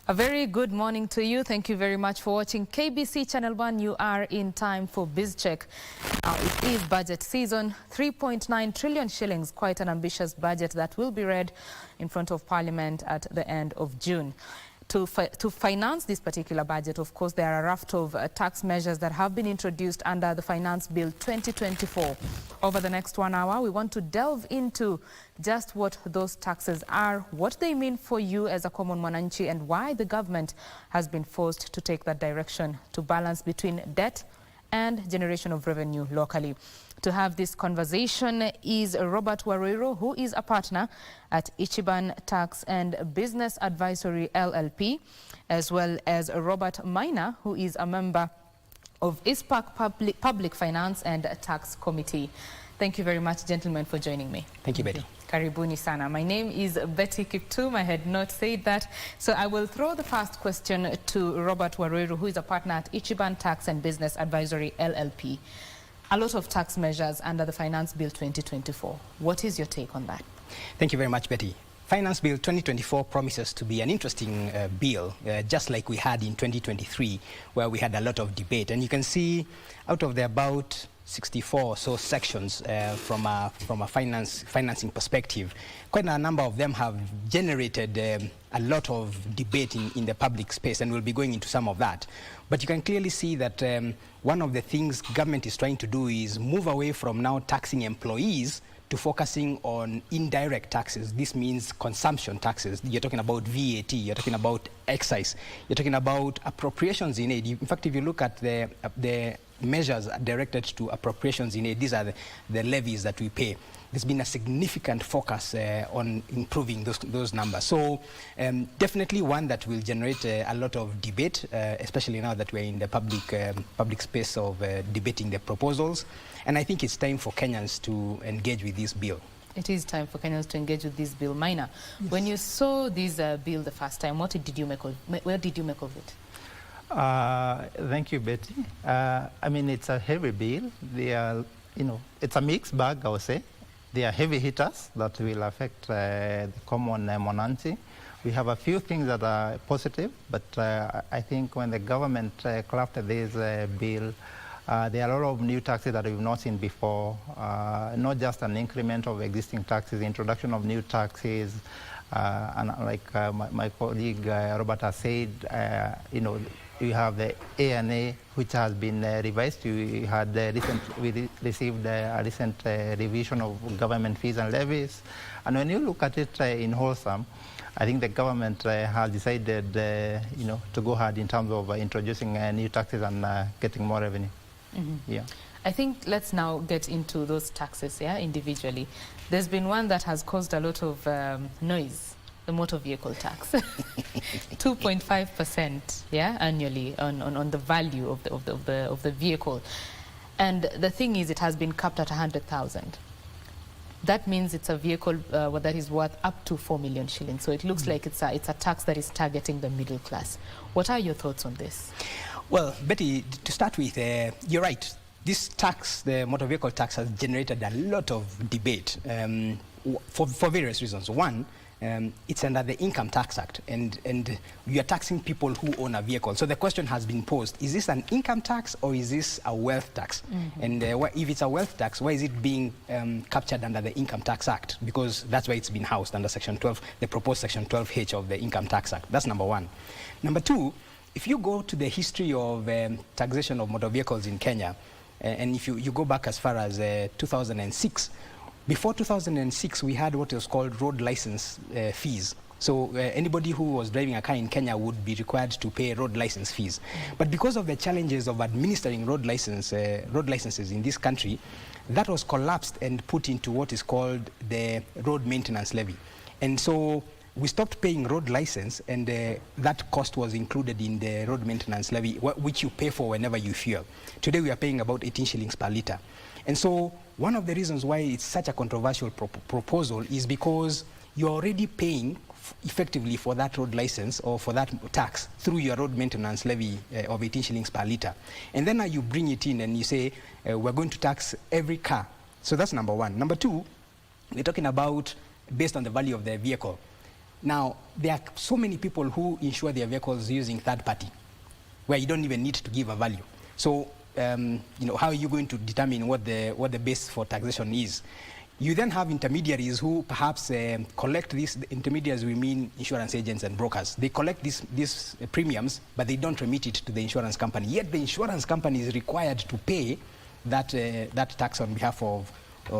A very good morning to you. Thank you very much for watching KBC Channel 1. You are in time for Biz Check. It is budget season. 3.9 trillion shillings, quite an ambitious budget that will be read in front of Parliament at the end of June. To finance this particular budget, of course, there are a raft of tax measures that have been introduced under the Finance Bill 2024. Over the next 1 hour, we want to delve into just what those taxes are, what they mean for you as a common mwananchi, and why the government has been forced to take that direction to balance between debt and generation of revenue locally. To have this conversation is Robert Waroiro, who is a partner at Ichiban Tax and Business Advisory LLP, as well as Robert Maina, who is a member of ISPAC Public Finance and Tax Committee. Thank you very much, gentlemen, for joining me. Thank you, Betty. Karibuni sana. My name is Betty Kiptum. I had not said that. So I will throw the first question to Robert Waroiro, who is a partner at Ichiban Tax and Business Advisory LLP. A lot of tax measures under the Finance Bill 2024. What is your take on that? Thank you very much, Betty. Finance Bill 2024 promises to be an interesting bill, just like we had in 2023, where we had a lot of debate. And you can see out of the about 64 or so sections from a financing perspective, quite a number of them have generated a lot of debate in the public space, and we'll be going into some of that. But you can clearly see that one of the things government is trying to do is move away from now taxing employees to focusing on indirect taxes. This means consumption taxes. You're talking about VAT, you're talking about excise, you're talking about appropriations in aid. In fact, if you look at the measures directed to appropriations in aid, these are the levies that we pay. There's been a significant focus on improving those numbers. So definitely one that will generate a lot of debate, especially now that we're in the public space of debating the proposals. And I think it's time for Kenyans to engage with this bill. It is time for Kenyans to engage with this bill. Maina, yes. When you saw this bill the first time, what did you make of it? Thank you, Betty. I mean, it's a heavy bill. They are, it's a mixed bag, I would say. They are heavy hitters that will affect the common mwananchi. We have a few things that are positive, but I think when the government crafted this bill, there are a lot of new taxes that we've not seen before, not just an increment of existing taxes, introduction of new taxes, and like my colleague Robert has said, we have the A&A, which has been revised. We received a recent revision of government fees and levies. And when you look at it in wholesome, I think the government has decided, to go hard in terms of introducing new taxes and getting more revenue. Mm-hmm. Yeah. I think let's now get into those taxes, individually. There's been one that has caused a lot of noise. The motor vehicle tax, 2.5%, annually on the value of the vehicle, and the thing is, it has been capped at 100,000. That means it's a vehicle that is worth up to 4 million shillings. So it looks like it's a tax that is targeting the middle class. What are your thoughts on this? Well, Betty, to start with, you're right. This tax, the motor vehicle tax, has generated a lot of debate for various reasons. One, it's under the Income Tax Act, and you are taxing people who own a vehicle. So the question has been posed, is this an income tax or is this a wealth tax? Mm-hmm. And if it's a wealth tax, why is it being captured under the Income Tax Act? Because that's why it's been housed under Section 12, the proposed Section 12H of the Income Tax Act. That's number one. Number two, if you go to the history of taxation of motor vehicles in Kenya, and if you go back as far as 2006, before 2006, we had what was called road license fees. So anybody who was driving a car in Kenya would be required to pay road license fees. But because of the challenges of administering road licenses in this country, that was collapsed and put into what is called the road maintenance levy. And so we stopped paying road license, and that cost was included in the road maintenance levy, which you pay for whenever you fuel. Today we are paying about 18 shillings per litre. And so one of the reasons why it's such a controversial proposal is because you're already paying effectively for that road license or for that tax through your road maintenance levy of 18 shillings per litre. And then you bring it in and you say, we're going to tax every car. So that's number one. Number two, we're talking about based on the value of the vehicle. Now, there are so many people who insure their vehicles using third party, where you don't even need to give a value. So, how are you going to determine what the base for taxation is? You then have intermediaries who perhaps collect these. The intermediaries, we mean insurance agents and brokers. They collect these premiums, but they don't remit it to the insurance company. Yet the insurance company is required to pay that tax on behalf of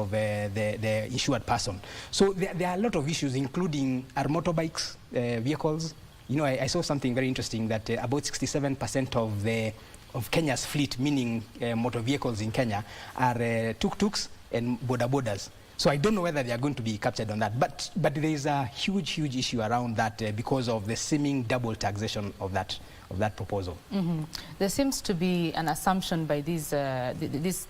the insured person. So there are a lot of issues, including our motorbikes, vehicles. I saw something very interesting that about 67% of Kenya's fleet, meaning motor vehicles in Kenya, are tuk-tuks and boda-bodas. So I don't know whether they are going to be captured on that. But there is a huge issue around that because of the seeming double taxation of that proposal. Mm-hmm. There seems to be an assumption by this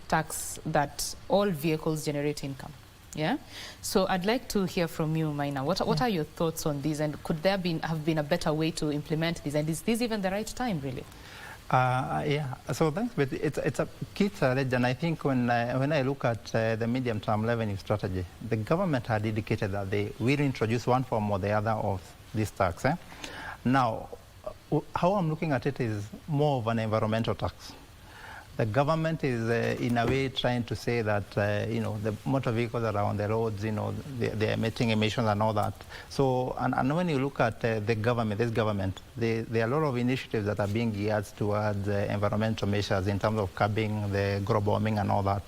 tax that all vehicles generate income. Yeah. So I'd like to hear from you, Maina. What are your thoughts on this, and could there have been a better way to implement this? And is this even the right time, really? Yeah, so thanks, but it's a key challenge, and I think when I look at the medium-term revenue strategy, the government had indicated that they will introduce one form or the other of this tax. Now, how I'm looking at it is more of an environmental tax. The government is in a way trying to say that the motor vehicles that are on the roads, they're emitting emissions and all that. So, and when you look at this government, there are a lot of initiatives that are being geared towards environmental measures in terms of curbing the global warming and all that.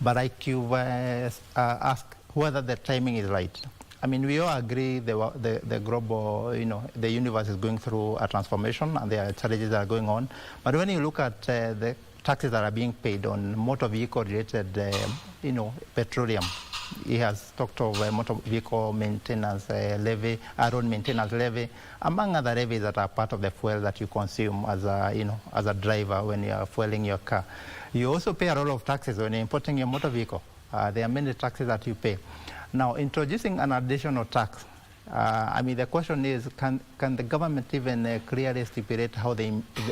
But like you've asked whether the timing is right. I mean, we all agree the global, the universe is going through a transformation and there are challenges that are going on. But when you look at the taxes that are being paid on motor vehicle related, petroleum. He has talked of motor vehicle maintenance levy, road maintenance levy, among other levies that are part of the fuel that you consume as a driver when you are fueling your car. You also pay a lot of taxes when you're importing your motor vehicle. There are many taxes that you pay. Now, introducing an additional tax, the question is, can the government even clearly stipulate how they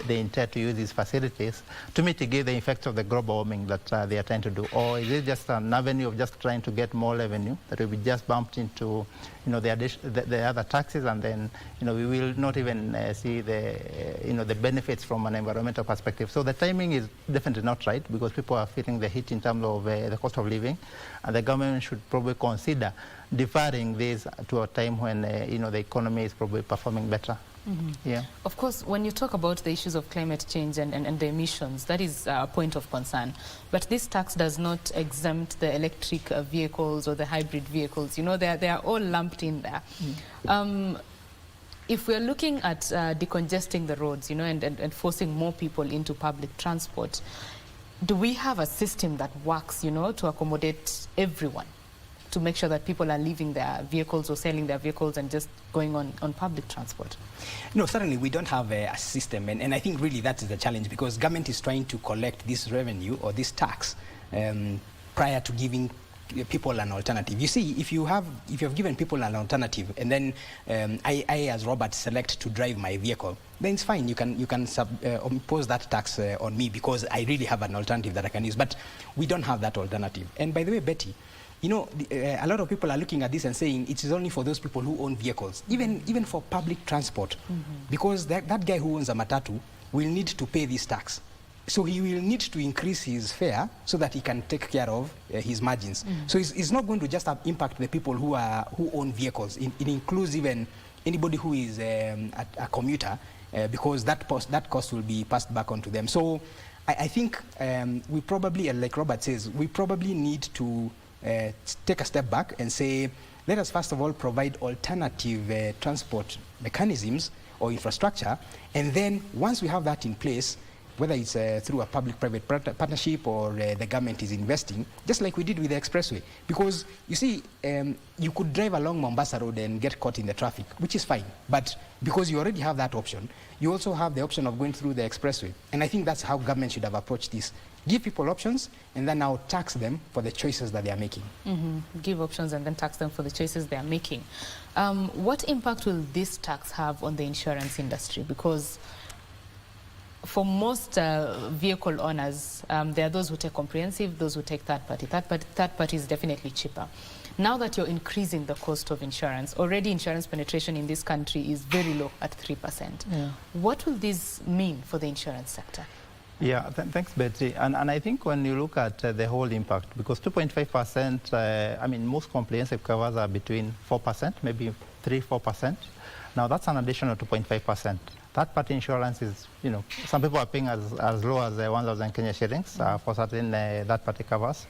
intend to use these facilities to mitigate the effects of the global warming that they are trying to do? Or is it just an avenue of just trying to get more revenue that will be just bumped into the other taxes, and then we will not even see the benefits from an environmental perspective? So the timing is definitely not right, because people are feeling the heat in terms of the cost of living, and the government should probably consider deferring this to a time when the economy is probably performing better. Mm-hmm. Yeah. Of course, when you talk about the issues of climate change and the emissions, that is a point of concern. But this tax does not exempt the electric vehicles or the hybrid vehicles. They are all lumped in there. Mm. If we're looking at decongesting the roads, and forcing more people into public transport, do we have a system that works, to accommodate everyone, to make sure that people are leaving their vehicles or selling their vehicles and just going on public transport? No, certainly we don't have a system, and I think really that is the challenge, because government is trying to collect this revenue or this tax prior to giving people an alternative. You see, if you have given people an alternative, and then I as Robert select to drive my vehicle, then it's fine. You can impose that tax on me because I really have an alternative that I can use. But we don't have that alternative. And by the way, Betty, a lot of people are looking at this and saying it is only for those people who own vehicles, even for public transport, because that guy who owns a matatu will need to pay this tax. So he will need to increase his fare so that he can take care of his margins. So it's not going to just impact the people who own vehicles. It includes even anybody who is a commuter, because that cost will be passed back onto them. So I think we probably, like Robert says, we probably need to take a step back and say, let us first of all provide alternative transport mechanisms or infrastructure, and then once we have that in place, whether it's through a public-private partnership or the government is investing, just like we did with the expressway. Because, you see, you could drive along Mombasa Road and get caught in the traffic, which is fine. But because you already have that option, you also have the option of going through the expressway. And I think that's how government should have approached this. Give people options, and then now tax them for the choices that they are making. Give options and then tax them for the choices they are making. What impact will this tax have on the insurance industry? Because for most vehicle owners, there are those who take comprehensive, those who take third party. Third party is definitely cheaper. Now that you're increasing the cost of insurance, already insurance penetration in this country is very low at 3%. Yeah. What will this mean for the insurance sector? Yeah, thanks, Betsy. And I think when you look at the whole impact, because 2.5%, I mean, most comprehensive covers are between 4%, maybe 3-4%. Now, that's an additional 2.5%. Third-party insurance is, some people are paying as low as 1,000 Kenya shillings for certain third-party covers.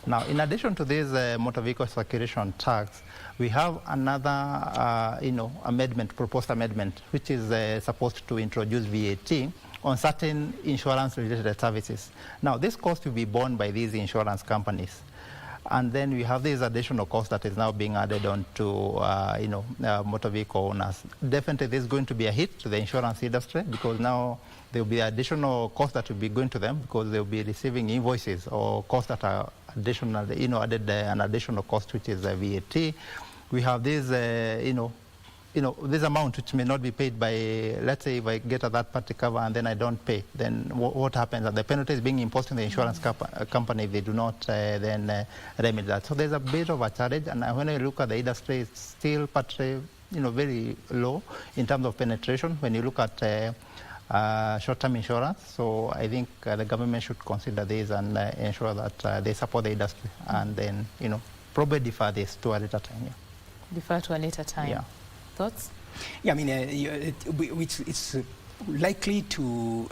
Now, in addition to this motor vehicle circulation tax, we have another, proposed amendment, which is supposed to introduce VAT on certain insurance-related services. Now, this cost will be borne by these insurance companies. And then we have this additional cost that is now being added on to, motor vehicle owners. Definitely, this is going to be a hit to the insurance industry because now there will be additional costs that will be going to them because they will be receiving invoices or costs that are additional, added an additional cost, which is VAT. We have this, this amount which may not be paid by, let's say, if I get a third-party cover and then I don't pay, then what happens? The penalty is being imposed on the insurance company if they do not then remedy that. So there's a bit of a challenge, and when I look at the industry, it's still very low in terms of penetration when you look at short-term insurance. So I think the government should consider this and ensure that they support the industry and then, probably defer this to a later time. Yeah. Defer to a later time. Yeah. Thoughts? Yeah, I mean, it's likely to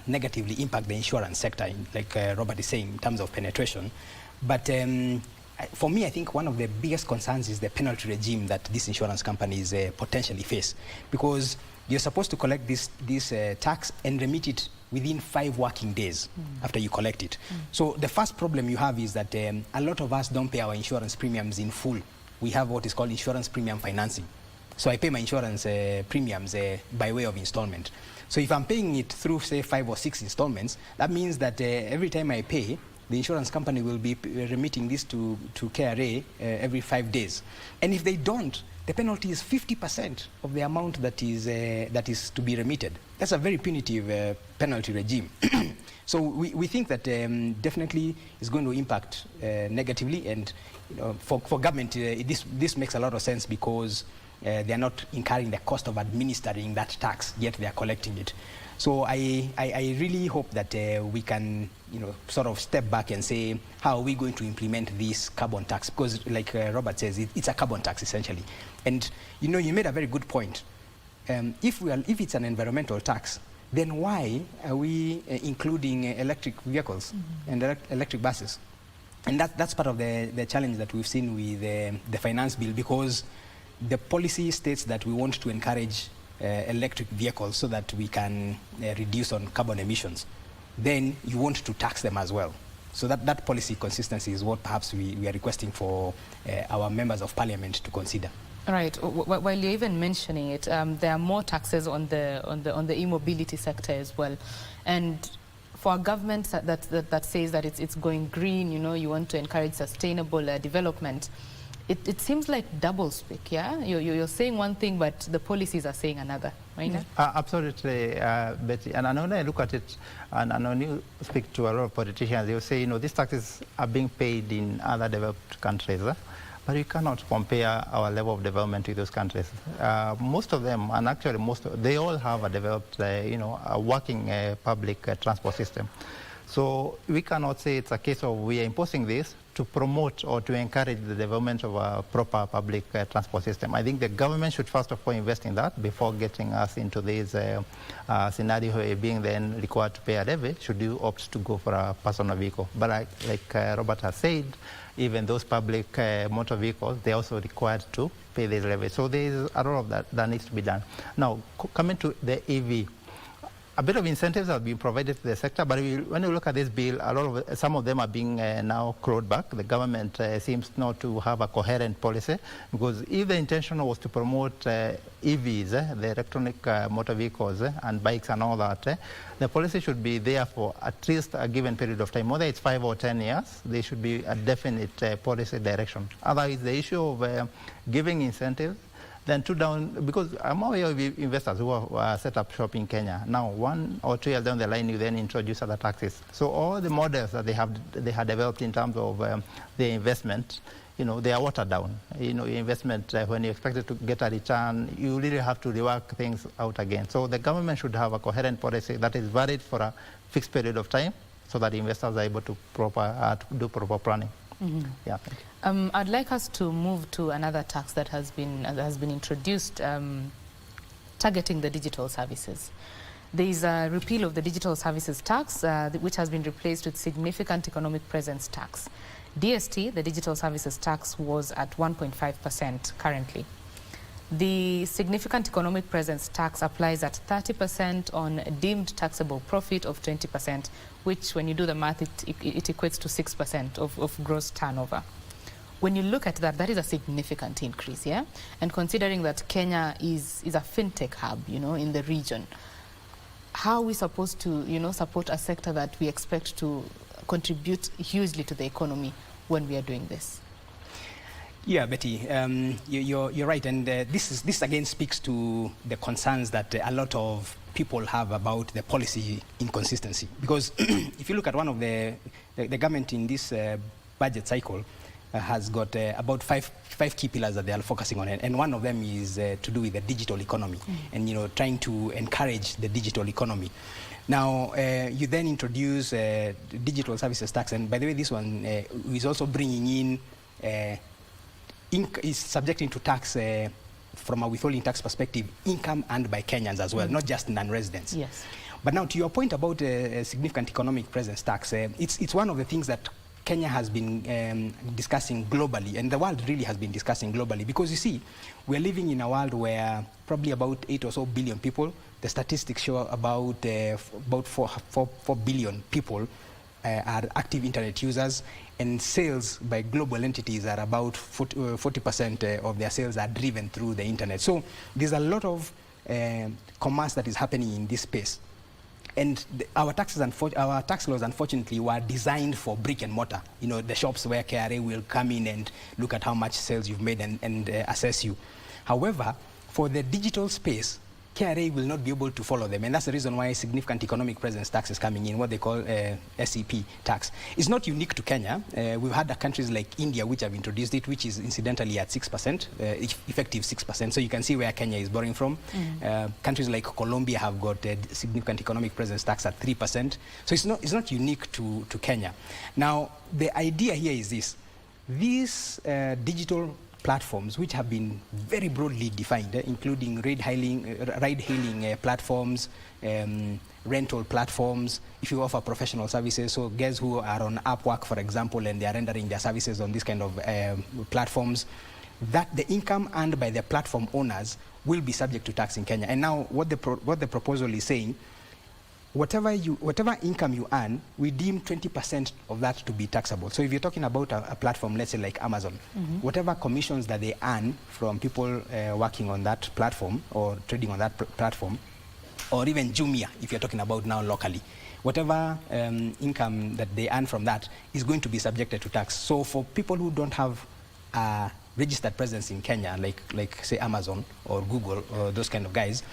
negatively impact the insurance sector, like Robert is saying, in terms of penetration. But for me, I think one of the biggest concerns is the penalty regime that these insurance companies potentially face, because you're supposed to collect this tax and remit it within 5 working days after you collect it. So the first problem you have is that a lot of us don't pay our insurance premiums in full. We have what is called insurance premium financing. So I pay my insurance premiums by way of installment. So if I'm paying it through, say, 5 or 6 installments, that means that every time I pay, the insurance company will be remitting this to KRA every 5 days. And if they don't, the penalty is 50% of the amount that is to be remitted. That's a very punitive penalty regime. So we think that definitely is going to impact negatively. And for government, this makes a lot of sense because they are not incurring the cost of administering that tax, yet they are collecting it. So I really hope that we can, sort of step back and say, how are we going to implement this carbon tax? Because, like Robert says, it's a carbon tax essentially. And you made a very good point. If it's an environmental tax, then why are we including electric vehicles and electric buses? And that's part of the challenge that we've seen with the finance bill, because the policy states that we want to encourage electric vehicles so that we can reduce on carbon emissions. Then you want to tax them as well. So that policy consistency is what perhaps we are requesting for our members of parliament to consider. Right. While you're even mentioning it, there are more taxes on the e-mobility sector as well. And for a government that says that it's going green, you want to encourage sustainable development, it seems like double speak, yeah? You're saying one thing, but the policies are saying another, right? Absolutely, Betty. And when I look at it, and when you speak to a lot of politicians, they'll say, these taxes are being paid in other developed countries, but you cannot compare our level of development with those countries. Most of them, and actually they all have a developed, a working public transport system. So we cannot say it's a case of we are imposing this to promote or to encourage the development of a proper public transport system. I think the government should first of all invest in that before getting us into this scenario where being then required to pay a levy should you opt to go for a personal vehicle. But like Robert has said, even those public motor vehicles, they're also required to pay this levy. So there's a lot of that needs to be done. Now, coming to the EV, a bit of incentives have been provided to the sector, but when you look at this bill, some of them are being now clawed back. The government seems not to have a coherent policy, because if the intention was to promote EVs, the electronic motor vehicles and bikes and all that, the policy should be there for at least a given period of time. Whether it's 5 or 10 years, there should be a definite policy direction. Otherwise, the issue of giving incentives Then two down, because I'm aware of investors who have set up shop in Kenya. Now, 1 or 2 years down the line, you then introduce other taxes. So all the models that they had developed in terms of their investment, they are watered down. Your investment, when you expect it to get a return, you really have to rework things out again. So the government should have a coherent policy that is valid for a fixed period of time, so that investors are able to do proper planning. Mm-hmm. Yeah, thank you. I'd like us to move to another tax that has been introduced, targeting the digital services. There is a repeal of the digital services tax, which has been replaced with significant economic presence tax. DST, the digital services tax, was at 1.5% currently. The significant economic presence tax applies at 30% on deemed taxable profit of 20%, which, when you do the math, it equates to 6% of gross turnover. When you look at that, that is a significant increase, yeah? And considering that Kenya is a fintech hub, in the region, how are we supposed to, support a sector that we expect to contribute hugely to the economy when we are doing this? Yeah, Betty, you're right, and this again speaks to the concerns that a lot of people have about the policy inconsistency. Because if you look at one of the government in this budget cycle has got about five key pillars that they are focusing on, and one of them is to do with the digital economy, and trying to encourage the digital economy. Now, you then introduce digital services tax, and by the way, this one is also bringing in is subjecting to tax from a withholding tax perspective, income earned by Kenyans as well, not just non-residents. Yes. But now, to your point about significant economic presence tax, it's one of the things that Kenya has been discussing globally, and the world really has been discussing globally, because you see, we're living in a world where probably about 8 or so billion people, the statistics show about 4 billion people are active internet users, and sales by global entities are about 40% of their sales are driven through the internet. So there's a lot of commerce that is happening in this space. And our tax laws, unfortunately, were designed for brick and mortar. The shops where KRA will come in and look at how much sales you've made and assess you. However, for the digital space, KRA will not be able to follow them, and that's the reason why significant economic presence tax is coming in, what they call SEP tax. It's not unique to Kenya. We've had countries like India which have introduced it, which is incidentally at 6%, effective 6%. So you can see where Kenya is borrowing from. Countries like Colombia have got a significant economic presence tax at 3%. So it's not unique to Kenya. Now, the idea here is this. These digital platforms, which have been very broadly defined, including ride-hailing platforms, rental platforms, if you offer professional services, so guys who are on Upwork, for example, and they are rendering their services on this kind of platforms, that the income earned by the platform owners will be subject to tax in Kenya. And now what the proposal is saying, whatever income you earn, we deem 20% of that to be taxable. So if you're talking about a platform, let's say like Amazon, whatever commissions that they earn from people working on that platform or trading on that platform, or even Jumia, if you're talking about now locally, whatever income that they earn from that is going to be subjected to tax. So for people who don't have a registered presence in Kenya, like say Amazon or Google or those kind of guys,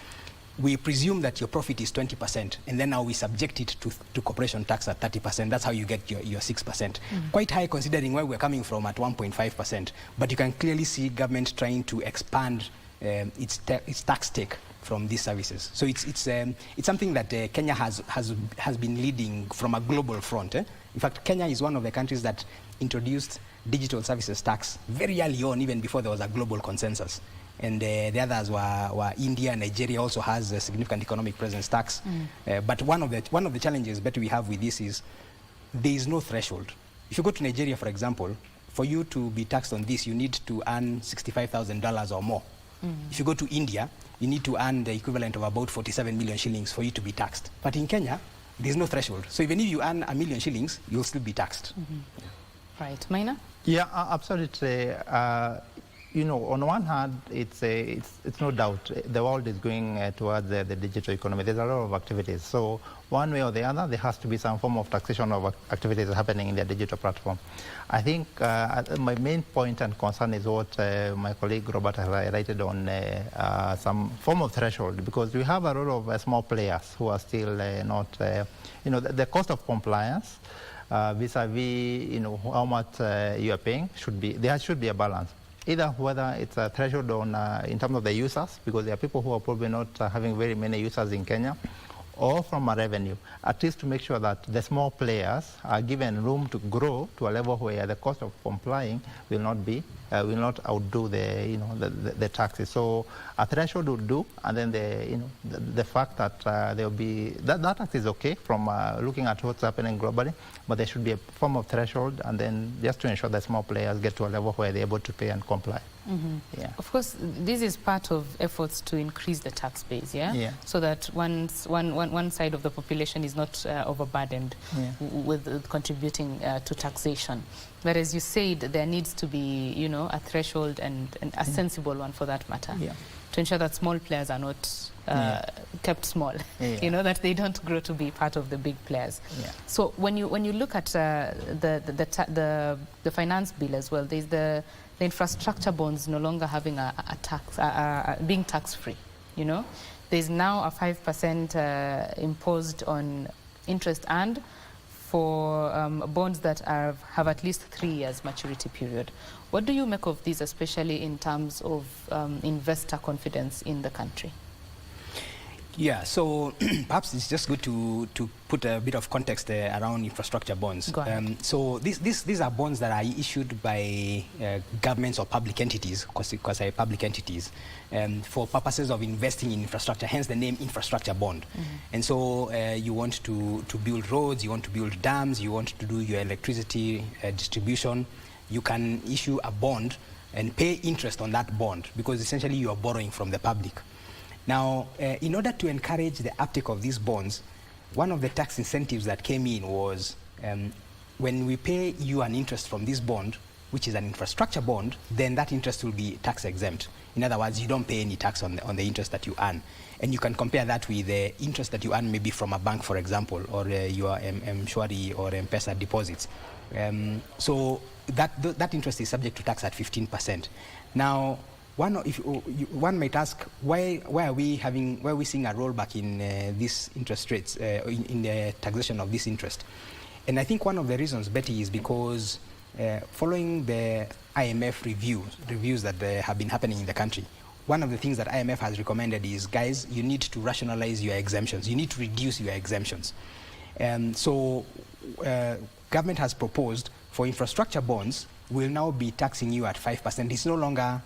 we presume that your profit is 20%, and then now we subject it to corporation tax at 30%. That's how you get your 6%. Quite high considering where we're coming from at 1.5%. But you can clearly see government trying to expand its tax take from these services. So it's something that Kenya has been leading from a global front. In fact, Kenya is one of the countries that introduced digital services tax very early on, even before there was a global consensus. And the others were India. Nigeria also has a significant economic presence tax. But one of the challenges that we have with this is there is no threshold. If you go to Nigeria, for example, for you to be taxed on this, you need to earn $65,000 or more. If you go to India, you need to earn the equivalent of about 47 million shillings for you to be taxed. But in Kenya, there's no threshold. So even if you earn 1 million shillings, you'll still be taxed. Right. Maina? Yeah, absolutely. on one hand, it's no doubt the world is going towards the digital economy. There's a lot of activities. So one way or the other, there has to be some form of taxation of activities happening in the digital platform. I think my main point and concern is what my colleague Robert has highlighted on some form of threshold, because we have a lot of small players who are still not, the cost of compliance vis-a-vis, how much you are paying there should be a balance. Either whether it's a threshold on in terms of the users, because there are people who are probably not having very many users in Kenya, or from a revenue, at least to make sure that the small players are given room to grow to a level where the cost of complying will not outdo the taxes. So a threshold would do, and then the fact that there will be that tax is okay from looking at what's happening globally, but there should be a form of threshold, and then just to ensure that small players get to a level where they're able to pay and comply. Mm-hmm. Yeah. Of course, this is part of efforts to increase the tax base, Yeah. so that one side of the population is not overburdened with contributing to taxation. But as you said, there needs to be, a threshold and a sensible one for that matter, to ensure that small players are not kept small, that they don't grow to be part of the big players. Yeah. So when you look at the finance bill as well, there's the infrastructure bonds no longer having a tax, being tax-free, There's now a 5% imposed on interest earned for bonds that have at least 3 years maturity period. What do you make of these, especially in terms of investor confidence in the country? Yeah, so perhaps it's just good to put a bit of context around infrastructure bonds. Go ahead. So these are bonds that are issued by governments or public entities, because they're public entities, for purposes of investing in infrastructure, hence the name infrastructure bond. Mm-hmm. And so you want to build roads, you want to build dams, you want to do your electricity distribution, you can issue a bond and pay interest on that bond, because essentially you are borrowing from the public. Now, in order to encourage the uptake of these bonds, one of the tax incentives that came in was when we pay you an interest from this bond, which is an infrastructure bond, then that interest will be tax exempt. In other words, you don't pay any tax on the interest that you earn. And you can compare that with the interest that you earn maybe from a bank, for example, or your M-Shwari or M-Pesa deposits. So that interest is subject to tax at 15%. Now, one might ask, why are we seeing a rollback in these interest rates, in the taxation of this interest? And I think one of the reasons, Betty, is because following the IMF reviews that have been happening in the country, one of the things that IMF has recommended is, guys, you need to rationalize your exemptions. You need to reduce your exemptions. So government has proposed for infrastructure bonds, will now be taxing you at 5%. It's no longer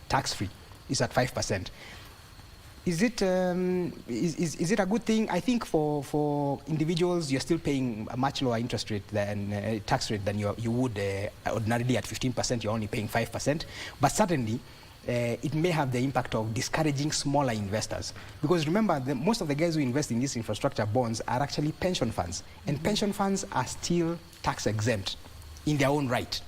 tax-free. It's at 5%. Is it a good thing? I think for individuals, you're still paying a much lower interest rate than tax rate than you would ordinarily at 15%. You're only paying 5%. But certainly, it may have the impact of discouraging smaller investors. Because remember, most of the guys who invest in these infrastructure bonds are actually pension funds. And pension funds are still tax exempt in their own right.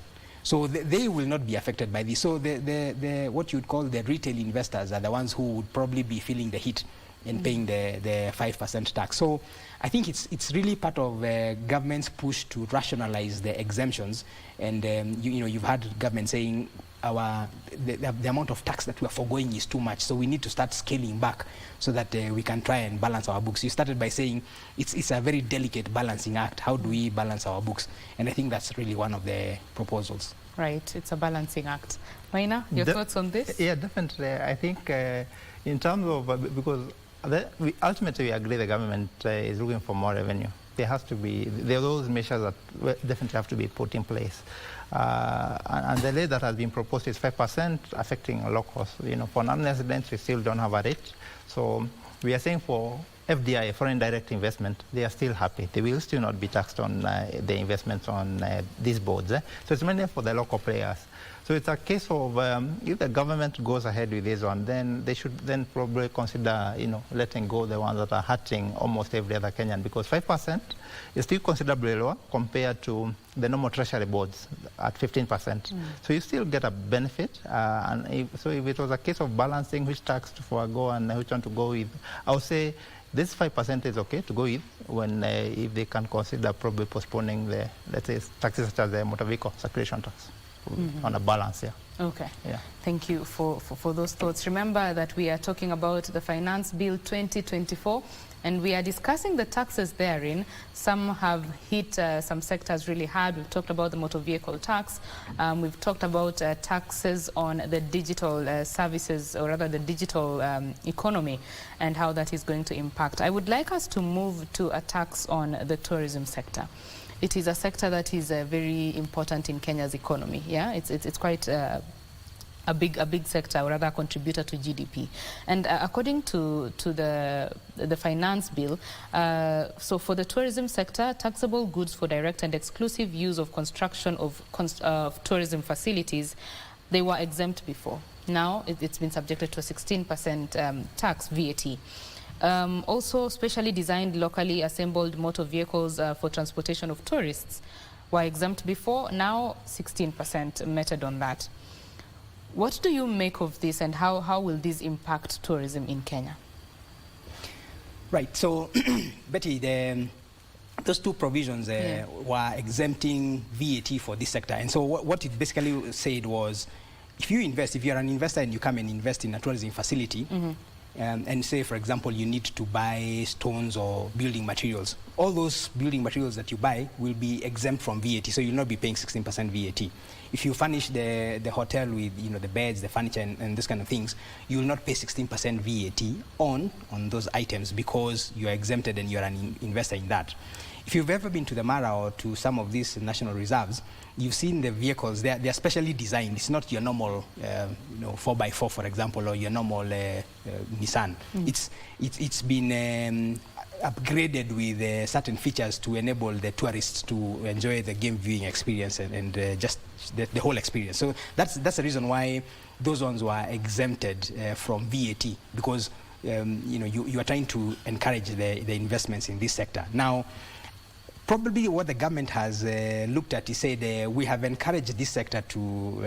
So they will not be affected by this. So what you'd call the retail investors are the ones who would probably be feeling the heat and paying the 5% tax. So I think it's really part of government's push to rationalize the exemptions. And you've had government saying the amount of tax that we are foregoing is too much, so we need to start scaling back so that we can try and balance our books. You started by saying it's a very delicate balancing act. How do we balance our books? And I think that's really one of the proposals. Right, it's a balancing act. Maina, your thoughts on this? Yeah, definitely. I think in terms of, because ultimately we agree the government is looking for more revenue. There has to be, there are those measures that definitely have to be put in place. And the rate that has been proposed is 5%, affecting locals. For non-residents, we still don't have a rate. So we are saying for FDI, foreign direct investment, they are still happy. They will still not be taxed on the investments on these boards. So it's mainly for the local players. So it's a case of if the government goes ahead with this one, then they should then probably consider, letting go the ones that are hurting almost every other Kenyan, because 5% is still considerably lower compared to the normal treasury boards at 15%. So you still get a benefit. So if it was a case of balancing which tax to forego and which one to go with, I would say this 5% is okay to go with when if they can consider probably postponing the, let's say, taxes such as the motor vehicle circulation tax. On a balance, yeah. Okay. Yeah. Thank you for those thoughts. Remember that we are talking about the Finance Bill 2024, and we are discussing the taxes therein. Some have hit some sectors really hard. We've talked about the motor vehicle tax. We've talked about taxes on the digital services, or rather the digital economy, and how that is going to impact. I would like us to move to a tax on the tourism sector. It is a sector that is very important in Kenya's economy. Yeah, it's quite a big sector, or rather a contributor to GDP. And according to the finance bill, so for the tourism sector, taxable goods for direct and exclusive use of construction of tourism facilities, they were exempt before. Now it's been subjected to a 16% tax, VAT. Also, specially designed locally assembled motor vehicles for transportation of tourists were exempt before, now 16% meted on that. What do you make of this, and how will this impact tourism in Kenya? Right, so Betty, those two provisions were exempting VAT for this sector. And so what it basically said was, if you're an investor and you come and invest in a tourism facility, and say, for example, you need to buy stones or building materials, all those building materials that you buy will be exempt from VAT, so you'll not be paying 16% VAT. If you furnish the hotel with the beds, the furniture, and those kind of things, you will not pay 16% VAT on those items, because you are exempted and you're an investor in that. If you've ever been to the Mara or to some of these national reserves, you've seen the vehicles. They're specially designed. It's not your normal 4x4, for example, or your normal Nissan. It's been upgraded with certain features to enable the tourists to enjoy the game viewing experience and just the whole experience. So that's the reason why those ones were exempted from VAT, because you are trying to encourage the investments in this sector. Now, probably what the government has looked at is said, we have encouraged this sector to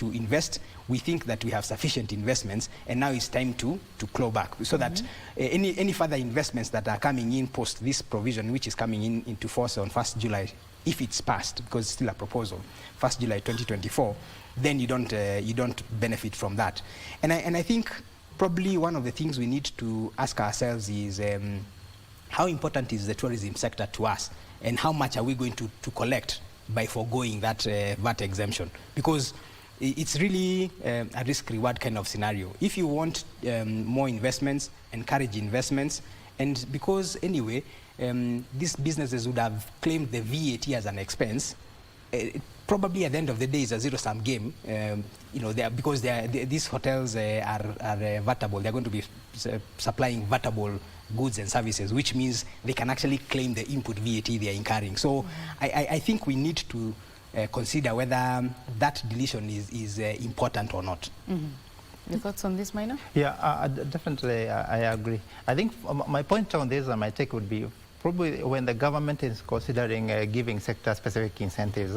invest. We think that we have sufficient investments, and now it's time to claw back, so that any further investments that are coming in post this provision, which is coming into force on 1st July, if it's passed, because it's still a proposal, 1st July 2024, then you don't benefit from that. And I think probably one of the things we need to ask ourselves is, how important is the tourism sector to us, and how much are we going to collect by foregoing that VAT exemption? Because it's really a risk-reward kind of scenario. If you want more investments, encourage investments, and because anyway, these businesses would have claimed the VAT as an expense, probably at the end of the day it's a zero-sum game, because these hotels are VATable. They're going to be supplying VATable goods and services, which means they can actually claim the input VAT they are incurring. So I think we need to consider whether that deletion is important or not. Your thoughts on this, Maina? Yeah, definitely, I agree. I think my point on this and my take would be, probably when the government is considering giving sector-specific incentives,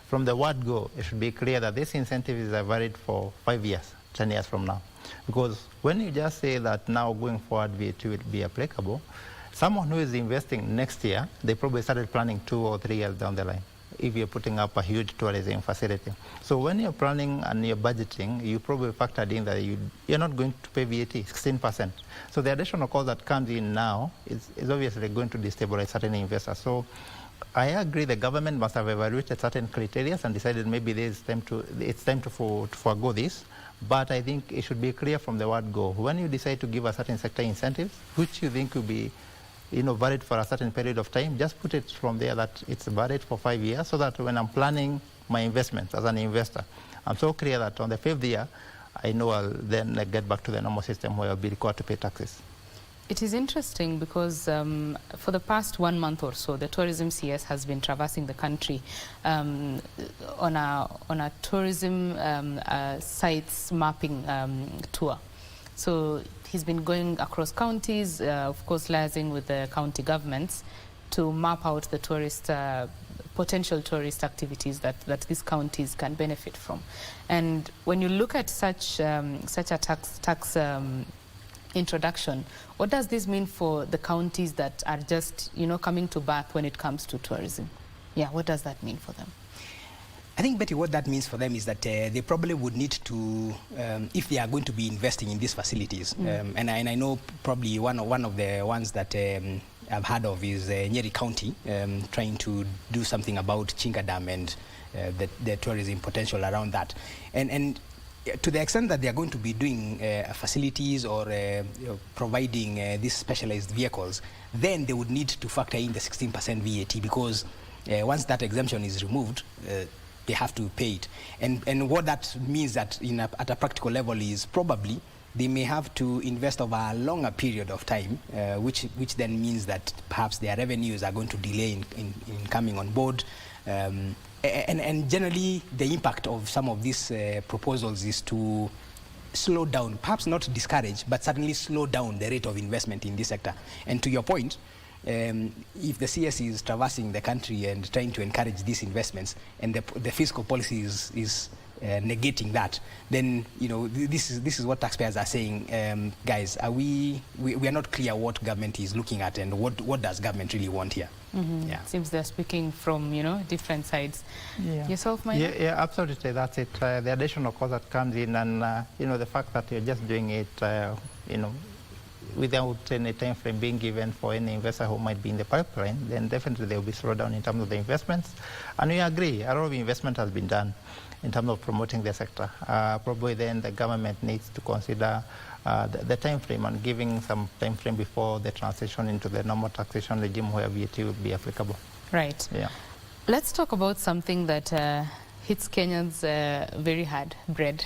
from the word go, it should be clear that this incentive is valid for 5 years, 10 years from now. Because when you just say that now going forward VAT will be applicable, someone who is investing next year, they probably started planning 2 or 3 years down the line, if you're putting up a huge tourism facility. So when you're planning and you're budgeting, you probably factored in that you're not going to pay VAT, 16%. So the additional cost that comes in now is obviously going to destabilize certain investors. So I agree the government must have evaluated certain criteria and decided maybe it's time to forego this. But I think it should be clear from the word go. When you decide to give a certain sector incentives, which you think will be valid for a certain period of time, just put it from there that it's valid for 5 years, so that when I'm planning my investment as an investor, I'm so clear that on the 5th year, I know I'll then get back to the normal system where I'll be required to pay taxes. It is interesting because for the past 1 month or so, the tourism CS has been traversing the country on a tourism sites mapping tour. So he's been going across counties, of course liaising with the county governments to map out the tourist potential tourist activities that these counties can benefit from. And when you look at such a tax introduction, what does this mean for the counties that are just, coming to birth when it comes to tourism? Yeah, what does that mean for them? I think, Betty, what that means for them is that they probably would need to, if they are going to be investing in these facilities, and I know probably one of the ones that I've heard of is Nyeri County, trying to do something about Chinga Dam and the tourism potential around that. And to the extent that they are going to be doing facilities or providing these specialized vehicles, then they would need to factor in the 16% VAT, because once that exemption is removed, they have to pay it. And what that means that at a practical level is probably they may have to invest over a longer period of time, which then means that perhaps their revenues are going to delay in coming on board. And generally, the impact of some of these proposals is to slow down, perhaps not discourage, but certainly slow down the rate of investment in this sector. And to your point, if the CS is traversing the country and trying to encourage these investments, and the fiscal policy is negating that, then this is what taxpayers are saying. Guys, we are not clear what government is looking at, and what does government really want here. Yeah. It seems they're speaking from different sides. Yeah. Yourself, Maya? Yeah, absolutely. That's it. The additional cost that comes in, and the fact that you're just doing it, without any time frame being given for any investor who might be in the pipeline, then definitely there will be slowdown in terms of the investments. And we agree, a lot of investment has been done in terms of promoting the sector. Probably then the government needs to consider the time frame and giving some time frame before the transition into the normal taxation regime where VAT will be applicable. Right. Yeah. Let's talk about something that hits Kenyans very hard: bread.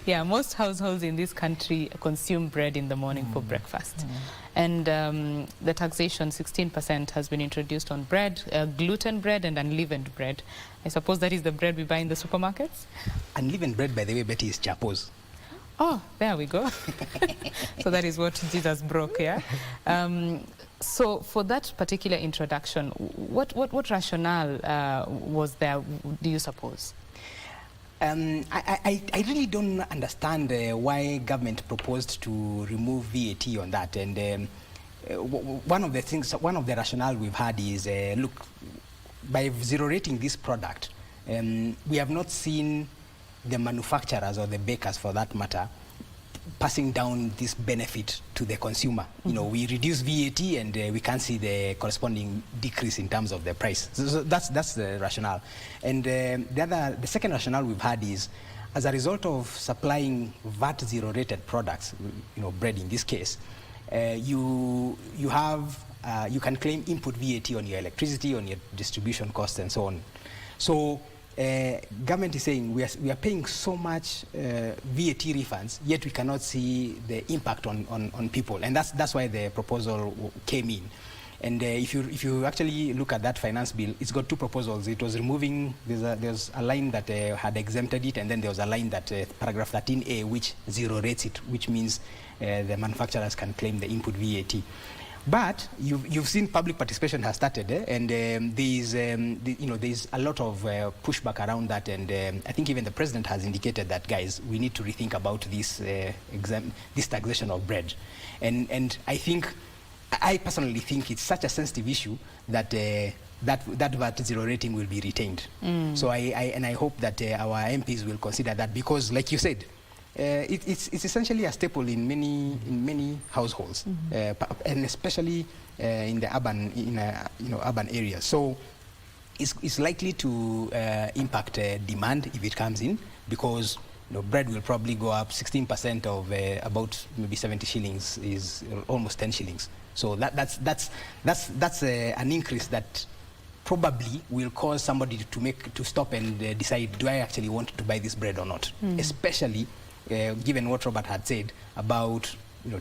Yeah, most households in this country consume bread in the morning for breakfast. And the taxation, 16%, has been introduced on bread, gluten bread and unleavened bread. I suppose that is the bread we buy in the supermarkets? Unleavened bread, by the way, Betty, is chapos. Oh, there we go. So that is what Jesus broke, yeah? So for that particular introduction, what rationale was there, do you suppose? I really don't understand why government proposed to remove VAT on that. And one of the rationale we've had is, look, by zero rating this product, we have not seen the manufacturers or the bakers, for that matter, passing down this benefit to the consumer. We reduce VAT and we can't see the corresponding decrease in terms of the price. So that's the rationale. And the second rationale we've had is, as a result of supplying VAT zero rated products, bread in this case, you can claim input VAT on your electricity, on your distribution costs, and so on. So government is saying we are paying so much VAT refunds, yet we cannot see the impact on people, and that's why the proposal came in. And if you actually look at that finance bill, it's got two proposals. It was removing, there's a line that had exempted it, and then there was a line that paragraph 13A, which zero rates it, which means the manufacturers can claim the input VAT. But you've seen public participation has started, and there's a lot of pushback around that, and I think even the president has indicated that, guys, we need to rethink about this taxation of bread, and I personally think it's such a sensitive issue that that VAT zero rating will be retained. So I hope that our MPs will consider that, because, like you said, it's essentially a staple in many households, and especially in the urban areas. So it's likely to impact demand if it comes in, because bread will probably go up 16% of about maybe 70 shillings is almost 10 shillings. So that's an increase that probably will cause somebody to stop and decide, do I actually want to buy this bread or not? Especially given what Robert had said about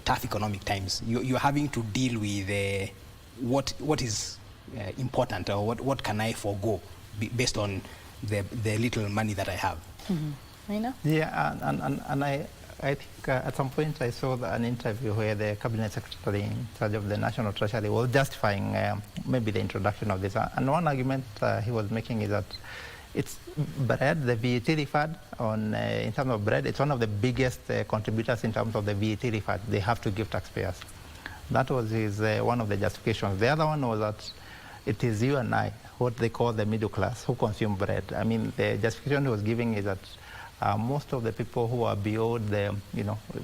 tough economic times. You're having to deal with what is important, or what can I forego based on the little money that I have. Mina? Yeah, and I think at some point I saw an interview where the cabinet secretary in charge of the National Treasury was justifying maybe the introduction of this. And one argument he was making is that it's bread, the VAT refund in terms of bread, it's one of the biggest contributors in terms of the VAT refund they have to give taxpayers. That was one of the justifications. The other one was that it is you and I, what they call the middle class, who consume bread. I mean, the justification he was giving is that most of the people who are beyond the,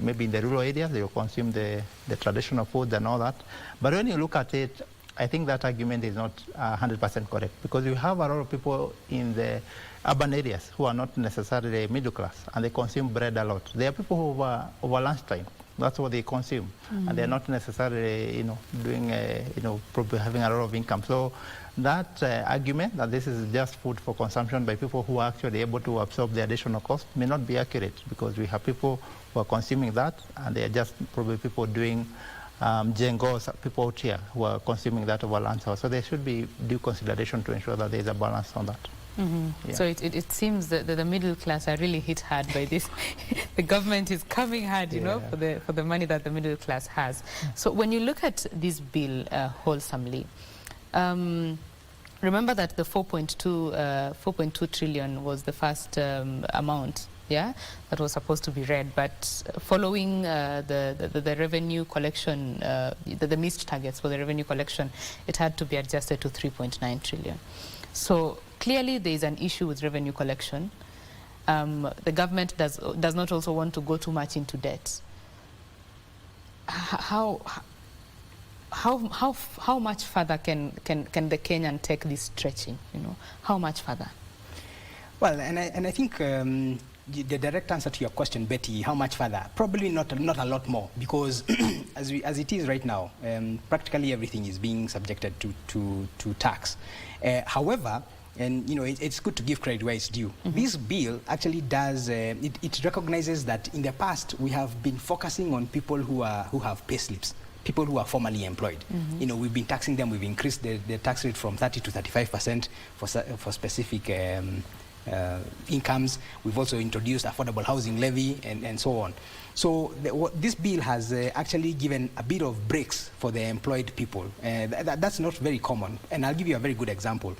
maybe in the rural areas, they will consume the traditional foods and all that. But when you look at it, I think that argument is not 100% correct, because you have a lot of people in the urban areas who are not necessarily middle class, and they consume bread a lot. There are people who over lunchtime, that's what they consume, and they're not necessarily, doing, probably having a lot of income. So that argument that this is just food for consumption by people who are actually able to absorb the additional cost may not be accurate, because we have people who are consuming that, and they are just probably people doing jengos, people out here who are consuming that over lunch hour. So there should be due consideration to ensure that there is a balance on that. Yeah. So it seems that the middle class are really hit hard by this. The government is coming hard, for the money that the middle class has. So when you look at this bill wholesomely, remember that the 4.2 trillion was the first amount, that was supposed to be read, but following the revenue collection, the missed targets for the revenue collection, it had to be adjusted to 3.9 trillion. So clearly there is an issue with revenue collection. The government does not also want to go too much into debt. How much further can the Kenyan take this stretching? How much further? Well, and I think the direct answer to your question, Betty, how much further? Probably not a lot more, because as it is right now, practically everything is being subjected to tax. However, and it's good to give credit where it's due. This bill actually does it recognizes that in the past we have been focusing on people who have pay slips, people who are formally employed. We've been taxing them. We've increased the tax rate from 30 to 35% for specific incomes. We've also introduced affordable housing levy and so on. So this bill has actually given a bit of breaks for the employed people. That's not very common. And I'll give you a very good example.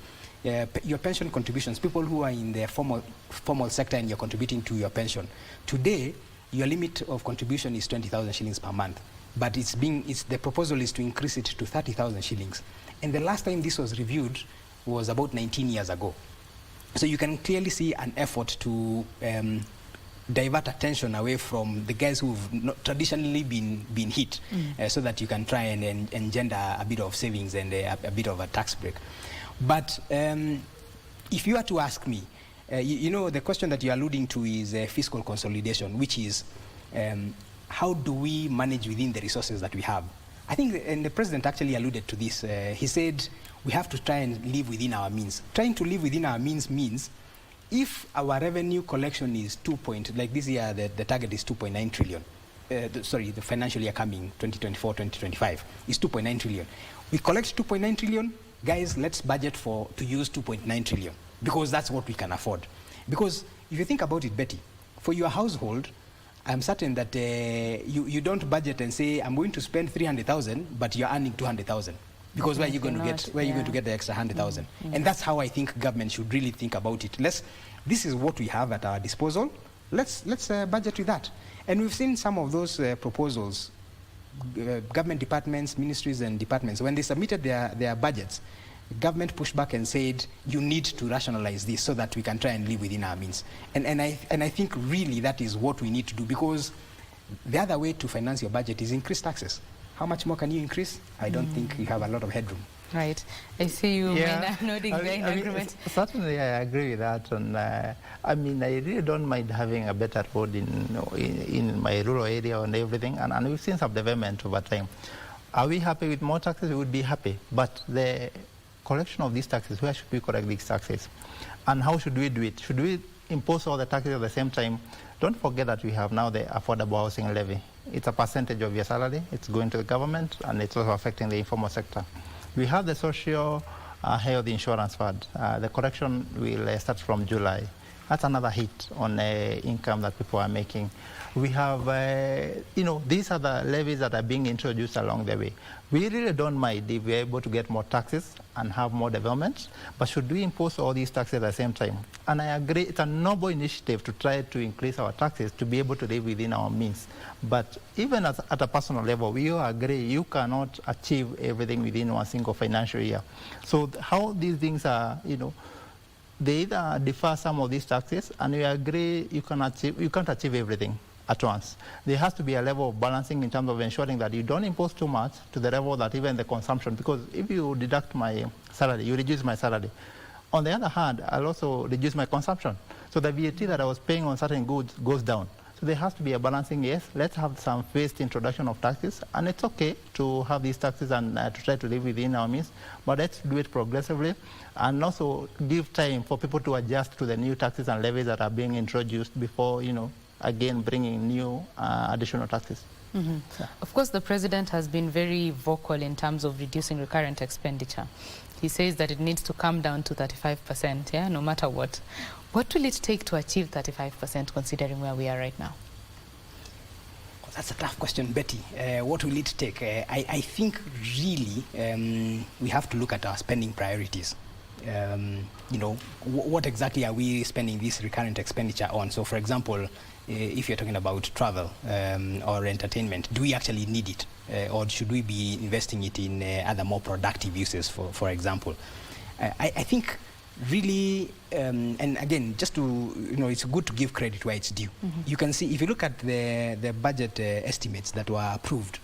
Your pension contributions, people who are in the formal sector and you're contributing to your pension. Today, your limit of contribution is 20,000 shillings per month. But the proposal is to increase it to 30,000 shillings. And the last time this was reviewed was about 19 years ago. So you can clearly see an effort to divert attention away from the guys who've not traditionally been hit, so that you can try and engender a bit of savings and a bit of a tax break. But if you were to ask me, the question that you're alluding to is fiscal consolidation, which is how do we manage within the resources that we have? I think, and the president actually alluded to this. He said we have to try and live within our means. Trying to live within our means means if our revenue collection is like this year, the target is 2.9 trillion. The financial year coming, 2024-2025, is 2.9 trillion. We collect 2.9 trillion, guys, let's budget to use 2.9 trillion, because that's what we can afford. Because if you think about it, Betty, for your household, I'm certain that you don't budget and say, I'm going to spend 300,000, but you're earning 200,000. Because where are you going to get the extra 100,000? And that's how I think government should really think about it. This is what we have at our disposal. Let's budget with that. And we've seen some of those proposals. Government departments, ministries and departments, when they submitted their budgets, government pushed back and said, you need to rationalize this so that we can try and live within our means. And I think really that is what we need to do, because the other way to finance your budget is increase taxes. How much more can you increase? I don't think you have a lot of headroom. Right. I see you nodding there in agreement. Certainly, I agree with that. And I really don't mind having a better road in my rural area and everything. And we've seen some development over time. Are we happy with more taxes? We would be happy. But the collection of these taxes, where should we collect these taxes? And how should we do it? Should we impose all the taxes at the same time, don't forget that we have now the affordable housing levy. It's a percentage of your salary. It's going to the government, and it's also affecting the informal sector. We have the social health insurance fund. The correction will start from July. That's another hit on income that people are making. We have, these are the levies that are being introduced along the way. We really don't mind if we're able to get more taxes and have more development, but should we impose all these taxes at the same time? And I agree, it's a noble initiative to try to increase our taxes to be able to live within our means. But even at a personal level, we all agree you cannot achieve everything within one single financial year. So how these things are, they either defer some of these taxes, and we agree you can't achieve everything at once. There has to be a level of balancing in terms of ensuring that you don't impose too much to the level that even the consumption, because if you deduct my salary, you reduce my salary. On the other hand, I'll also reduce my consumption. So the VAT that I was paying on certain goods goes down. So there has to be a balancing. Yes, let's have some phased introduction of taxes, and it's okay to have these taxes and to try to live within our means, but let's do it progressively and also give time for people to adjust to the new taxes and levies that are being introduced before, again, bringing new additional taxes. Mm-hmm. Yeah. Of course, the president has been very vocal in terms of reducing recurrent expenditure. He says that it needs to come down to 35%, no matter what. What will it take to achieve 35%, considering where we are right now? Well, that's a tough question, Betty. What will it take? I think really we have to look at our spending priorities. What exactly are we spending this recurrent expenditure on? So, for example, if you're talking about travel or entertainment, do we actually need it? Or should we be investing it in other more productive uses, for example? I think really, and again, just to, it's good to give credit where it's due. Mm-hmm. You can see, if you look at the budget estimates that were approved,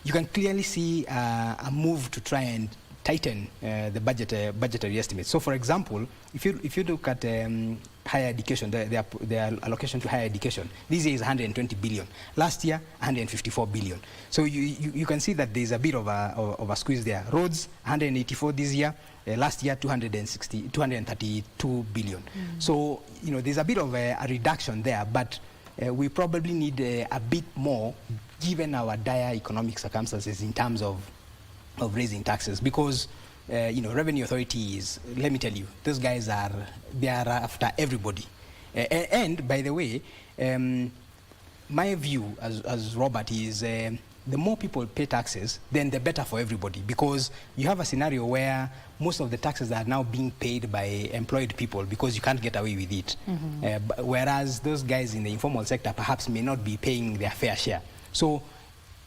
you can clearly see a move to try and tighten the budgetary estimates. So, for example, if you look at higher education, the allocation to higher education, this year is 120 billion. Last year, 154 billion. So you can see that there's a bit of a squeeze there. Roads, 184 this year. Last year, 232 billion. Mm. So, there's a bit of a reduction there, but we probably need a bit more given our dire economic circumstances in terms of raising taxes, because revenue authorities, let me tell you, those guys they are after everybody. And by the way, my view as Robert is the more people pay taxes, then the better for everybody, because you have a scenario where most of the taxes are now being paid by employed people because you can't get away with it. Mm-hmm. Whereas those guys in the informal sector perhaps may not be paying their fair share. So,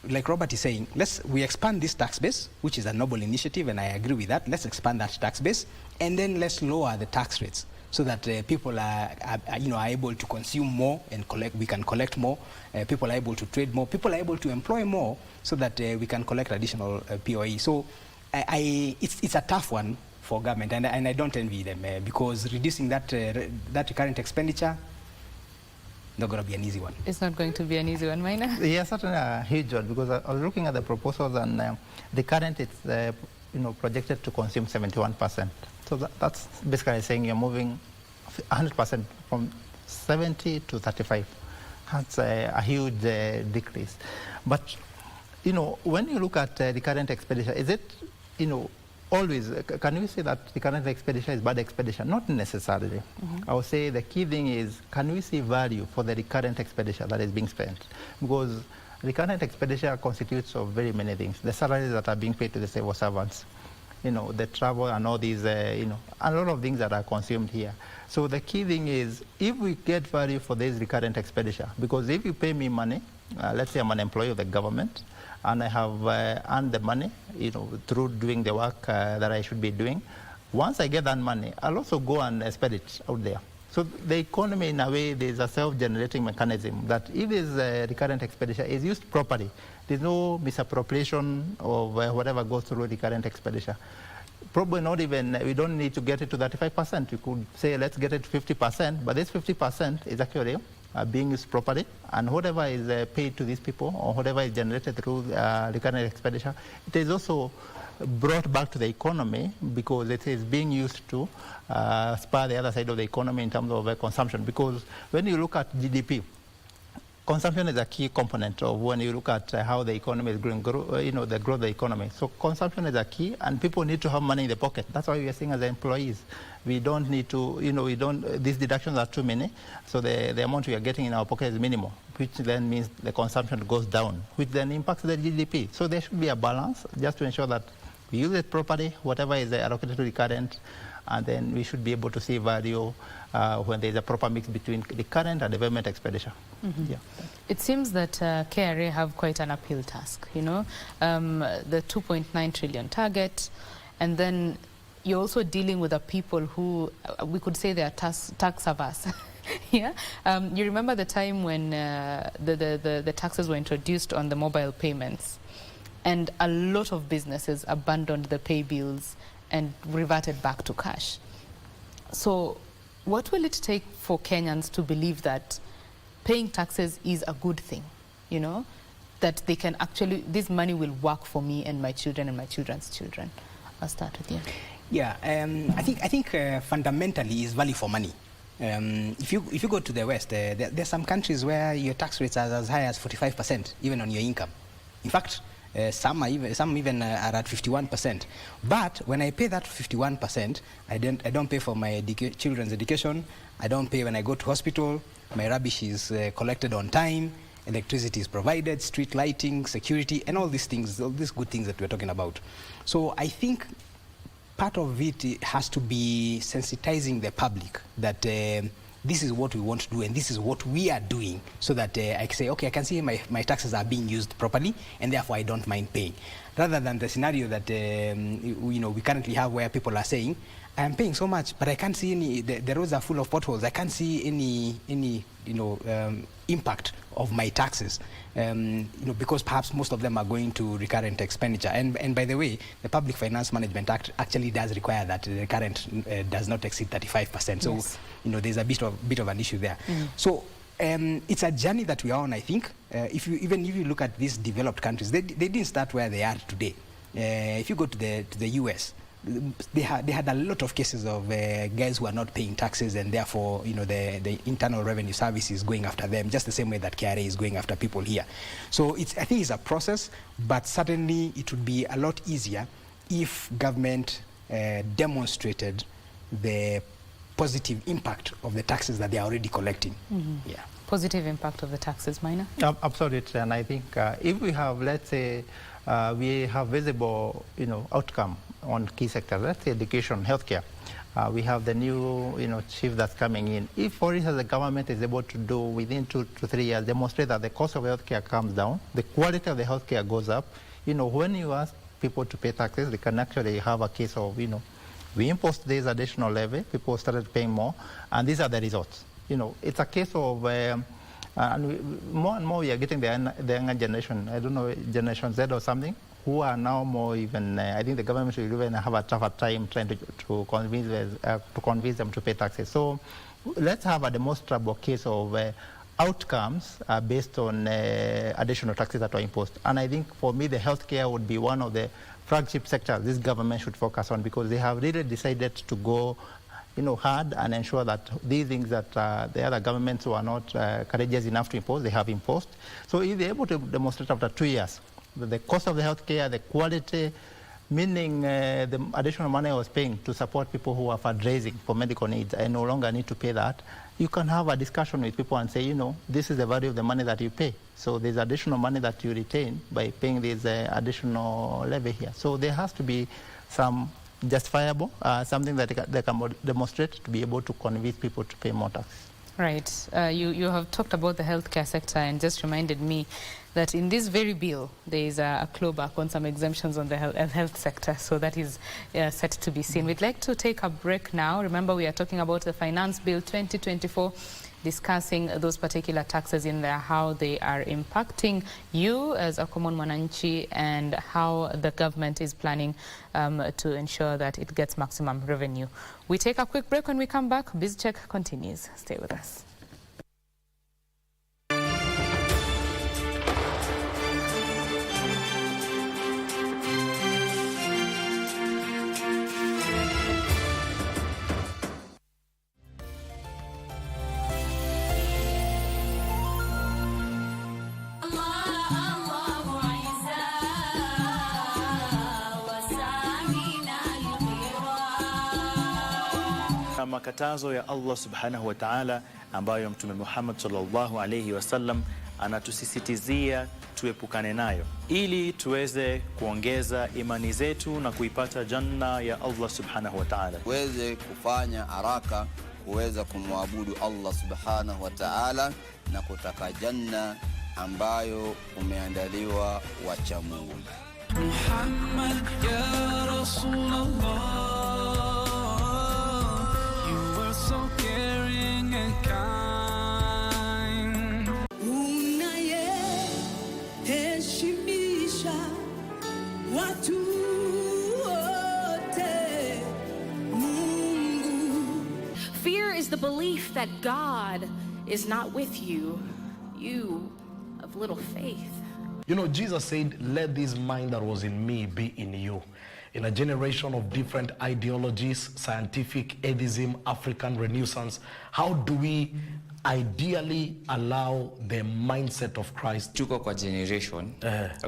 like Robert is saying, we expand this tax base, which is a noble initiative, and I agree with that. Let's expand that tax base, and then let's lower the tax rates so that people are able to consume more and collect. We can collect more. People are able to trade more. People are able to employ more, so that we can collect additional POE. So, it's a tough one for government, and I don't envy them because reducing that recurrent expenditure, not going to be an easy one. It's not going to be an easy one, Maina? Yeah, certainly a huge one, because I was looking at the proposals, and the current it's projected to consume 71%. So that's basically saying you're moving 100% from 70 to 35. That's a huge decrease. But when you look at the current expenditure, is it always, can we say that the current expenditure is bad expenditure? Not necessarily. Mm-hmm. I would say the key thing is, can we see value for the recurrent expenditure that is being spent? Because recurrent expenditure constitutes of very many things. The salaries that are being paid to the civil servants, the travel and all these, a lot of things that are consumed here. So the key thing is, if we get value for this recurrent expenditure, because if you pay me money, let's say I'm an employee of the government, and I have earned the money, through doing the work that I should be doing. Once I get that money, I'll also go and spend it out there. So the economy, in a way, there's a self-generating mechanism that if this recurrent expenditure is used properly, there's no misappropriation of whatever goes through recurrent expenditure. Probably not even, we don't need to get it to 35%. You could say, let's get it to 50%, but this 50% is actually being used properly, and whatever is paid to these people, or whatever is generated through recurrent expenditure, it is also brought back to the economy because it is being used to spur the other side of the economy in terms of consumption. Because when you look at GDP, consumption is a key component of when you look at how the economy is growing, the growth of the economy. So consumption is a key, and people need to have money in the pocket. That's why we are seeing as employees, we don't need to, these deductions are too many, so the amount we are getting in our pocket is minimal, which then means the consumption goes down, which then impacts the GDP. So there should be a balance just to ensure that we use it properly, whatever is allocated to recurrent, and then we should be able to see value when there is a proper mix between the current and development expenditure. Mm-hmm. Yeah. It seems that KRA have quite an uphill task, the 2.9 trillion target, and then you're also dealing with the people who, we could say they are tax averse. Yeah. You remember the time when the taxes were introduced on the mobile payments, and a lot of businesses abandoned the pay bills and reverted back to cash. So what will it take for Kenyans to believe that paying taxes is a good thing, that they can actually, this money will work for me and my children and my children's children? I'll start with you. Yeah, I think fundamentally is value for money. If you go to the West, there's some countries where your tax rates are as high as 45%, even on your income. In fact, some even are at 51%. But when I pay that 51%, I don't pay for my children's education. I don't pay when I go to hospital. My rubbish is collected on time. Electricity is provided, street lighting, security, and all these things, all these good things that we're talking about. So I think part of it has to be sensitizing the public that this is what we want to do and this is what we are doing, so that I can say, okay, I can see my taxes are being used properly and therefore I don't mind paying. Rather than the scenario that we currently have where people are saying, I am paying so much, but I can't see any, the roads are full of potholes, I can't see any impact of my taxes, because perhaps most of them are going to recurrent expenditure. And by the way, the Public Finance Management Act actually does require that the recurrent does not exceed 35%. So, yes, there's a bit of an issue there. Mm. So it's a journey that we are on, I think. If you look at these developed countries, they didn't start where they are today. If you go to the US, they had a lot of cases of guys who are not paying taxes, and therefore the Internal Revenue Service is going after them, just the same way that KRA is going after people here. So I think it's a process, but certainly it would be a lot easier if government demonstrated the positive impact of the taxes that they are already collecting. Mm-hmm. Yeah. Positive impact of the taxes, Maina? Absolutely, and I think if we have, let's say, we have visible, outcome on key sectors, let's say education, healthcare. We have the new, chief that's coming in. If, for instance, the government is able to do within 2 to 3 years, demonstrate that the cost of healthcare comes down, the quality of the healthcare goes up. When you ask people to pay taxes, they can actually have a case of, we imposed this additional levy, people started paying more, and these are the results. It's a case of, and more and more we are getting the younger generation, I don't know, Generation Z or something, who are now more even, I think the government will even have a tougher time trying to convince them to pay taxes. So let's have a demonstrable case of outcomes based on additional taxes that were imposed. And I think for me, the healthcare would be one of the flagship sectors this government should focus on, because they have really decided to go hard and ensure that these things that the other governments who are not courageous enough to impose, they have imposed. So if they're able to demonstrate after 2 years that the cost of the healthcare, the quality, meaning the additional money I was paying to support people who are fundraising for medical needs, I no longer need to pay that, you can have a discussion with people and say, this is the value of the money that you pay. So there's additional money that you retain by paying this additional levy here. So there has to be some justifiable, something that they can demonstrate to be able to convince people to pay more taxes. Right. You have talked about the healthcare sector and just reminded me that in this very bill, there is a clawback on some exemptions on the health sector. So that is set to be seen. We'd like to take a break now. Remember, we are talking about the Finance Bill 2024, discussing those particular taxes in there, how they are impacting you as a common mwananchi, and how the government is planning to ensure that it gets maximum revenue. We take a quick break. When we come back, Biz Check continues. Stay with us. makatazo ya Allah subhanahu wa ta'ala ambayo Mtume Muhammad sallallahu alayhi wasallam anatusisitizia tuepukane nayo ili tuweze kuongeza imani zetu na kuipata janna ya Allah subhanahu wa ta'ala. Uweze kufanya haraka kuweza kumwabudu Allah subhanahu wa ta'ala na kutaka janna ambayo umeandaliwa wacha Mungu. Muhammad ya Rasulullah, you were so caring and kind. Unayeheshimisha watu wote Mungu. Fear is the belief that God is not with you, you of little faith. You know, Jesus said, let this mind that was in me be in you. In a generation of different ideologies, scientific, atheism, African Renaissance, how do we ideally allow the mindset of Christ? Tuko kwa generation,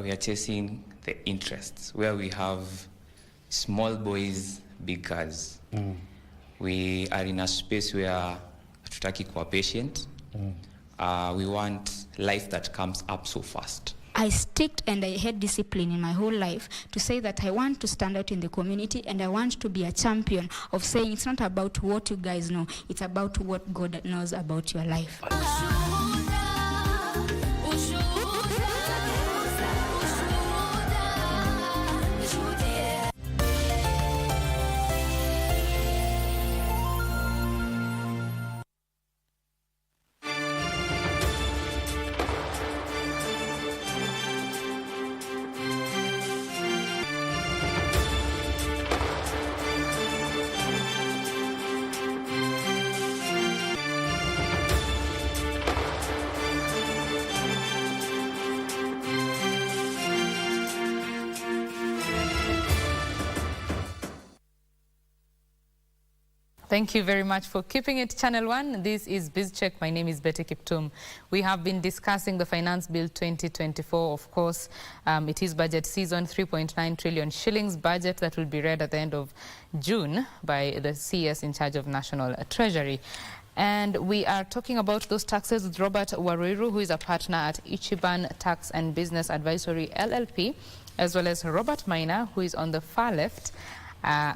we are chasing the interests, where we have small boys, big cars. We are in a space where tutaki kuwa patient. We want life that comes up so fast. I sticked and I had discipline in my whole life to say that I want to stand out in the community and I want to be a champion of saying it's not about what you guys know, it's about what God knows about your life. Thank you very much for keeping it Channel 1. This is Biz Check. My name is Betty Kiptum. We have been discussing the Finance Bill 2024. Of course, it is budget season, 3.9 trillion shillings budget that will be read at the end of June by the CS in charge of National Treasury. And we are talking about those taxes with Robert Waruiru, who is a partner at Ichiban Tax and Business Advisory LLP, as well as Robert Maina, who is on the far left,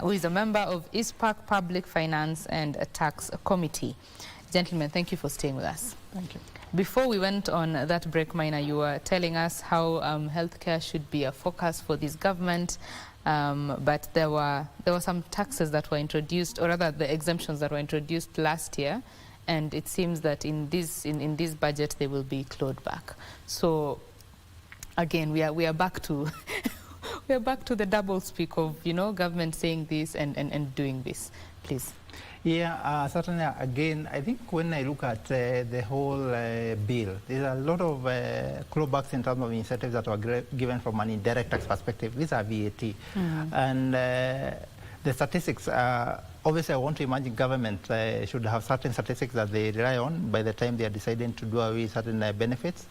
who is a member of ISPAC Public Finance and Tax Committee. Gentlemen, thank you for staying with us. Thank you. Before we went on that break, Maina, you were telling us how healthcare should be a focus for this government, but there were some taxes that were introduced, or rather the exemptions that were introduced last year, and it seems that in this budget they will be clawed back. So again, we are back to we are back to the double speak of, you know, government saying this and doing this. Please. Yeah, certainly. Again, I think when I look at the whole bill, there's a lot of clawbacks in terms of incentives that were given from an indirect tax perspective. These are VAT. And the statistics, obviously I want to imagine government should have certain statistics that they rely on by the time they are deciding to do away with certain benefits.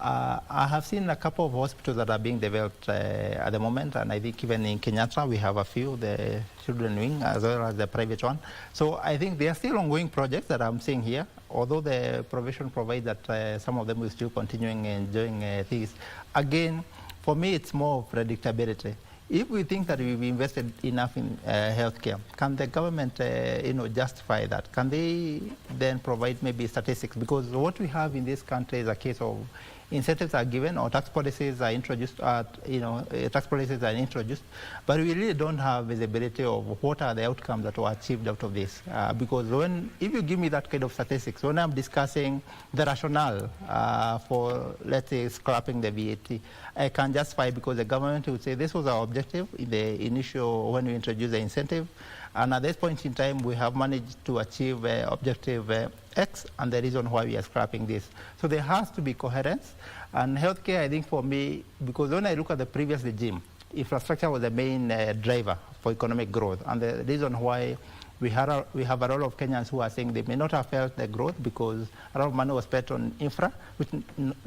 I have seen a couple of hospitals that are being developed at the moment, and I think even in Kenyatta we have a few, the children wing as well as the private one. So I think there are still ongoing projects that I'm seeing here, although the provision provides that some of them will still continuing enjoying these. Again, for me it's more of predictability. If we think that we've invested enough in healthcare, can the government justify that? Can they then provide maybe statistics? Because what we have in this country is a case of incentives are given or tax policies are introduced, but we really don't have visibility of what are the outcomes that were achieved out of this. Because if you give me that kind of statistics, when I'm discussing the rationale for, let's say, scrapping the VAT, I can justify because the government would say this was our objective in the initial, when we introduced the incentive. And at this point in time, we have managed to achieve objective X, and the reason why we are scrapping this. So there has to be coherence. And healthcare, I think for me, because when I look at the previous regime, infrastructure was the main driver for economic growth. And the reason why We have a lot of Kenyans who are saying they may not have felt the growth because a lot of money was spent on infra, which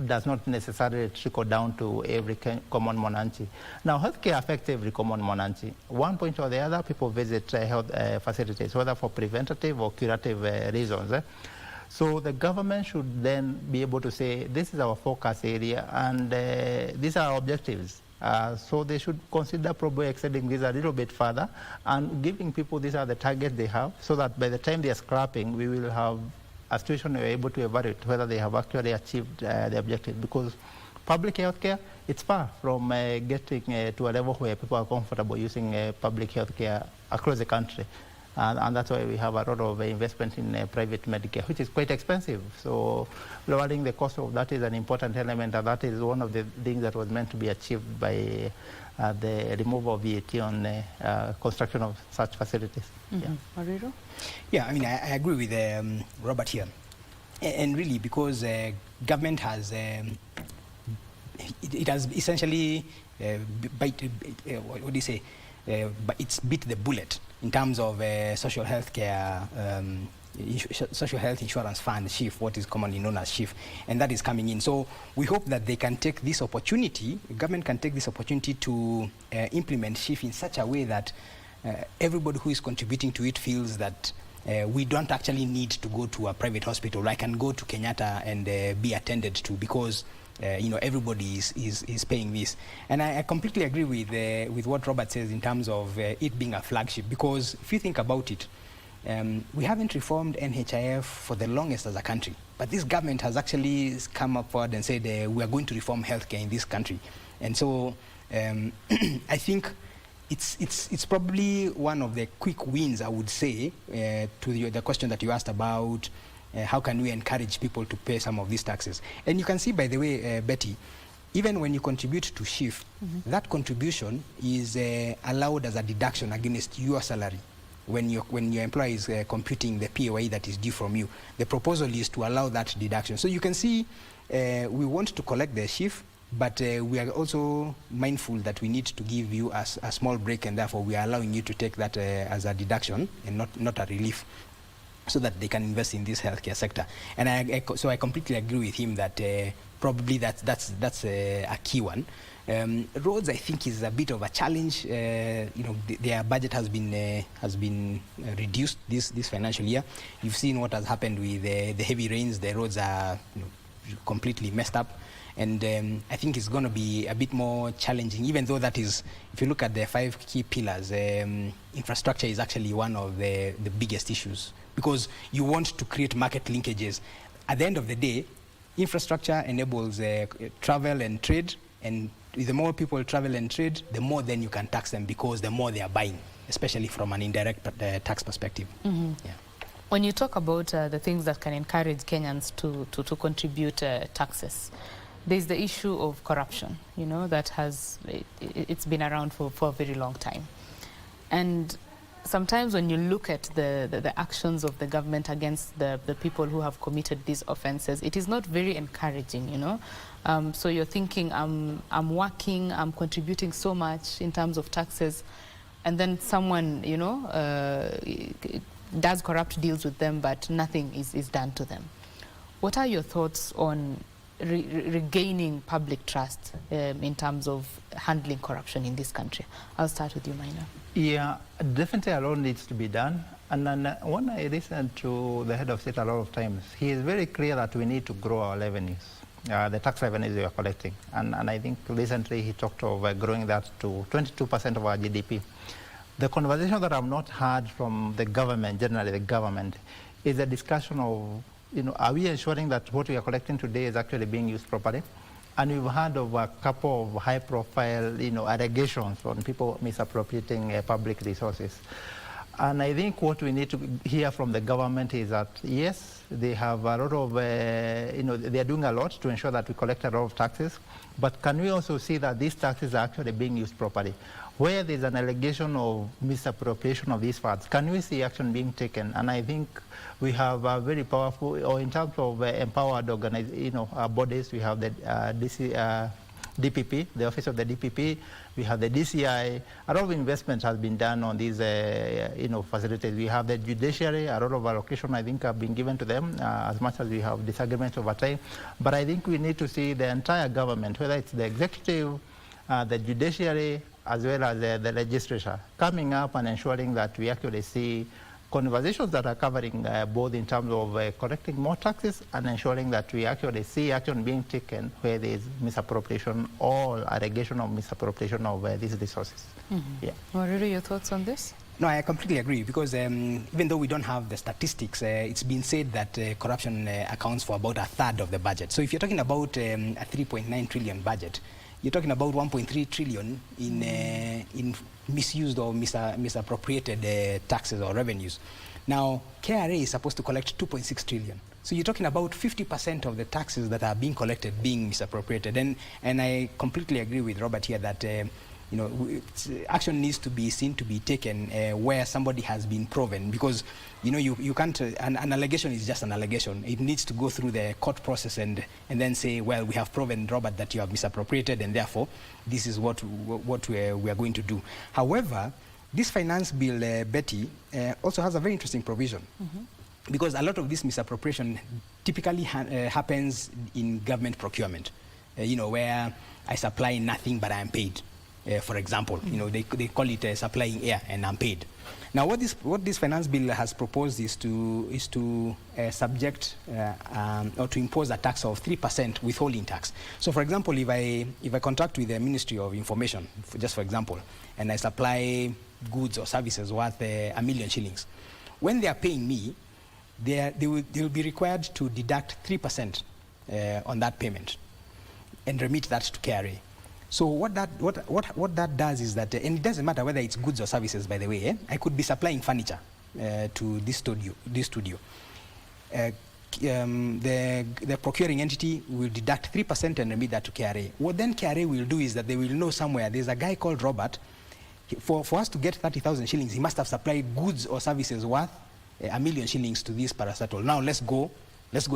does not necessarily trickle down to every common Mwananchi. Now, healthcare affects every common Mwananchi. One point or the other, people visit health facilities, whether for preventative or curative reasons. So the government should then be able to say, this is our focus area, and these are our objectives. So they should consider probably extending this a little bit further and giving people these are the targets they have, so that by the time they are scrapping, we will have a situation where we are able to evaluate whether they have actually achieved the objective. Because public health care, it's far from getting to a level where people are comfortable using public health care across the country. And that's why we have a lot of investment in private Medicare, which is quite expensive. So lowering the cost of that is an important element, and that is one of the things that was meant to be achieved by the removal of VAT on construction of such facilities. Mariro? Yeah, I mean, I agree with Robert here. And really, because government has, it has essentially, what do you say, but it's beat the bullet in terms of social health care, social health insurance fund, SHIF, what is commonly known as SHIF, and that is coming in. So we hope that they can take this opportunity, the government can take this opportunity to implement SHIF in such a way that everybody who is contributing to it feels that we don't actually need to go to a private hospital. I can go to Kenyatta and be attended to, because everybody is paying this. And I completely agree with what Robert says in terms of it being a flagship, because if you think about it, we haven't reformed NHIF for the longest as a country, but this government has actually come up forward and said we are going to reform healthcare in this country. And so I think it's probably one of the quick wins, I would say, to the question that you asked about how can we encourage people to pay some of these taxes. And you can see, by the way, Betty, even when you contribute to SHIF, that contribution is allowed as a deduction against your salary. When your employer is computing the PAYE that is due from you, the proposal is to allow that deduction. So you can see we want to collect the SHIF, but we are also mindful that we need to give you a small break, and therefore we are allowing you to take that as a deduction and not a relief, so that they can invest in this healthcare sector. And so I completely agree with him that probably that's a key one. Roads, I think, is a bit of a challenge. Their budget has been reduced this financial year. You've seen what has happened with the heavy rains. The roads are completely messed up. And I think it's going to be a bit more challenging, even though that is, if you look at the 5 key pillars, infrastructure is actually one of the biggest issues, because you want to create market linkages. At the end of the day, infrastructure enables travel and trade, and the more people travel and trade, the more then you can tax them, because the more they are buying, especially from an indirect tax perspective. Yeah. When you talk about the things that can encourage Kenyans to contribute taxes, there's the issue of corruption, that it's been around for a very long time. And sometimes when you look at the actions of the government against the people who have committed these offenses, it is not very encouraging, So you're thinking, I'm working, I'm contributing so much in terms of taxes, and then someone, does corrupt deals with them, but nothing is done to them. What are your thoughts on regaining public trust in terms of handling corruption in this country? I'll start with you, Maina. Yeah, definitely a lot needs to be done. And then when I listen to the head of state a lot of times, he is very clear that we need to grow our revenues, the tax revenues we are collecting. And I think recently he talked of growing that to 22% of our GDP. The conversation that I've not heard from the government, generally the government, is a discussion of, are we ensuring that what we are collecting today is actually being used properly? And we've heard of a couple of high-profile, allegations on people misappropriating public resources. And I think what we need to hear from the government is that, yes, they have a lot of, they are doing a lot to ensure that we collect a lot of taxes, but can we also see that these taxes are actually being used properly? Where there's an allegation of misappropriation of these funds, can we see action being taken? And I think we have a very powerful, or in terms of empowered bodies, we have the DPP, the office of the DPP. We have the DCI. A lot of investment has been done on these, facilities. We have the judiciary. A lot of allocation, I think, have been given to them, as much as we have disagreements over time. But I think we need to see the entire government, whether it's the executive, the judiciary, as well as the legislature, coming up and ensuring that we actually see conversations that are covering both in terms of collecting more taxes and ensuring that we actually see action being taken where there is misappropriation or allegation of misappropriation of these resources. Yeah. Waruru, your thoughts on this? No, I completely agree, because even though we don't have the statistics, it's been said that corruption accounts for about a third of the budget. So if you're talking about a 3.9 trillion budget, you're talking about 1.3 trillion in misused or misappropriated taxes or revenues. Now, KRA is supposed to collect 2.6 trillion. So you're talking about 50% of the taxes that are being collected being misappropriated. And I completely agree with Robert here that action needs to be seen to be taken where somebody has been proven, because you can't, an allegation is just an allegation. It needs to go through the court process and then say, well, we have proven, Robert, that you have misappropriated, and therefore this is what we are going to do. However, this finance bill, Betty, also has a very interesting provision, because a lot of this misappropriation typically happens in government procurement, where I supply nothing but I am paid. For example, they call it supplying air and unpaid. Now, what this finance bill has proposed is to subject or to impose a tax of 3% withholding tax. So, for example, if I contract with the Ministry of Information, just for example, and I supply goods or services worth 1 million shillings, when they are paying me, they will be required to deduct 3% on that payment and remit that to KRA. So what that does is that, and it doesn't matter whether it's goods or services, by the way. I could be supplying furniture to this studio. The procuring entity will deduct 3% and remit that to KRA. What then KRA will do is that they will know somewhere there's a guy called Robert. For us to get 30,000 shillings, he must have supplied goods or services worth 1 million shillings to this parastatal. Now let's go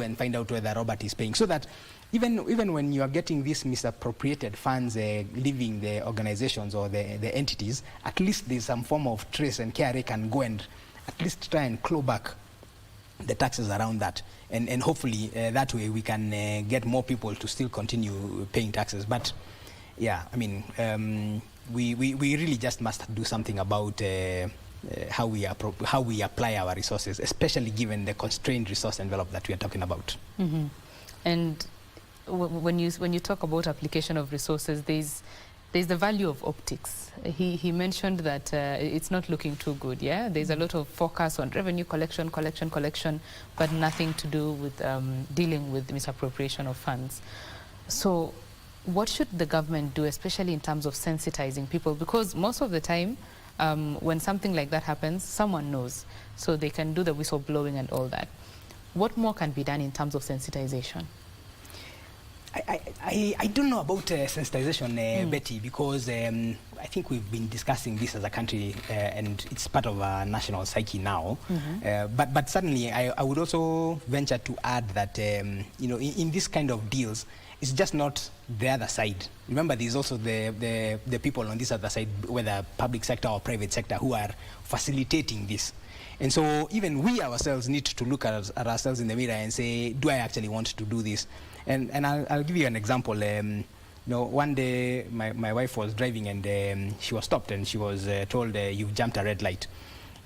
and find out whether Robert is paying, so that even when you are getting these misappropriated funds leaving the organizations or the entities, at least there's some form of trace, and KRA can go and at least try and claw back the taxes around that, and hopefully that way we can get more people to still continue paying taxes. But yeah, I mean, we really just must do something about how we apply our resources, especially given the constrained resource envelope that we are talking about. And when you talk about application of resources, there's the value of optics. He mentioned that it's not looking too good. Yeah, there's a lot of focus on revenue collection, but nothing to do with dealing with misappropriation of funds. So what should the government do, especially in terms of sensitizing people? Because most of the time, when something like that happens, someone knows, so they can do the whistleblowing and all that. What more can be done in terms of sensitization? I don't know about sensitization, Betty, because I think we've been discussing this as a country, and it's part of our national psyche now. But certainly, I would also venture to add that in this kind of deals, it's just not the other side. Remember, there's also the people on this other side, whether public sector or private sector, who are facilitating this. And so even we ourselves need to look at ourselves in the mirror and say, do I actually want to do this? And I'll give you an example. One day my wife was driving, and she was stopped, and she was told, you've jumped a red light.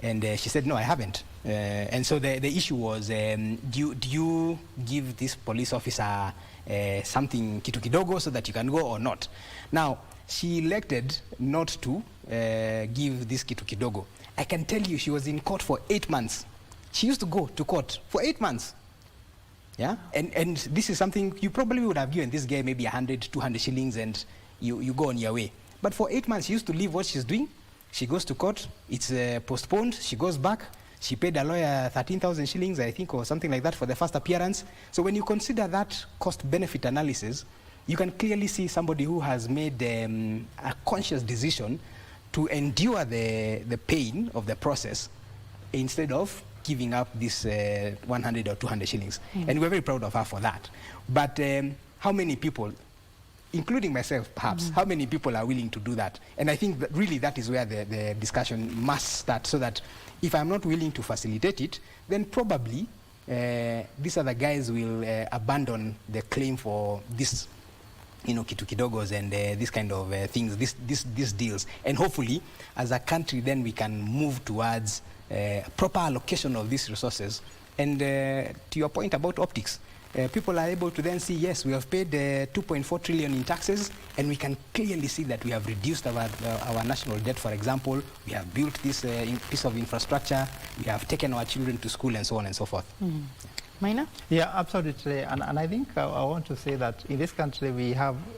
And she said, no, I haven't. And so the issue was, do you give this police officer something kitu kidogo so that you can go or not? Now, she elected not to give this kitu kidogo. I can tell you, she was in court for 8 months. She used to go to court for 8 months. Yeah, and this is something you probably would have given this guy maybe 100, 200 shillings, and you go on your way. But for 8 months, she used to leave what she's doing. She goes to court, it's postponed, she goes back. She paid a lawyer 13,000 shillings, I think, or something like that for the first appearance. So when you consider that cost-benefit analysis, you can clearly see somebody who has made a conscious decision to endure the pain of the process instead of giving up this 100 or 200 shillings. And we're very proud of her for that. But how many people including myself perhaps, how many people are willing to do that? And I think that really that is where the discussion must start, so that if I'm not willing to facilitate it, then probably these other guys will abandon the claim for this, kitu kidogos and this kind of things, these deals. And hopefully, as a country, then we can move towards proper allocation of these resources. And to your point about optics, people are able to then see, yes, we have paid 2.4 trillion in taxes, and we can clearly see that we have reduced our national debt, for example. We have built this piece of infrastructure. We have taken our children to school, and so on and so forth. Maina? Yeah, absolutely. And I think I want to say that in this country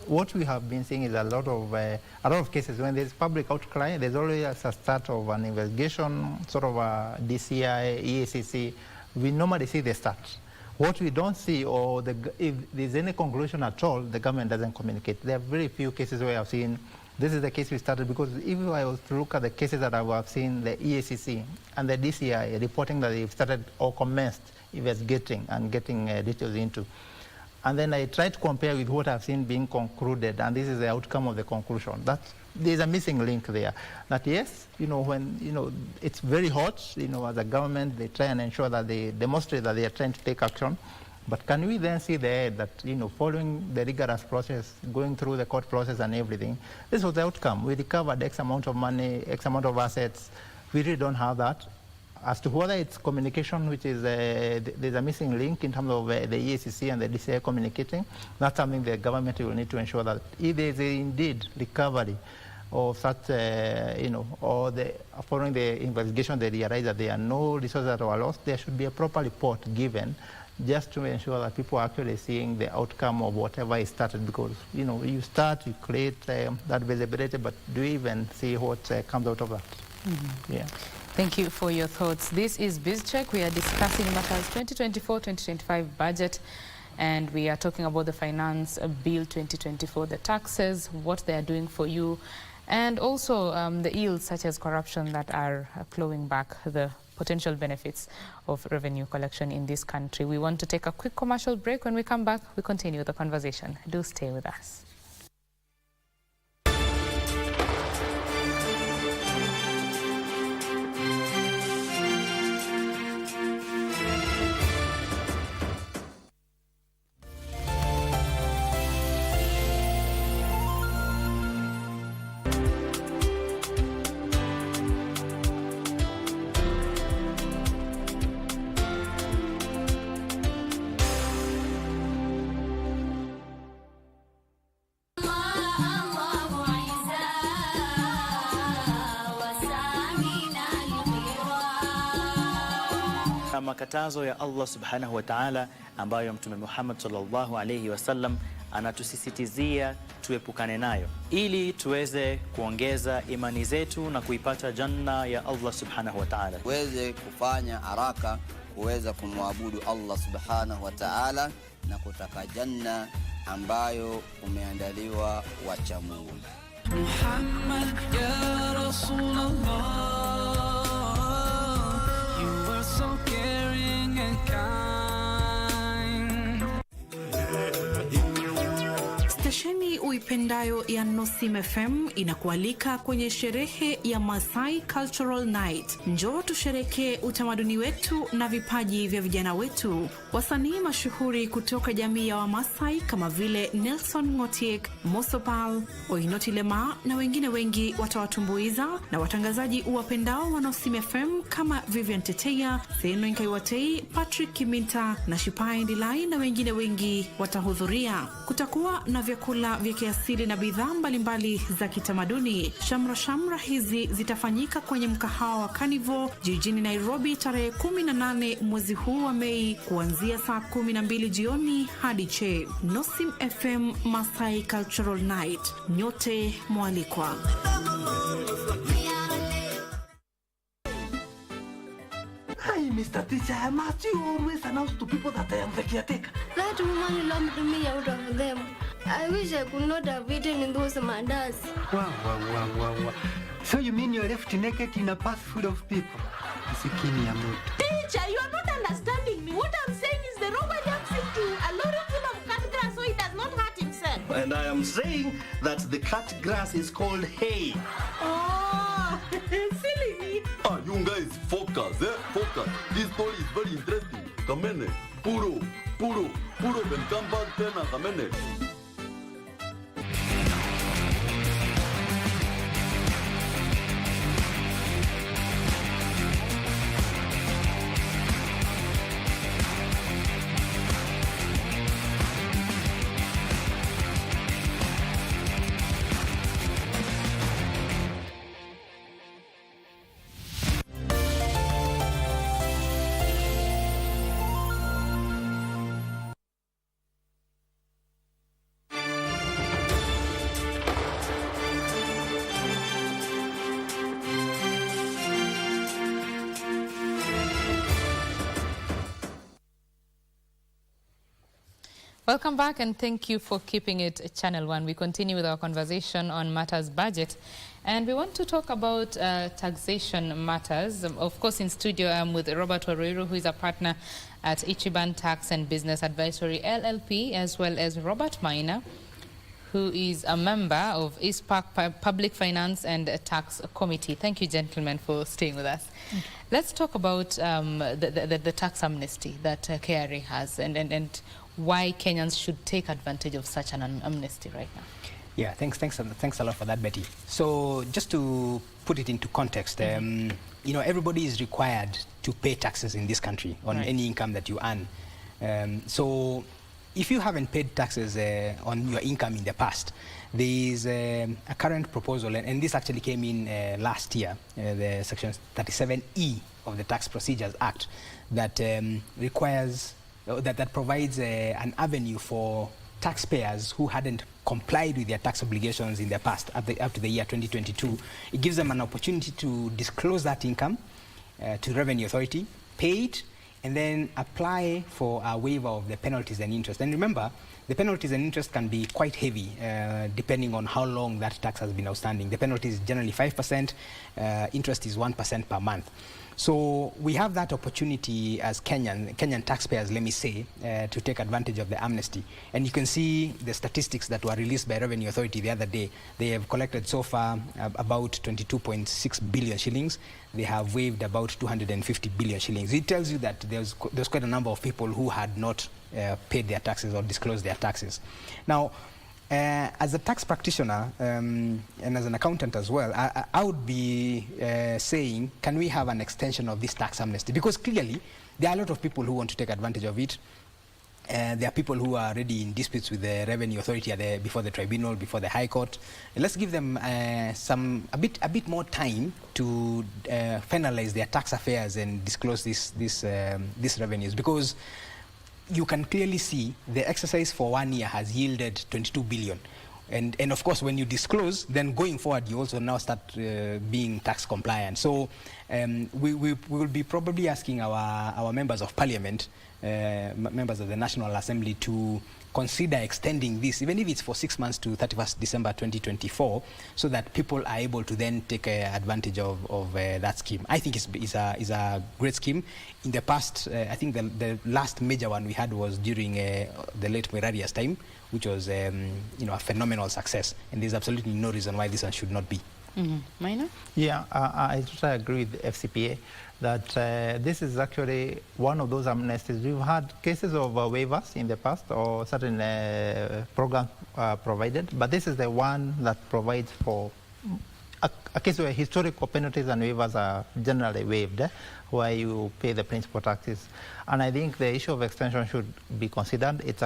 what we have been seeing is a lot of cases when there's public outcry, there's always a start of an investigation, sort of a DCI, EACC. We normally see the start. What we don't see, or if there's any conclusion at all, the government doesn't communicate. There are very few cases where I've seen, this is the case we started, because if I was to look at the cases that I have seen, the EACC and the DCI reporting that they've started or commenced investigating and getting details into. And then I try to compare with what I've seen being concluded, and this is the outcome of the conclusion. There's a missing link there. That yes, when it's very hot, as a government, they try and ensure that they demonstrate that they are trying to take action. But can we then see there that, following the rigorous process, going through the court process and everything, this was the outcome. We recovered X amount of money, X amount of assets. We really don't have that. As to whether it's communication, which is there's a missing link in terms of the EACC and the DCI communicating, that's something the government will need to ensure that if there is indeed recovery of such, or following the investigation, they realize that there are no resources that were lost, there should be a proper report given just to ensure that people are actually seeing the outcome of whatever is started. Because, you start, you create that visibility, but do you even see what comes out of that? Yeah. Thank you for your thoughts. This is Biz Check. We are discussing matters 2024-2025 budget, and we are talking about the Finance Bill 2024, the taxes, what they are doing for you, and also the ills such as corruption that are clawing back the potential benefits of revenue collection in this country. We want to take a quick commercial break. When we come back, we continue the conversation. Do stay with us. Makatazo ya Allah subhanahu wa ta'ala ambayo Mtume Muhammad sallallahu alayhi wasallam anatusisitizia tuepukane nayo ili tuweze kuongeza imani zetu na kuipata janna ya Allah subhanahu wa ta'ala. Tuweze kufanya haraka kuweza kumwabudu Allah subhanahu wa ta'ala na kutaka janna ambayo umeandaliwa wacha Mungu. Muhammad ya Rasulullah, you are so caring and kind. Stesheni uipendayo ya Nosim FM inakualika kwenye sherehe ya Masai Cultural Night. Njoo tusherehekee utamaduni wetu na vipaji vya vijana wetu. Wasanii mashuhuri kutoka jamii ya Wamasai kama vile Nelson Ngotiek, Mosopal, Oinoti Lema na wengine wengi watawatumbuiza, na watangazaji uwapendao wa Nosim FM kama Vivian Teteya, Seno Nkaiwatei, Patrick Kiminta na Shipai Ndilai na wengine wengi watahudhuria. Kutakuwa na vyakula vya kiasili na bidhaa mbalimbali za kitamaduni. Shamra hizi zitafanyika kwenye mkahawa wa Carnival jijini Nairobi tarehe 18 mwezi huu wa Mei kuanzia saa 12 jioni hadi che. Nosim FM Masai Cultural Night. Nyote mwalikwa. Hi, Mr. Teacher, must you always announce to people that I am the caretaker? That woman lumped me out of them. I wish I could not have eaten in those mandas. Wow. So you mean you're left naked in a path full of people? Sikini ya mtu. Teacher, you are not understanding me. What I'm saying is the robber jumps into a lorry full of cat grass so he does not hurt himself. And I am saying that the cut grass is called hay. Oh, silly me. You guys, focus, focus. This story is very interesting. Kamene, puro, then come back tena, kamene. Welcome back and thank you for keeping it Channel 1. We continue with our conversation on matters budget and we want to talk about taxation matters. Of course, in studio I'm with Robert Waruiru, who is a partner at Ichiban Tax and Business Advisory LLP, as well as Robert Maina, who is a member of ISPAC Public Finance and Tax Committee. Thank you, gentlemen, for staying with us. Let's talk about the tax amnesty that KRA has and why Kenyans should take advantage of such an amnesty right now. Yeah, thanks a lot for that, Betty. So just to put it into context, you know, everybody is required to pay taxes in this country on any income that you earn. So if you haven't paid taxes on your income in the past, there is a current proposal, and this actually came in last year, the Section 37E of the Tax Procedures Act, that requires that provides an avenue for taxpayers who hadn't complied with their tax obligations in the past up to the year 2022. It gives them an opportunity to disclose that income to Revenue Authority, pay it, and then apply for a waiver of the penalties and interest. And remember, the penalties and interest can be quite heavy depending on how long that tax has been outstanding. The penalty is generally 5%, interest is 1% per month. So we have that opportunity as Kenyan taxpayers, let me say, to take advantage of the amnesty. And you can see the statistics that were released by Revenue Authority the other day. They have collected so far about 22.6 billion shillings. They have waived about 250 billion shillings. It tells you that there's quite a number of people who had not paid their taxes or disclosed their taxes. Now, as a tax practitioner and as an accountant as well, I would be saying, can we have an extension of this tax amnesty? Because clearly, there are a lot of people who want to take advantage of it. There are people who are already in disputes with the Revenue Authority before the tribunal, before the High Court. Let's give them a bit more time to finalize their tax affairs and disclose these revenues, because you can clearly see the exercise for 1 year has yielded 22 billion. And of course, when you disclose, then going forward, you also now start being tax compliant. So we will be probably asking our members of parliament, members of the National Assembly, to consider extending this, even if it's for 6 months to 31st December 2024, so that people are able to then take advantage of that scheme. I think it's a great scheme. In the past, I think the last major one we had was during the late Miraria's time, which was a phenomenal success. And there's absolutely no reason why this one should not be. Minor? Yeah, I totally agree with the FCPA that this is actually one of those amnesties. We've had cases of waivers in the past or certain programs provided, but this is the one that provides for a case where historical penalties and waivers are generally waived, where you pay the principal taxes. And I think the issue of extension should be considered. It's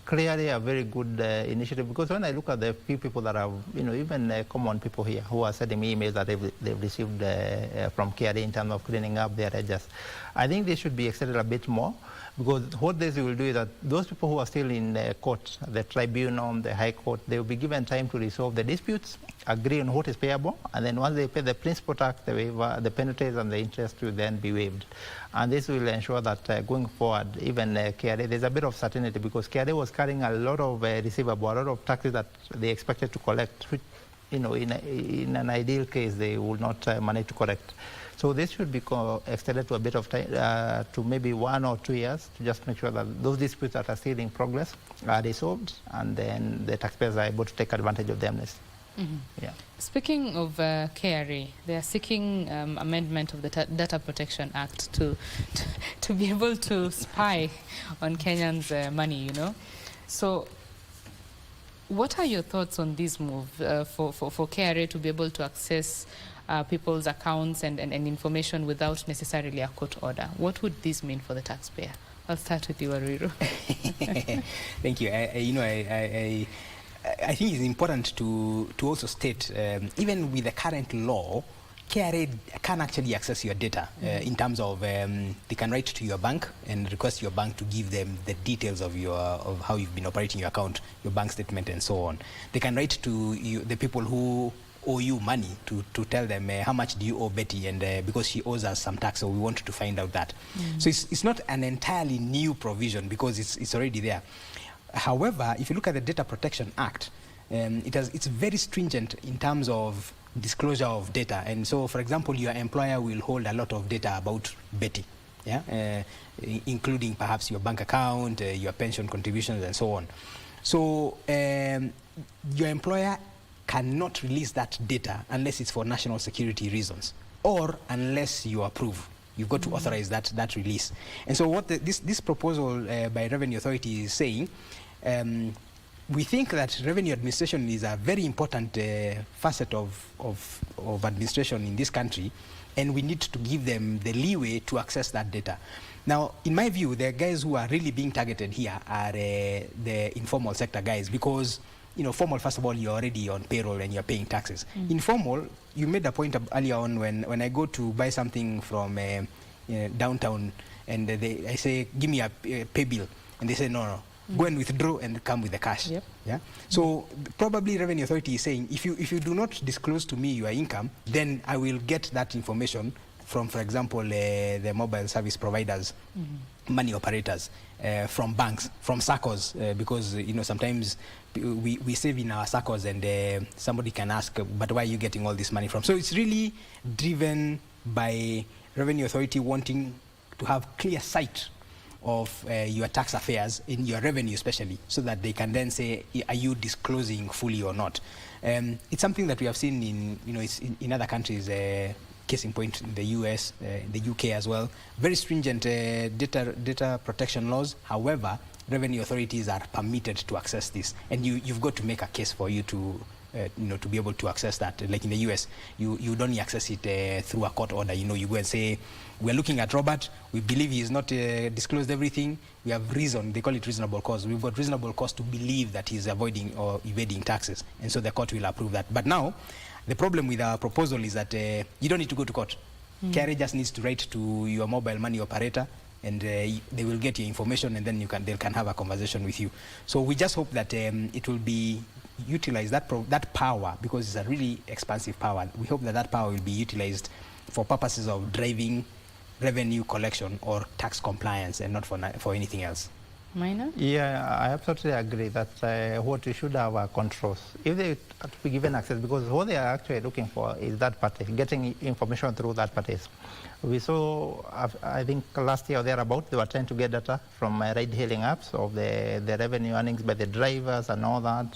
clearly a very good initiative, because when I look at the few people that are, even common people here who are sending me emails that they've received from KRA in terms of cleaning up their ledgers, I think they should be extended a bit more, because what this will do is that those people who are still in court, the tribunal, the High Court, they will be given time to resolve the disputes, agree on what is payable, and then once they pay the principal tax, the waiver, the penalties and the interest will then be waived. And this will ensure that going forward, even KRA, there's a bit of certainty, because KRA was carrying a lot of receivable, a lot of taxes that they expected to collect, which, in an ideal case, they would not manage to collect. So this should be extended to a bit of time, to maybe 1 or 2 years, to just make sure that those disputes that are still in progress are resolved, and then the taxpayers are able to take advantage of the amnesty. Yeah. Speaking of KRA, they are seeking amendment of the Data Protection Act to be able to spy on Kenyans' money, you know. So what are your thoughts on this move for KRA to be able to access people's accounts and information without necessarily a court order? What would this mean for the taxpayer? I'll start with you, Ariru. Thank you. I think it's important to also state, even with the current law, KRA can actually access your data in terms of they can write to your bank and request your bank to give them the details of how you've been operating your account, your bank statement, and so on. They can write to the people who owe you money to tell them how much do you owe Betty, and because she owes us some tax, so we want to find out that. So it's not an entirely new provision because it's already there. However, if you look at the Data Protection Act, it's very stringent in terms of disclosure of data. And so, for example, your employer will hold a lot of data about Betty, including perhaps your bank account, your pension contributions, and so on. So your employer cannot release that data unless it's for national security reasons or unless you approve. You've got to authorize that release. And so what this proposal by Revenue Authority is saying, we think that revenue administration is a very important facet of administration in this country, and we need to give them the leeway to access that data. Now, in my view, the guys who are really being targeted here are the informal sector guys, because formal, first of all, you're already on payroll and you're paying taxes. Informal, you made a point earlier on when I go to buy something from downtown and I say, give me a pay bill, and they say, no, go and withdraw and come with the cash. Yeah. So probably Revenue Authority is saying, if you do not disclose to me your income, then I will get that information from, for example, the mobile service providers, money operators, from banks, from SACCOs, because sometimes we save in our SACCOs, and somebody can ask, but where are you getting all this money from? So it's really driven by Revenue Authority wanting to have clear sight of your tax affairs, in your revenue especially, so that they can then say, are you disclosing fully or not? It's something that we have seen in other countries. Case in point, in the US, the UK as well. Very stringent data protection laws. However, revenue authorities are permitted to access this, and you've got to make a case for you to be able to access that. Like in the US, you don't access it through a court order. You go and say, we're looking at Robert, we believe he has not disclosed everything, we have reason, they call it reasonable cause. We've got reasonable cause to believe that he's avoiding or evading taxes, and so the court will approve that. But now, the problem with our proposal is that you don't need to go to court. KRA just needs to write to your mobile money operator, and they will get your information, and then they can have a conversation with you. So we just hope that it will be utilized, that power, because it's a really expansive power. We hope that power will be utilized for purposes of driving revenue collection or tax compliance, and not for anything else. Minor? Yeah, I absolutely agree that what we should have are controls. If they have to be given access, because what they are actually looking for is that party, getting information through that parties. We saw, I think last year or thereabout, they were trying to get data from ride-hailing apps of the revenue earnings by the drivers and all that.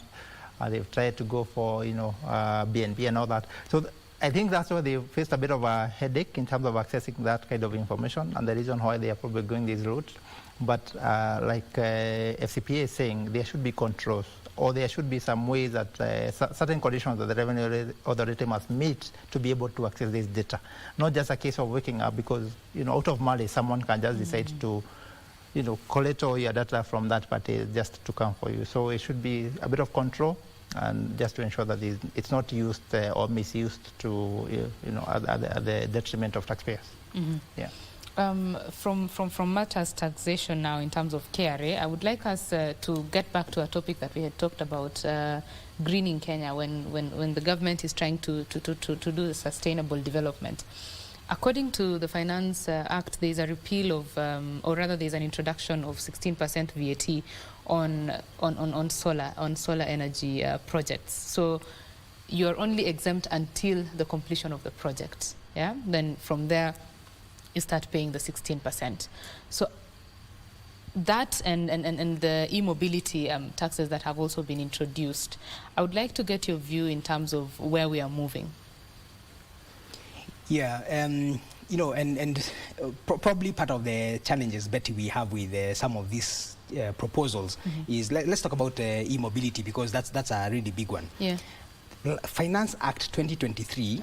They've tried to go for, BNB and all that. So I think that's why they faced a bit of a headache in terms of accessing that kind of information, and the reason why they are probably going this route. But like FCPA is saying, there should be controls, or there should be some ways that certain conditions that the revenue authority must meet to be able to access this data. Not just a case of waking up because, out of malice, someone can just decide to, collect all your data from that party just to come for you. So it should be a bit of control, and just to ensure that it's not used or misused to, at the detriment of taxpayers. Yeah. From matters taxation now in terms of KRA, I would like us to get back to a topic that we had talked about, greening Kenya, when the government is trying to do sustainable development. According to the Finance Act, there is a repeal of, or rather there is an introduction of 16% VAT on solar energy projects. So you're only exempt until the completion of the project. Yeah, then from there you start paying the 16%. So that and the e-mobility taxes that have also been introduced, I would like to get your view in terms of where we are moving. Yeah, you know, probably part of the challenges, Betty, we have with some of these proposals is, let's talk about e-mobility, because that's a really big one. Yeah. Finance Act 2023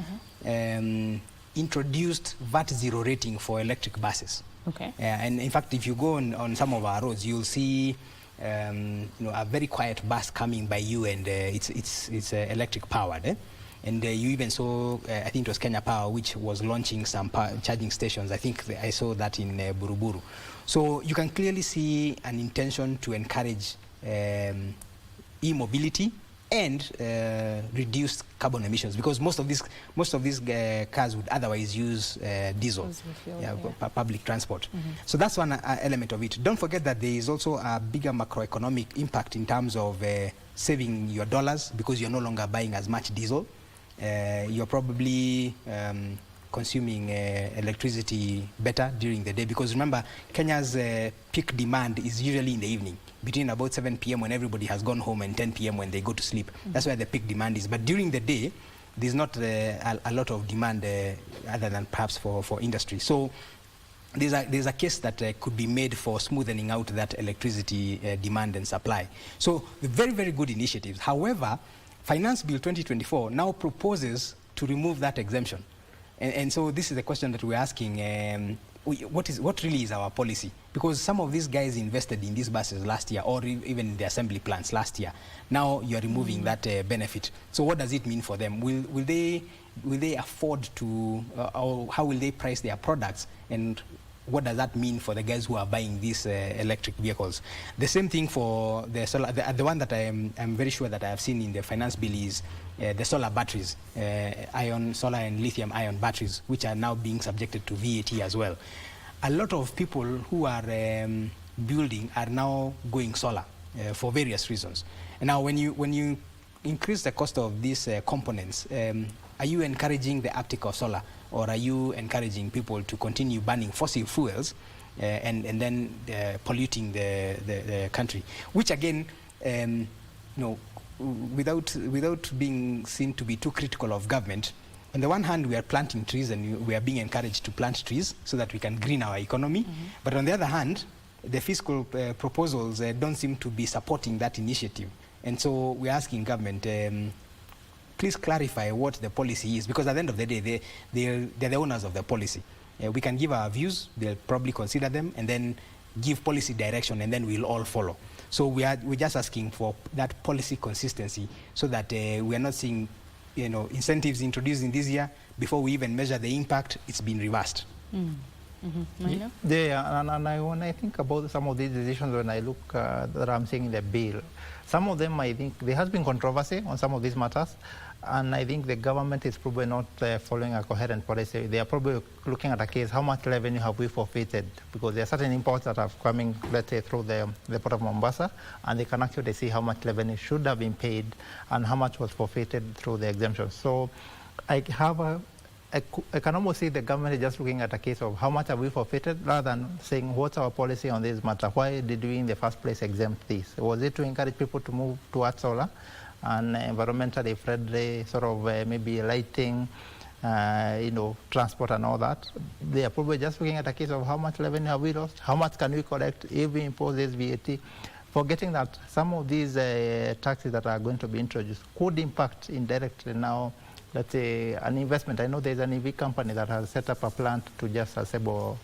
introduced VAT zero rating for electric buses. Okay. And in fact, if you go on some of our roads, you'll see you know, a very quiet bus coming by you, and it's electric powered. And you even saw, I think it was Kenya Power, which was launching some charging stations. I think I saw that in Buruburu. So you can clearly see an intention to encourage e-mobility and reduce carbon emissions, because most of these cars would otherwise use diesel, public transport. So that's one element of it. Don't forget that there is also a bigger macroeconomic impact in terms of saving your dollars, because you're no longer buying as much diesel. You're probably consuming electricity better during the day, because remember, Kenya's peak demand is usually in the evening, between about 7 p.m. when everybody has gone home and 10 p.m. when they go to sleep. That's where the peak demand is. But during the day, there's not a lot of demand other than perhaps for industry. So there's a case that could be made for smoothing out that electricity demand and supply. So very, very good initiatives. However, Finance Bill 2024 now proposes to remove that exemption. And so this is the question that we're asking, what really is our policy? Because some of these guys invested in these buses last year, or even in the assembly plants last year. Now you're removing that benefit. So what does it mean for them? Will they afford to, or how will they price their products? And what does that mean for the guys who are buying these electric vehicles? The same thing for the solar. The one that I'm very sure that I have seen in the finance bill is the solar batteries, solar and lithium ion batteries, which are now being subjected to VAT as well. A lot of people who are building are now going solar for various reasons. And now when you increase the cost of these components, are you encouraging the uptake of solar, or are you encouraging people to continue burning fossil fuels and then polluting the country? Which again, you know, without being seen to be too critical of government, on the one hand we are planting trees and we are being encouraged to plant trees so that we can green our economy. But on the other hand, the fiscal proposals don't seem to be supporting that initiative. And so we're asking government, please clarify what the policy is, because at the end of the day, they're the owners of the policy. We can give our views, they'll probably consider them, and then give policy direction, and then we'll all follow. So we're just asking for that policy consistency, so that we are not seeing, you know, incentives introduced in this year, before we even measure the impact, it's been reversed. Yeah, and when I think about some of these decisions, when I look that I'm seeing in the bill, some of them, I think there has been controversy on some of these matters, and I think the government is probably not following a coherent policy. They are probably looking at a case, how much revenue have we forfeited? Because there are certain imports that are coming, let's say, through the port of Mombasa, and they can actually see how much revenue should have been paid and how much was forfeited through the exemption. So I can almost see the government is just looking at a case of how much have we forfeited, rather than saying what's our policy on this matter. Why did we in the first place exempt this? Was it to encourage people to move towards solar and environmentally friendly sort of maybe lighting, you know, transport and all that? They are probably just looking at a case of how much revenue have we lost, how much can we collect if we impose this VAT, forgetting that some of these taxes that are going to be introduced could impact indirectly now, let's say, an investment. I know there's an EV company that has set up a plant to just assemble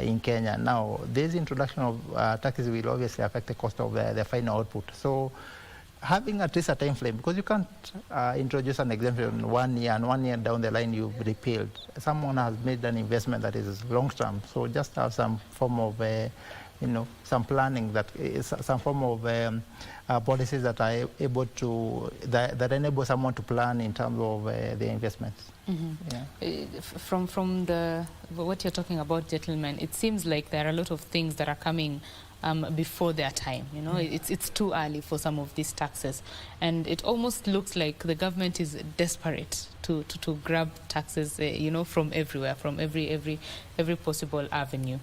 in Kenya. Now, this introduction of taxes will obviously affect the cost of the final output. So having at least a time frame, because you can't introduce an exemption 1 year and 1 year down the line you've repealed. Someone has made an investment that is long term. So just have some form of, you know, some planning, that is some form of policies that are able to, that enable someone to plan in terms of the investments. Yeah. From what you're talking about, gentlemen, it seems like there are a lot of things that are coming before their time. You know, it's too early for some of these taxes, and it almost looks like the government is desperate to grab taxes, you know, from everywhere, from every possible avenue.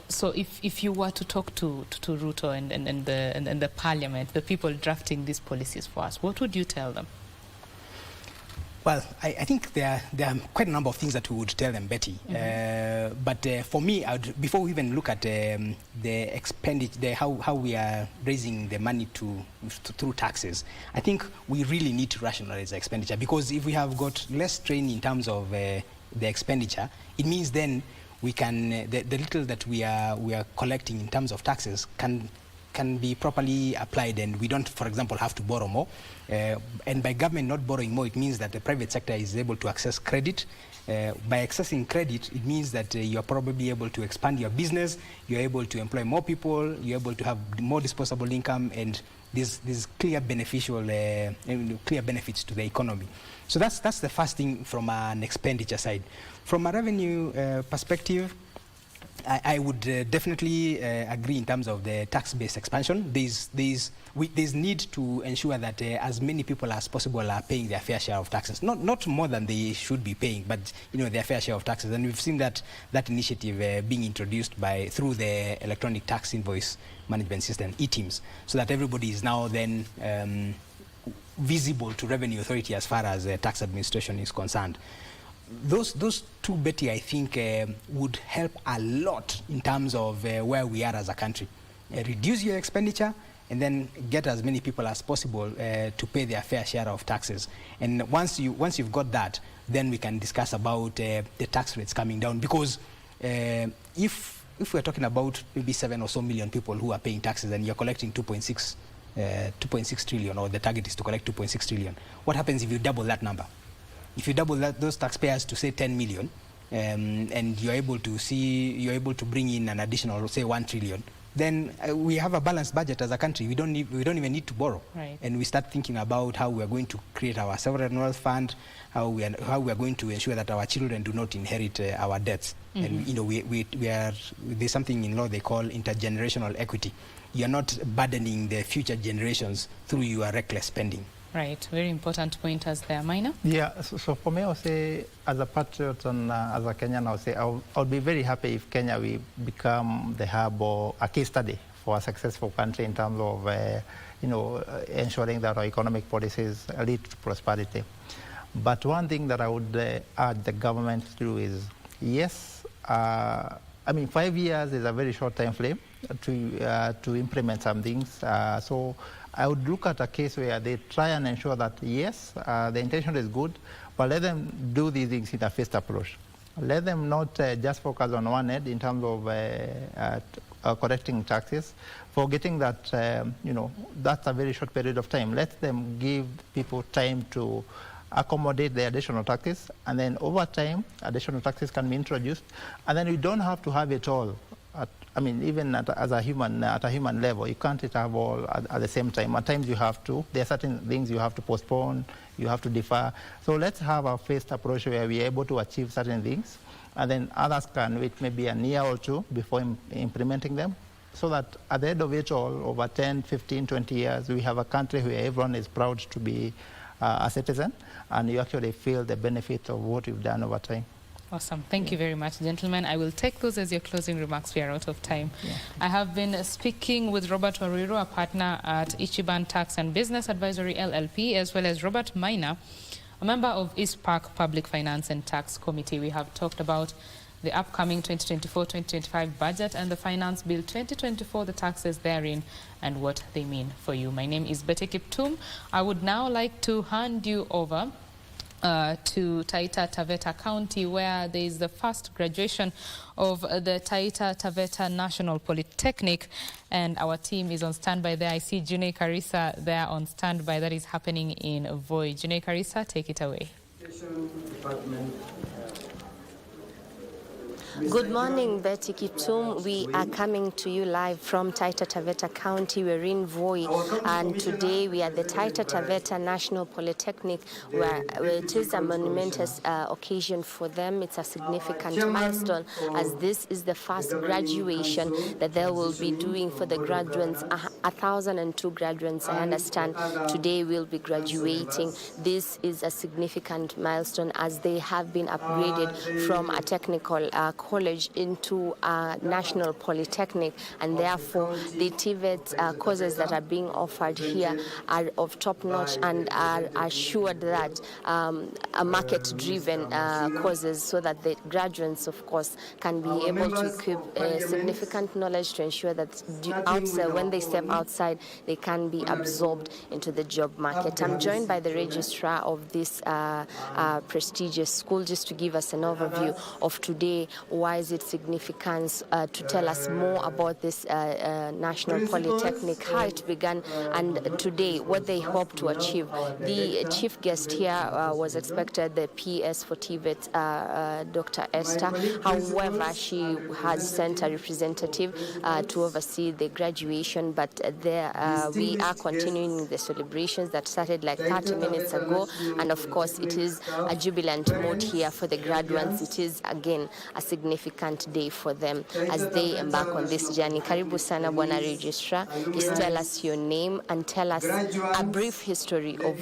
So if you were to talk to Ruto and the Parliament, the people drafting these policies for us, what would you tell them? Well, I think there are quite a number of things that we would tell them, Betty. But for me, before we even look at the expenditure, how we are raising the money through taxes, I think we really need to rationalize the expenditure, because if we have got less strain in terms of the expenditure, it means then we can the little that we are collecting in terms of taxes can be properly applied, and we don't, for example, have to borrow more. And by government not borrowing more, it means that the private sector is able to access credit. By accessing credit, it means that you are probably able to expand your business, you're able to employ more people, you're able to have more disposable income, and there's clear benefits to the economy. So that's the first thing from an expenditure side. From a revenue perspective, I would definitely agree in terms of the tax-based expansion. There's need to ensure that as many people as possible are paying their fair share of taxes. Not more than they should be paying, but their fair share of taxes. And we've seen that initiative being introduced through the electronic tax invoice management system, e-Teams, so that everybody is now then visible to Revenue Authority as far as tax administration is concerned. Those two, Betty, I think would help a lot in terms of where we are as a country. Reduce your expenditure and then get as many people as possible to pay their fair share of taxes. And once you've got that, then we can discuss about the tax rates coming down. Because if we're talking about maybe 7 or so million people who are paying taxes and you're collecting 2.6 trillion, or the target is to collect 2.6 trillion, what happens if you double that number? If you double those taxpayers to say 10 million, and you're able to bring in an additional, say, 1 trillion, then we have a balanced budget as a country. We don't even need to borrow. Right. And we start thinking about how we are going to create our sovereign wealth fund, how we are going to ensure that our children do not inherit our debts. And there's something in law they call intergenerational equity. You're not burdening the future generations through your reckless spending. Right, very important pointers there. Maina? Yeah, so for me, I would say, as a patriot and as a Kenyan, I would say I would be very happy if Kenya will become the hub or a case study for a successful country in terms of, ensuring that our economic policies lead to prosperity. But one thing that I would urge the government to do is, yes, 5 years is a very short time frame to implement some things. So I would look at a case where they try and ensure that, yes, the intention is good, but let them do these things in a phased approach. Let them not just focus on one end in terms of collecting taxes, forgetting that, that's a very short period of time. Let them give people time to accommodate the additional taxes, and then over time, additional taxes can be introduced, and then you don't have to have it all. Even at a human level, you can't have all at the same time. At times you have to. There are certain things you have to postpone, you have to defer. So let's have a phased approach where we're able to achieve certain things, and then others can wait maybe a year or two before implementing them, so that at the end of it all, over 10, 15, 20 years, we have a country where everyone is proud to be a citizen, and you actually feel the benefit of what you've done over time. Awesome. Thank you very much, gentlemen. I will take those as your closing remarks. We are out of time. Yeah. I have been speaking with Robert Wariro, a partner at Ichiban Tax and Business Advisory LLP, as well as Robert Maina, a member of East Park Public Finance and Tax Committee. We have talked about the upcoming 2024-2025 budget and the Finance Bill 2024, the taxes therein, and what they mean for you. My name is Betty Kiptum. I would now like to hand you over to Taita, Taveta County, where there is the first graduation of the Taita Taveta National Polytechnic, and our team is on standby there. I see Junei Karisa there on standby. That is happening in Voi. Junei Karisa, take it away. Good morning, Betty Kiptum. We are coming to you live from Taita, Taveta County. We're in Voi, and today we are at the Taita Taveta National Polytechnic, where it is a monumentous occasion for them. It's a significant milestone, as this is the first graduation that they will be doing for the graduates. 1,002 graduates, I understand, today will be graduating. This is a significant milestone, as they have been upgraded from a technical college into a national polytechnic, and therefore the TVET courses that are being offered here are of top notch and are assured that a market-driven courses, so that the graduates, of course, can be able to equip significant knowledge to ensure that outside, when they step outside, they can be absorbed into the job market. I'm joined by the registrar of this prestigious school, just to give us an overview of today. Why is it significant? To tell us more about this National Polytechnic, how it began, and today what they hope to achieve. The chief guest here was expected, the PS for TVET, Dr. Esther. However, she has sent a representative to oversee the graduation, but there we are continuing the celebrations that started like 30 minutes ago, and of course it is a jubilant mood here for the graduates. It is again a significant day for them as they embark on this journey. Karibu sana Bwana Registrar, just tell us your name and tell us a brief history of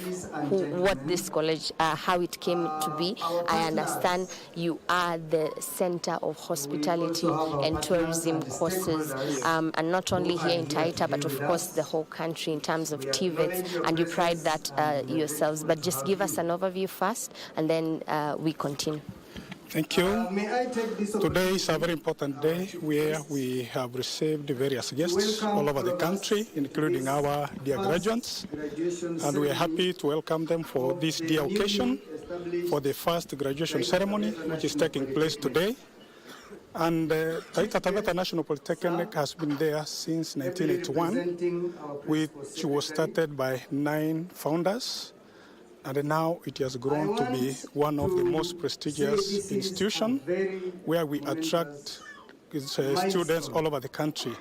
what this college, how it came to be. I understand you are the center of hospitality and tourism courses, and not only here in Taita, but of course the whole country in terms of TVETs, and you pride that yourselves. But just give us an overview first, and then we continue. Thank you. Today is a very important day where we have received various guests all over the country, including our dear graduates, and we are happy to welcome them for this dear occasion, for the first graduation ceremony, which is taking place today. And Taita Taveta National Polytechnic has been there since 1981, which was started by 9 founders. And now it has grown to be one of the most prestigious institutions where we attract students all over the country.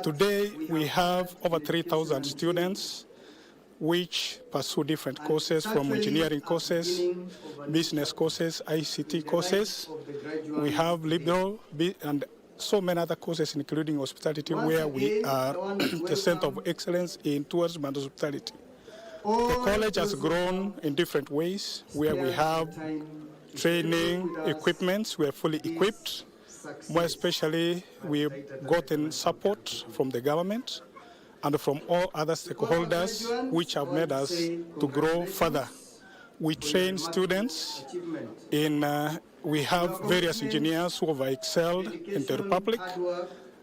Today we have over 3,000 students which pursue different courses, from engineering courses, business courses, ICT courses. We have liberal and so many other courses, including hospitality, where we are the center of excellence in tourism and hospitality. The college has grown in different ways, where we have training equipments. We are fully equipped. More especially, we've gotten support from the government and from all other stakeholders, which have made us to grow further. We train students in, we have various engineers who have excelled in the Republic.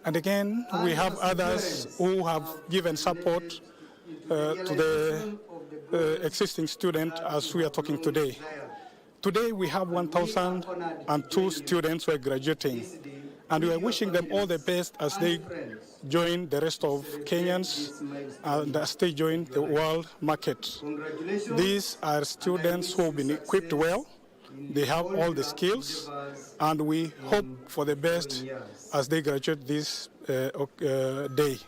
And again, we have others who have given support to the existing student as we are talking today. Today we have 1,002 students who are graduating, and we are wishing them all the best as they join the rest of Kenyans and as they join the world market. These are students who have been equipped well. They have all the skills, and we hope for the best as they graduate this day.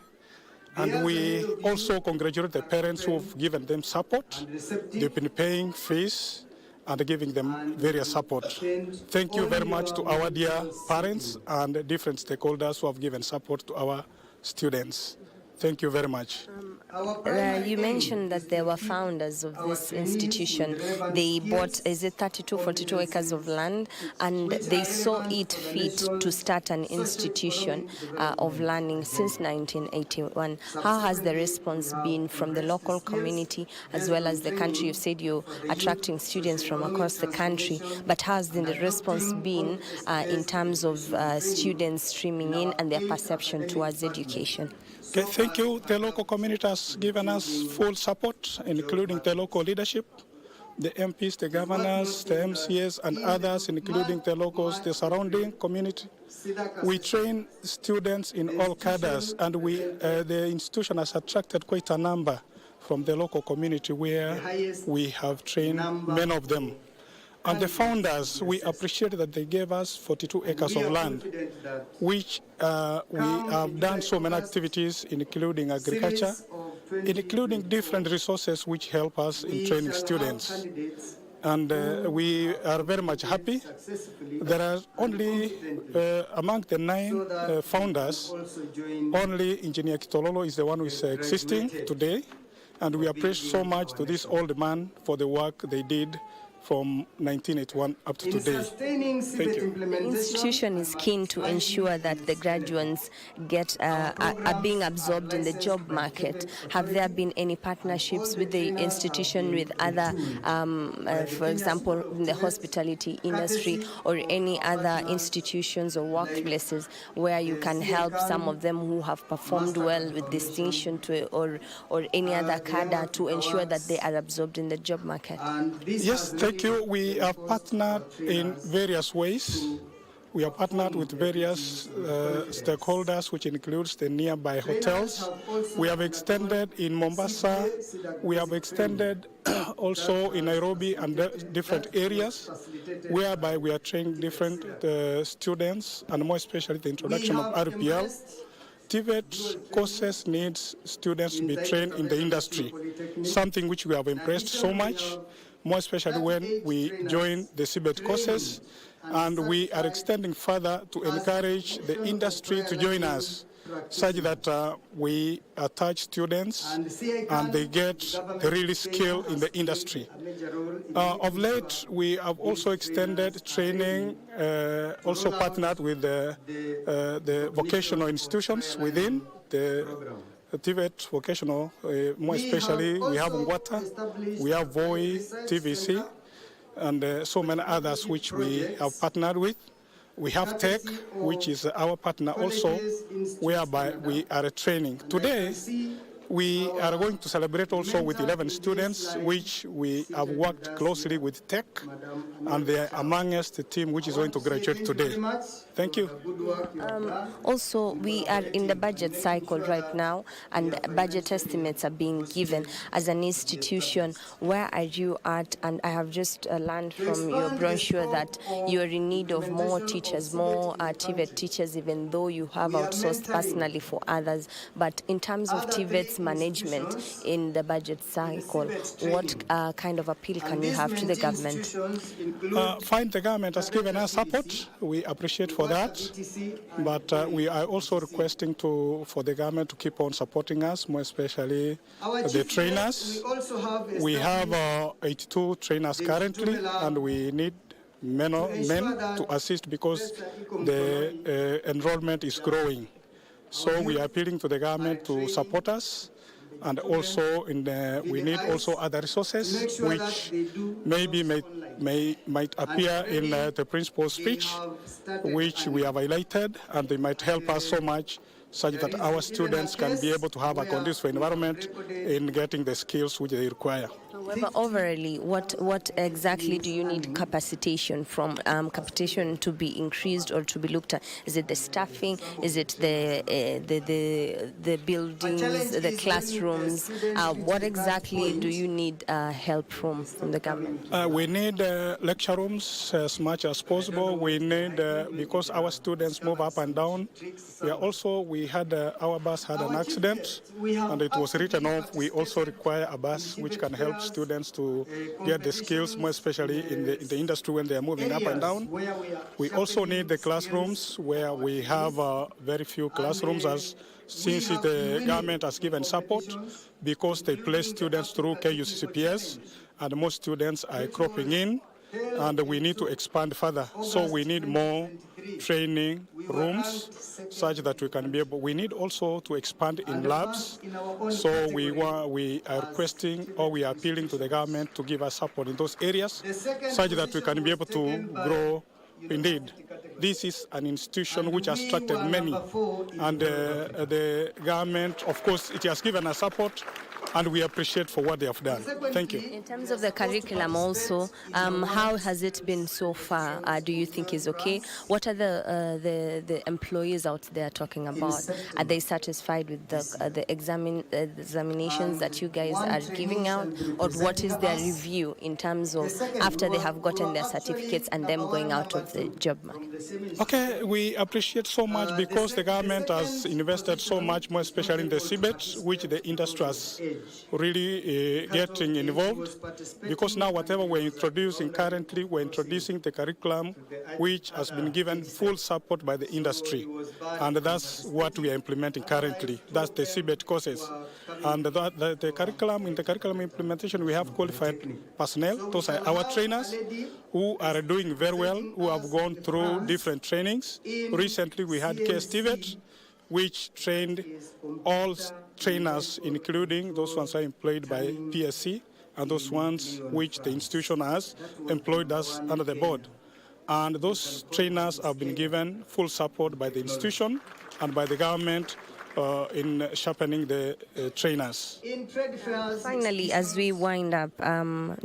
And we also congratulate the parents who have given them support. They've been paying fees and giving them various support. Thank you very much to our dear parents and different stakeholders who have given support to our students. Thank you very much. You mentioned that there were founders of this institution. They bought, is it 42 acres of land, and they saw it fit to start an institution of learning since 1981. How has the response been from the local community as well as the country? You said you're attracting students from across the country, but how has the response been in terms of students streaming in and their perception towards education? Okay, thank you. The local community has given us full support, including the local leadership, the MPs, the governors, the MCAs, and others, including the locals, the surrounding community. We train students in all cadres, and the institution has attracted quite a number from the local community, where we have trained many of them. And the founders, we appreciate that they gave us 42 acres of land, which we have done so many activities, including agriculture, including different resources which help us in training students. And we are very much happy. There are only, among the 9 founders, only Engineer Kitololo is the one who is existing today. And we appreciate so much to this old man for the work they did from 1981 up to today. Thank you. The institution is keen to ensure that the graduates are being absorbed in the job market. Have there been any partnerships with the institution, with other, for example, in the hospitality industry or any other institutions or workplaces where you can help some of them who have performed well with distinction or any other cadre to ensure that they are absorbed in the job market? Yes, thank you. We have partnered in various ways. We have partnered with various stakeholders, which includes the nearby hotels. We have extended in Mombasa. We have extended also in Nairobi and different areas, whereby we are training different students, and more especially the introduction of RPL. TVET courses needs students to be trained in the industry, something which we have embraced so much, more especially when we join the CBET courses, and we are extending further to encourage the industry to join us, such that we attach students and they get the real skill in the industry. Of late, we have also extended training, also partnered with the vocational institutions within the TVET vocational, more especially we have Ngwata, we have VOI, TVC, and so many others which we have partnered with. We have Tech, which is our partner also, whereby we are training. Today, we are going to celebrate also with 11 students, which we have worked closely with Tech, and they are among us the team which is going to graduate today. Thank you. Also, we are in the budget cycle right now, and budget estimates are being given. As an institution, where are you at? And I have just learned from your brochure that you are in need of more teachers, more TVET teachers, even though you have outsourced personally for others. But in terms of TVET's management in the budget cycle, what kind of appeal can you have to the government? Fine, the government has given us support. We appreciate for that, but we are also requesting for the government to keep on supporting us, more especially the trainers. We have 82 trainers currently, and we need men to assist because the enrollment is growing. So we are appealing to the government to support us, and also we need also other resources which maybe might appear in the principal's speech, which we have highlighted, and they might help us so much such that our students can be able to have a conducive environment in getting the skills which they require. However, overall, what exactly do you need capacitation from? Capacitation to be increased or to be looked at? Is it the staffing? Is it the buildings, the classrooms? What exactly do you need help from the government? We need lecture rooms as much as possible. We need, because our students move up and down. Our bus had an accident, and it was written off. We also require a bus which can help students to get the skills, more especially in the industry when they are moving up and down. We also need the classrooms, where we have very few classrooms, since the government has given support, because they place students through KUCCPS, and most students are cropping in, and we need to expand further. So we need more training rooms such that we can be able. We need also to expand in labs. So we are requesting, or we are appealing to the government to give us support in those areas such that we can be able to grow. Indeed, this is an institution which has attracted many, and the government, of course, it has given us support, and we appreciate for what they have done. Thank you. In terms of the curriculum also, how has it been so far? Do you think is okay? What are the employees out there talking about? Are they satisfied with the examinations that you guys are giving out? Or what is their review in terms of after they have gotten their certificates and them going out of the job market? Okay, we appreciate so much because the government has invested so much, more especially in the TVET, which the industry has really getting involved, because now whatever we're introducing currently, we're introducing the curriculum which has been given full support by the industry, and that's what we are implementing currently. That's the TVET courses, and the curriculum, in the curriculum implementation, we have qualified personnel. Those are our trainers who are doing very well, who have gone through different trainings. Recently we had TVET, which trained all trainers, including those ones are employed by PSC and those ones which the institution has employed us under the board. And those trainers have been given full support by the institution and by the government in sharpening the trainers. Finally, as we wind up,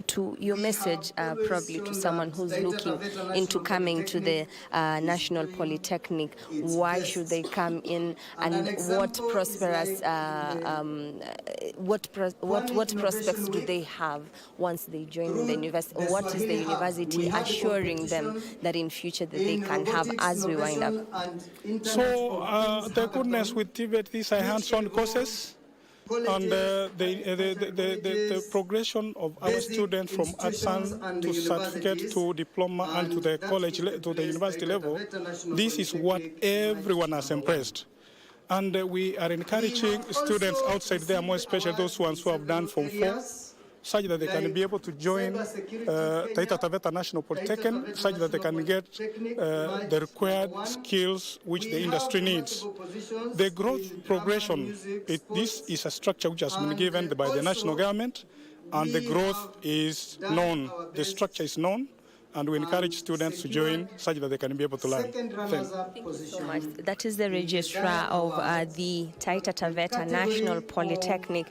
to your message probably to someone who's looking into coming to the National Polytechnic, why should they come in, and what prosperous, what prospects do they have once they join the university? What is the university assuring them that in future that they can have as we wind up? So the goodness with TVET, these are hands-on courses, and the progression of our students from ADSAN to certificate to diploma and to the college, to the university level, this is what everyone has impressed. And we are encouraging students outside there, more especially those ones who have done Form 4, such that they can be able to join Taita Taveta National Polytechnic, such that they can get the required skills which the industry needs. The growth progression, this is a structure which has been given by the national government, and the growth is known. The structure is known, and we encourage students to join such that they can be able to learn. Thank you so much. That is the registrar of the Taita Taveta National Polytechnic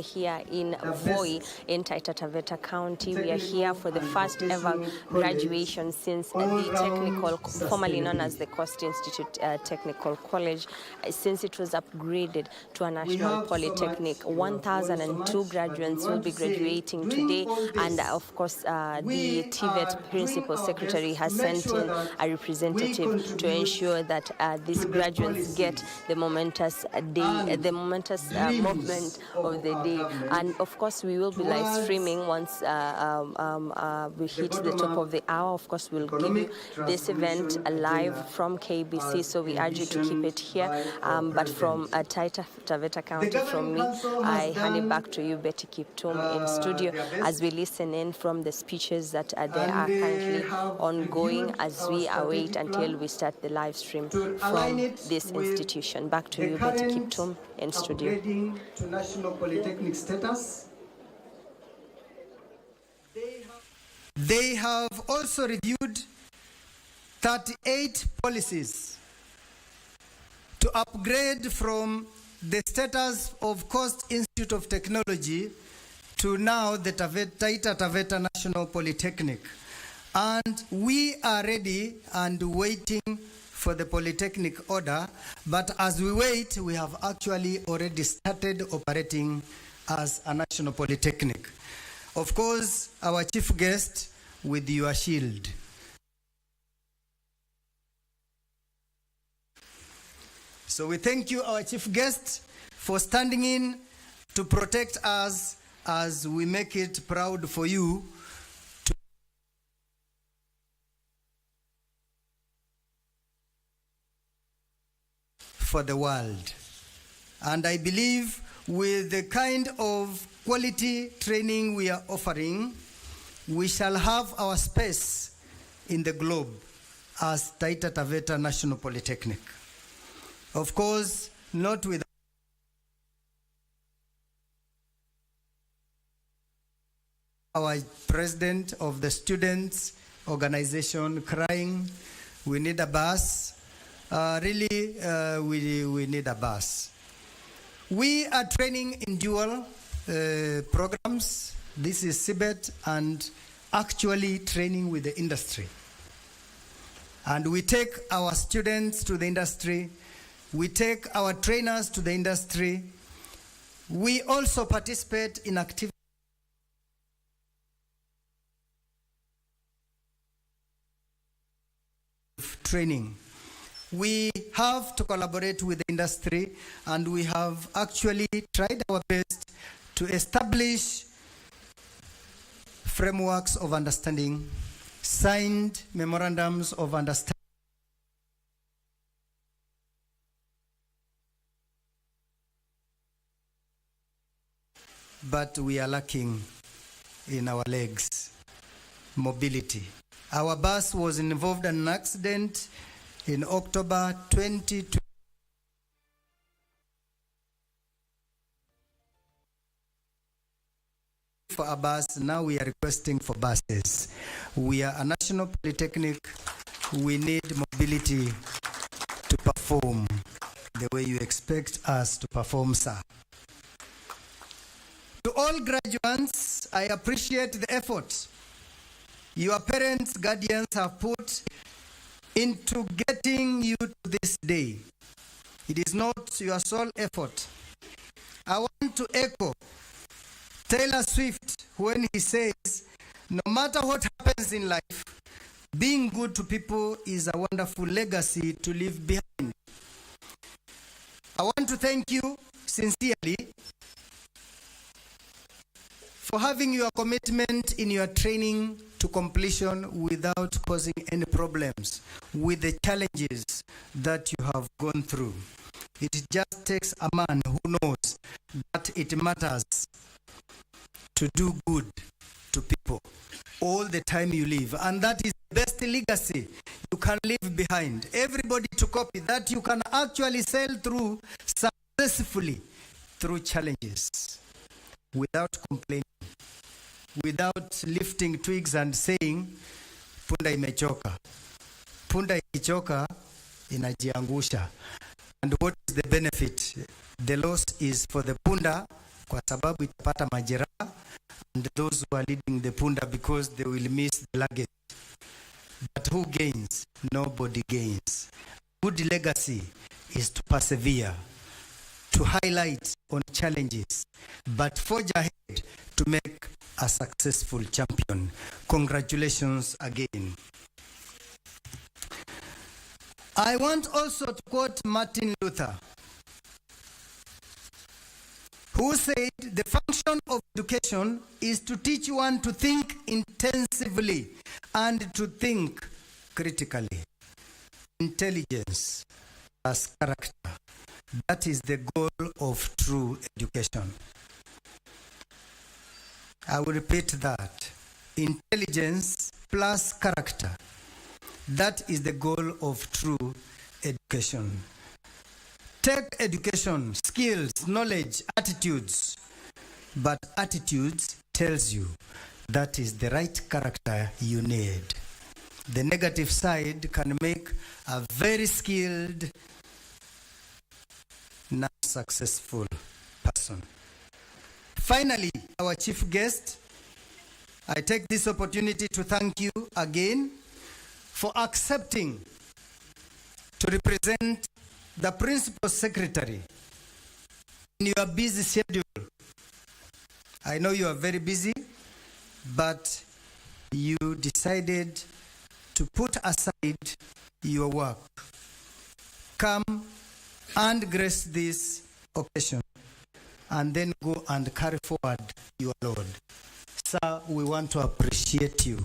here in Voi in Taita Taveta County. We are here for the first ever graduation since the technical, formerly known as the Coast Institute Technical College, since it was upgraded to a national polytechnic. 1,002 graduates will be graduating today, and of course the TVET Principal Secretary has sent in a representative to ensure that these graduates get the momentous day, the momentous movement of the day. And of course, we will be live streaming once we hit the top of the hour. Of course, we'll give you this event live from KBC, so we urge you to keep it here. But from Taita Taveta County, from me, I hand it back to you, Betty Kiptum, in studio, as we listen in from the speeches that they are currently ongoing as we await until we start the live stream from this institution. Back to you, Betty Kiptum, in studio. Upgrading to National Polytechnic status. They have also reviewed 38 policies to upgrade from the status of Coast Institute of Technology to now the Taita Taveta National Polytechnic. And we are ready and waiting for the Polytechnic order, but as we wait, we have actually already started operating as a National Polytechnic. Of course, our chief guest with your shield. So we thank you, our chief guest, for standing in to protect us as we make it proud for you for the world. And I believe with the kind of quality training we are offering, we shall have our space in the globe as Taita Taveta National Polytechnic. Of course, not with our president of the students organization crying, we need a bus. We need a bus. We are training in dual programs. This is CBET and actually training with the industry. And we take our students to the industry. We take our trainers to the industry. We also participate in activities training. We have to collaborate with the industry, and we have actually tried our best to establish frameworks of understanding, signed memorandums of understanding. But we are lacking in our legs, mobility. Our bus was involved in an accident in October 2020. For a bus, now we are requesting for buses. We are a national polytechnic. We need mobility to perform the way you expect us to perform, sir. To all graduates, I appreciate the effort your parents, guardians have put into getting you to this day. It is not your sole effort. I want to echo Taylor Swift when he says, no matter what happens in life, being good to people is a wonderful legacy to leave behind. I want to thank you sincerely for having your commitment in your training to completion without causing any problems with the challenges that you have gone through. It just takes a man who knows that it matters to do good to people all the time you live, and that is the best legacy you can leave behind. Everybody to copy that you can actually sail through successfully through challenges without complaining, without lifting twigs and saying punda imechoka. Punda ikichoka inajiangusha. And what is the benefit? The loss is for the punda kwa sababu itapata majeraha, and those who are leading the punda because they will miss the luggage. But who gains? Nobody gains. Good legacy is to persevere, to highlight on challenges, but forge ahead to make a successful champion. Congratulations again. I want also to quote Martin Luther, who said, the function of education is to teach one to think intensively and to think critically. Intelligence as character. That is the goal of true education. I will repeat that. Intelligence plus character. That is the goal of true education. Take education, skills, knowledge, attitudes. But attitudes tells you that is the right character you need. The negative side can make a very skilled, not successful person. Finally, our chief guest, I take this opportunity to thank you again for accepting to represent the principal secretary in your busy schedule. I know you are very busy, but you decided to put aside your work. Come and grace this occasion, and then go and carry forward your load. Sir, we want to appreciate you.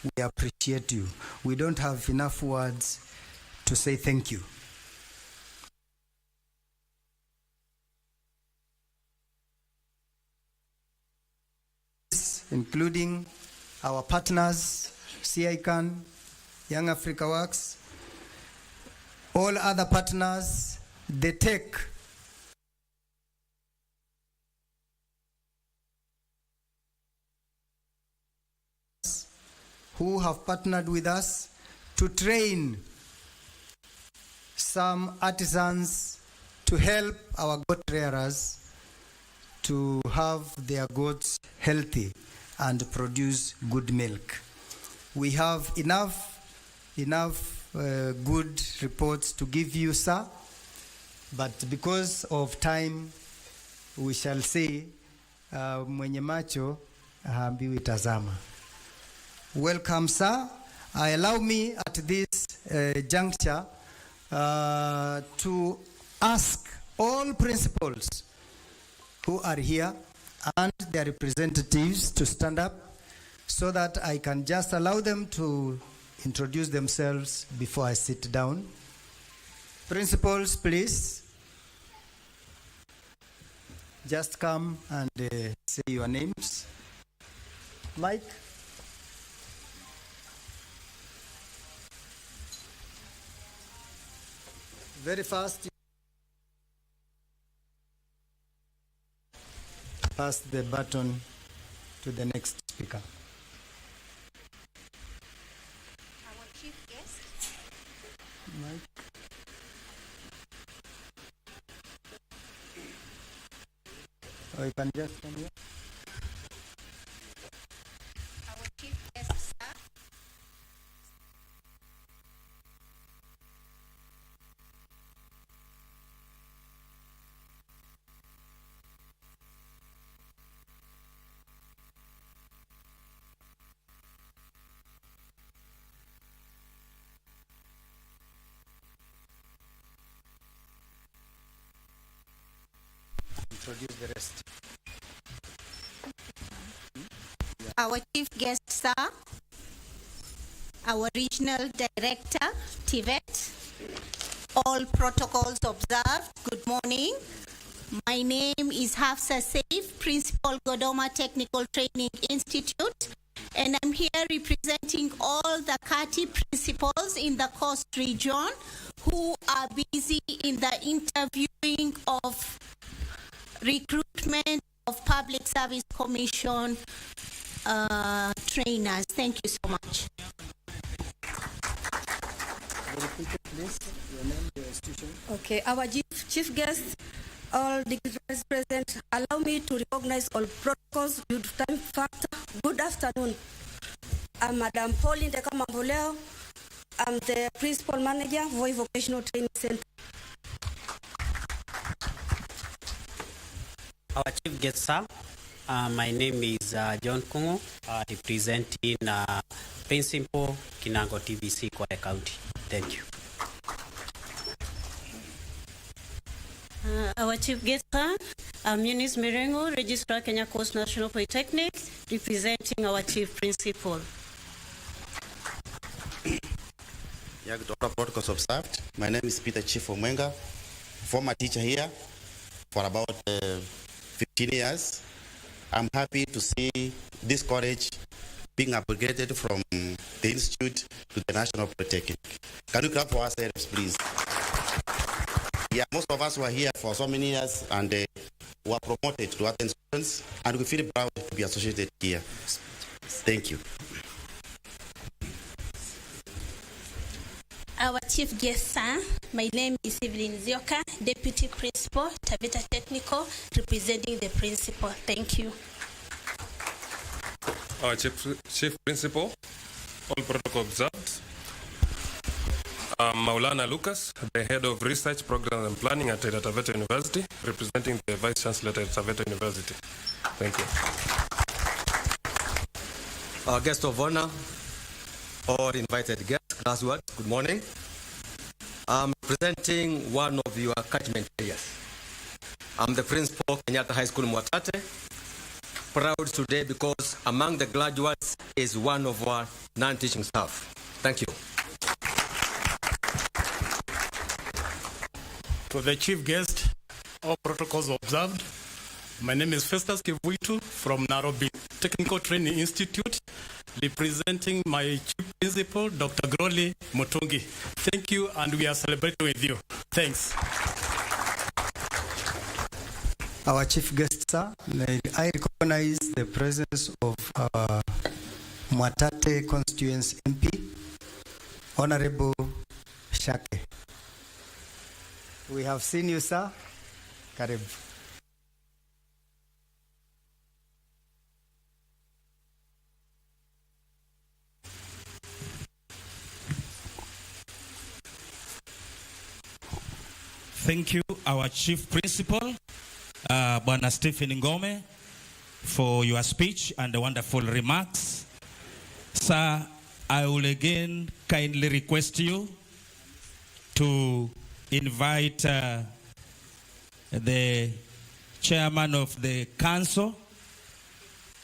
We appreciate you. We don't have enough words to say thank you. Including our partners, CICAN, Young Africa Works, all other partners, the tech, who have partnered with us to train some artisans to help our goat rearers to have their goats healthy and produce good milk. We have enough good reports to give you, sir, but because of time, we shall say, mwenye macho haambiwi tazama. Welcome, sir. Allow me at this juncture to ask all principals who are here and their representatives to stand up so that I can just allow them to introduce themselves before I sit down. Principals, please. Just come and say your names. Mike. Very fast. Pass the baton to the next speaker. Our chief guest. Mike. Oh, you can just come here. Our chief guest, sir. Introduce the rest. Our chief guest, sir. Our regional director, TVET. All protocols observed. Good morning. My name is Hafsa Saif, Principal Godoma Technical Training Institute, and I'm here representing all the Kati principals in the Coast region who are busy in the interviewing of recruitment of Public Service Commission trainers. Thank you so much. Please, your name, your institution. Okay, our chief guests, all dignitaries present, allow me to recognize all protocols due to time factor. Good afternoon. I'm Madam Pauline Dekamamboleo. I'm the Principal Manager, Voi Vocational Training Center. Our chief guest, sir, my name is John Kungo, representing Principal Kinango TVC Kwale County. Thank you. Our chief guest, sir, I'm Eunice Mirengo, Registrar Kenya Coast National Polytechnic, representing our chief principal. Yeah, good protocols observed. My name is Peter Chief Omwenga, former teacher here for about 15 years. I'm happy to see this college being upgraded from the institute to the National Polytechnic. Can you clap for ourselves, please? Yeah, most of us were here for so many years and were promoted to attend students, and we feel proud to be associated here. Thank you. Our chief guest, sir, my name is Evelyn Zioka, Deputy Principal, Taveta Technical, representing the principal. Thank you. Our chief principal, all protocol observed. Maulana Lucas, the head of research programs and planning at Taveta University, representing the vice chancellor at Taveta University. Thank you. Our guest of honor, all invited guests, classwork, good morning. I'm presenting one of your catchment areas. I'm the principal of Kenyatta High School, Mwatate. Proud today because among the graduates is one of our non-teaching staff. Thank you. To the chief guest, all protocols observed. My name is Festus Kivuitu from Nairobi Technical Training Institute, representing my chief principal, Dr. Groli Mutungi. Thank you, and we are celebrating with you. Thanks. Our chief guest, sir, I recognize the presence of our Mwatate constituency MP, Honorable Shake. We have seen you, sir. Karibu. thank you, our Chief Principal, Bwana Stephen Ngome, for your speech and the wonderful remarks. Sir, I will again kindly request you to invite the chairman of the council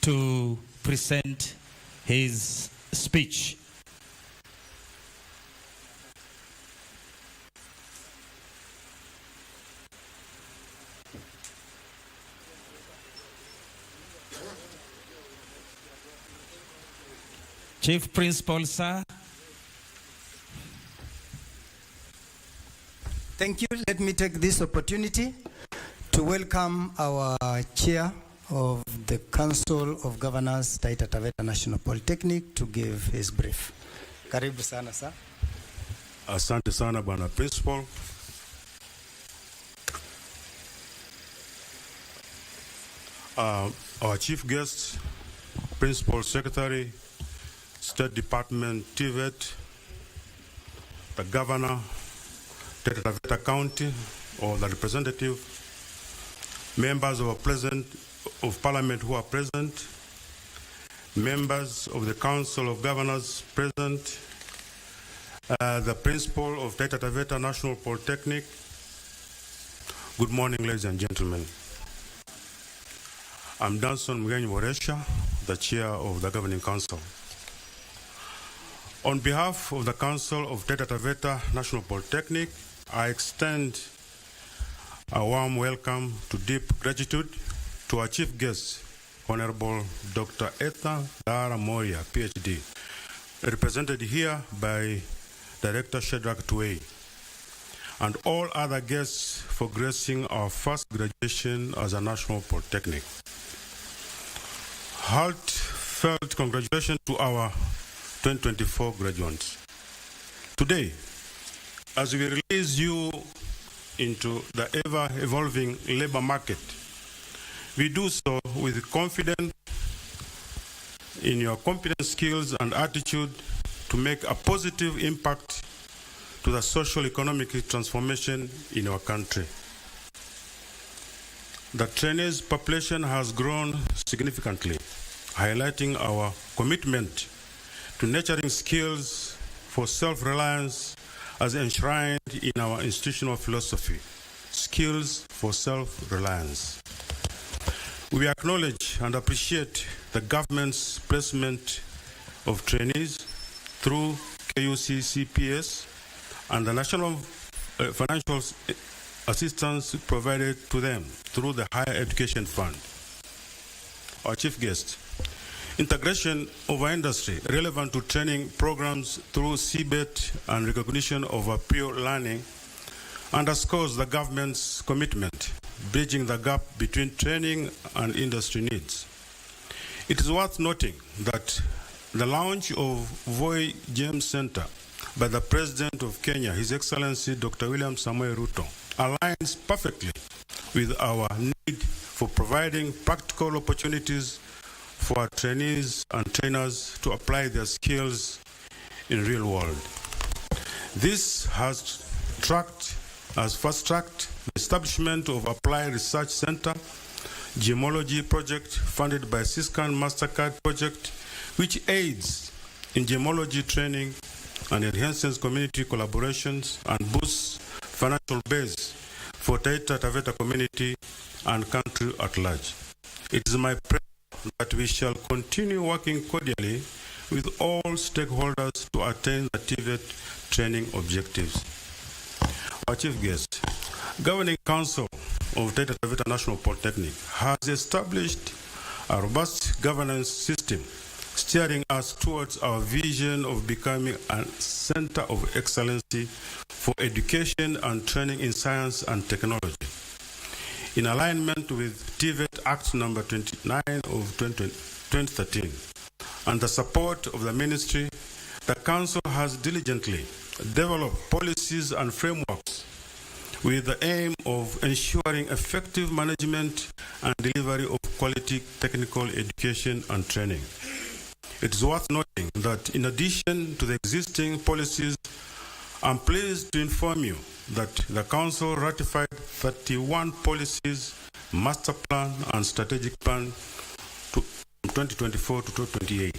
to present his speech. Chief Principal, sir. Thank you. Let me take this opportunity to welcome our chair of the Council of Governors, Taita Taveta National Polytechnic, to give his brief. Karibu sana, sir. Asante sana, Bwana Principal. Our chief guest, Principal Secretary, State Department, TVET, the Governor, Taita County, or the representative, members of Parliament who are present, members of the Council of Governors present, the Principal of Taita Taveta National Polytechnic. Good morning, ladies and gentlemen. I'm Danson Mgenyi Waresha, the Chair of the Governing Council. On behalf of the Council of Taita Taveta National Polytechnic, I extend a warm welcome to deep gratitude to our chief guest, Honorable Dr. Etna Dara Moria, PhD, represented here by Director Shadrach Tuwei, and all other guests for gracing our first graduation as a national polytechnic. Heartfelt congratulations to our 2024 graduates. Today, as we release you into the ever-evolving labor market, we do so with confidence in your competent skills and attitude to make a positive impact to the social economic transformation in our country. The trainees population has grown significantly, highlighting our commitment to nurturing skills for self-reliance as enshrined in our institutional philosophy, skills for self-reliance. We acknowledge and appreciate the government's placement of trainees through KUC CPS and the national financial assistance provided to them through the Higher Education Fund. Our chief guest, integration of our industry relevant to training programs through CBET and recognition of our peer learning underscores the government's commitment, bridging the gap between training and industry needs. It is worth noting that the launch of Voi James Center by the President of Kenya, His Excellency Dr. William Samoei Ruto, aligns perfectly with our need for providing practical opportunities for our trainees and trainers to apply their skills in real world. This has fast-tracked the establishment of Applied Research Center, Gemology project funded by Siscan MasterCard project, which aids in gemology training and enhances community collaborations and boosts financial base for Taita Taveta community and country at large. It is my prayer that we shall continue working cordially with all stakeholders to attain the TVET training objectives. Our chief guest, Governing Council of Taita Taveta National Polytechnic has established a robust governance system steering us towards our vision of becoming a center of excellency for education and training in science and technology. In alignment with TVET Act number 29 of 2013 and the support of the Ministry, the Council has diligently developed policies and frameworks with the aim of ensuring effective management and delivery of quality technical education and training. It is worth noting that in addition to the existing policies I'm pleased to inform you that the Council ratified 31 policies, master plan, and strategic plan from 2024 to 2028.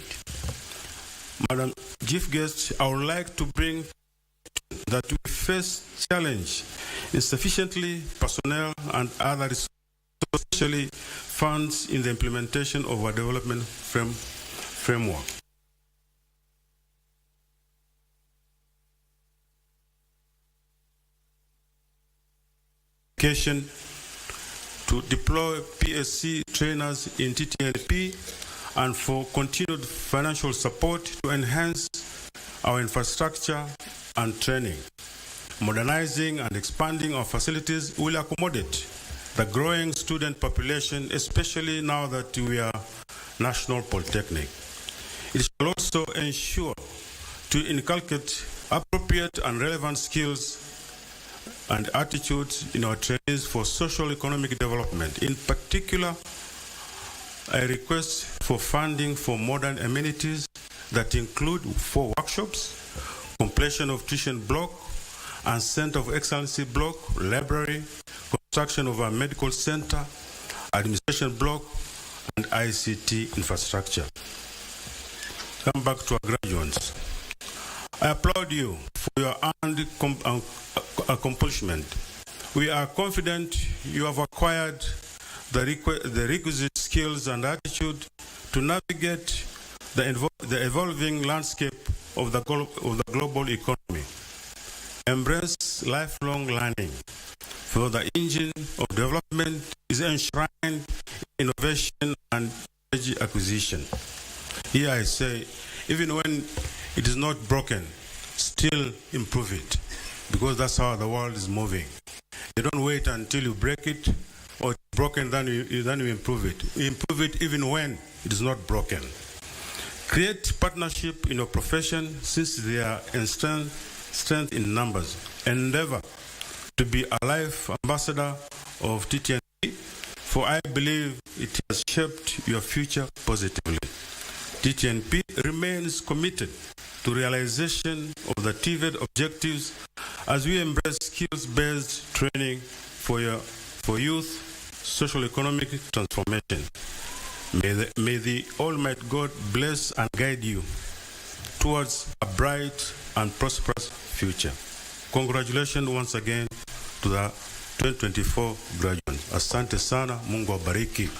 Madam Chief Guest, I would like to bring that we face challenge insufficiently personnel and other resources, especially funds in the implementation of our development framework. To deploy PSC trainers in TTNP and for continued financial support to enhance our infrastructure and training. Modernizing and expanding our facilities will accommodate the growing student population, especially now that we are national polytechnic. It shall also ensure to inculcate appropriate and relevant skills and attitudes in our trainees for social economic development. In particular, I request for funding for modern amenities that include 4 workshops, completion of tuition block and Center of Excellency block, library, construction of a medical center, administration block, and ICT infrastructure. Come back to our graduates. I applaud you for your earned accomplishment. We are confident you have acquired the requisite skills and attitude to navigate the evolving landscape of the global economy. Embrace lifelong learning, for the engine of development is enshrined in innovation and technology acquisition. Here I say, even when it is not broken, still improve it, because that's how the world is moving. You don't wait until you break it, or it's broken, then you improve it. You improve it even when it is not broken. Create partnership in your profession, since they are in strength in numbers. Endeavor to be a life ambassador of TTNP, for I believe it has shaped your future positively. TTNP remains committed to realization of the TVET objectives as we embrace skills-based training for youth social economic transformation. May the Almighty God bless and guide you towards a bright and prosperous future. Congratulations once again to the 2024 graduates. Asante sana, Mungu awabariki.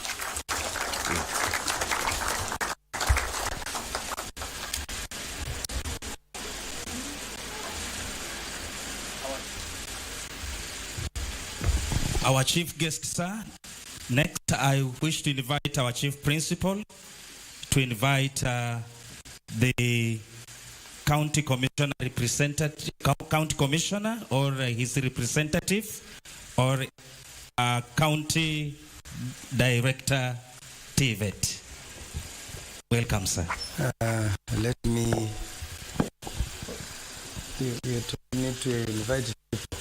Our chief guest, sir. Next, I wish to invite our chief principal to invite the county commissioner county commissioner or his representative or county director TVET. Welcome, sir. Let me. You need to invite people.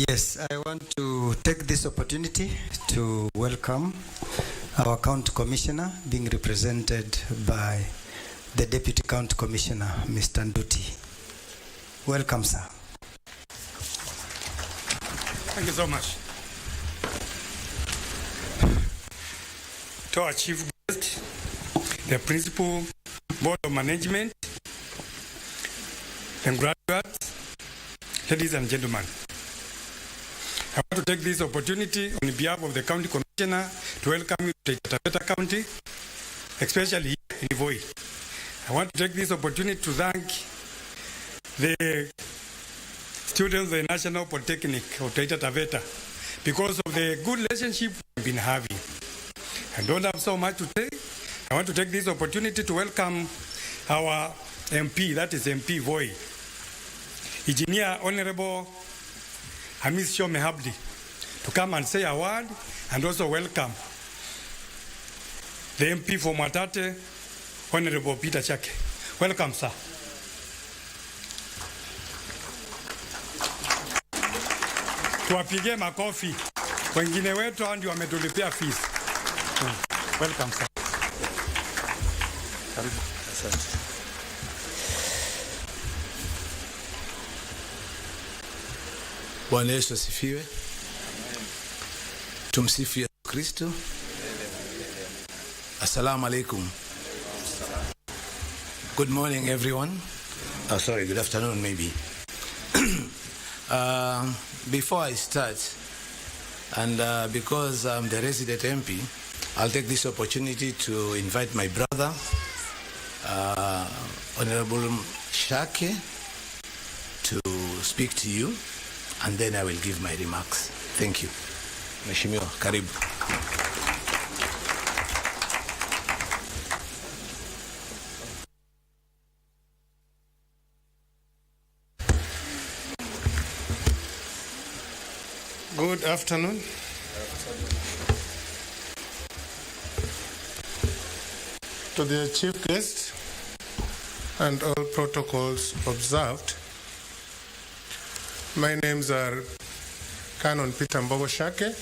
Yes, I want to take this opportunity to welcome our County Commissioner, being represented by the Deputy County Commissioner, Mr. Nduti. Welcome, sir. Thank you so much. To our chief guest, the principal, board of management, and graduates, ladies and gentlemen. I want to take this opportunity on behalf of the County Commissioner to welcome you to Taveta County, especially here in Voi. I want to take this opportunity to thank the students of the National Polytechnic of Taita Taveta because of the good relationship we've been having. I don't have so much to say. I want to take this opportunity to welcome our MP, that is MP Voi, Engineer Honorable Hamis Shome Habdi, to come and say a word and also welcome the MP for Mwatate, Honorable Peter Chake. Welcome, sir. Tuwapige makofi. Wengine wetu hao ndio wametulipia fees. Welcome, sir. Karibu. Asante. Bwana Yesu asifiwe. Tumsifu Yesu Kristo. Assalamu alaikum. Good morning, everyone. Oh, sorry, good afternoon, maybe. Before I start, and because I'm the resident MP, I'll take this opportunity to invite my brother, Honorable Shake, to speak to you, and then I will give my remarks. Thank you. Mheshimiwa, karibu. Good afternoon. To the chief guest and all protocols observed, my names are Canon Peter Mbogo Shake,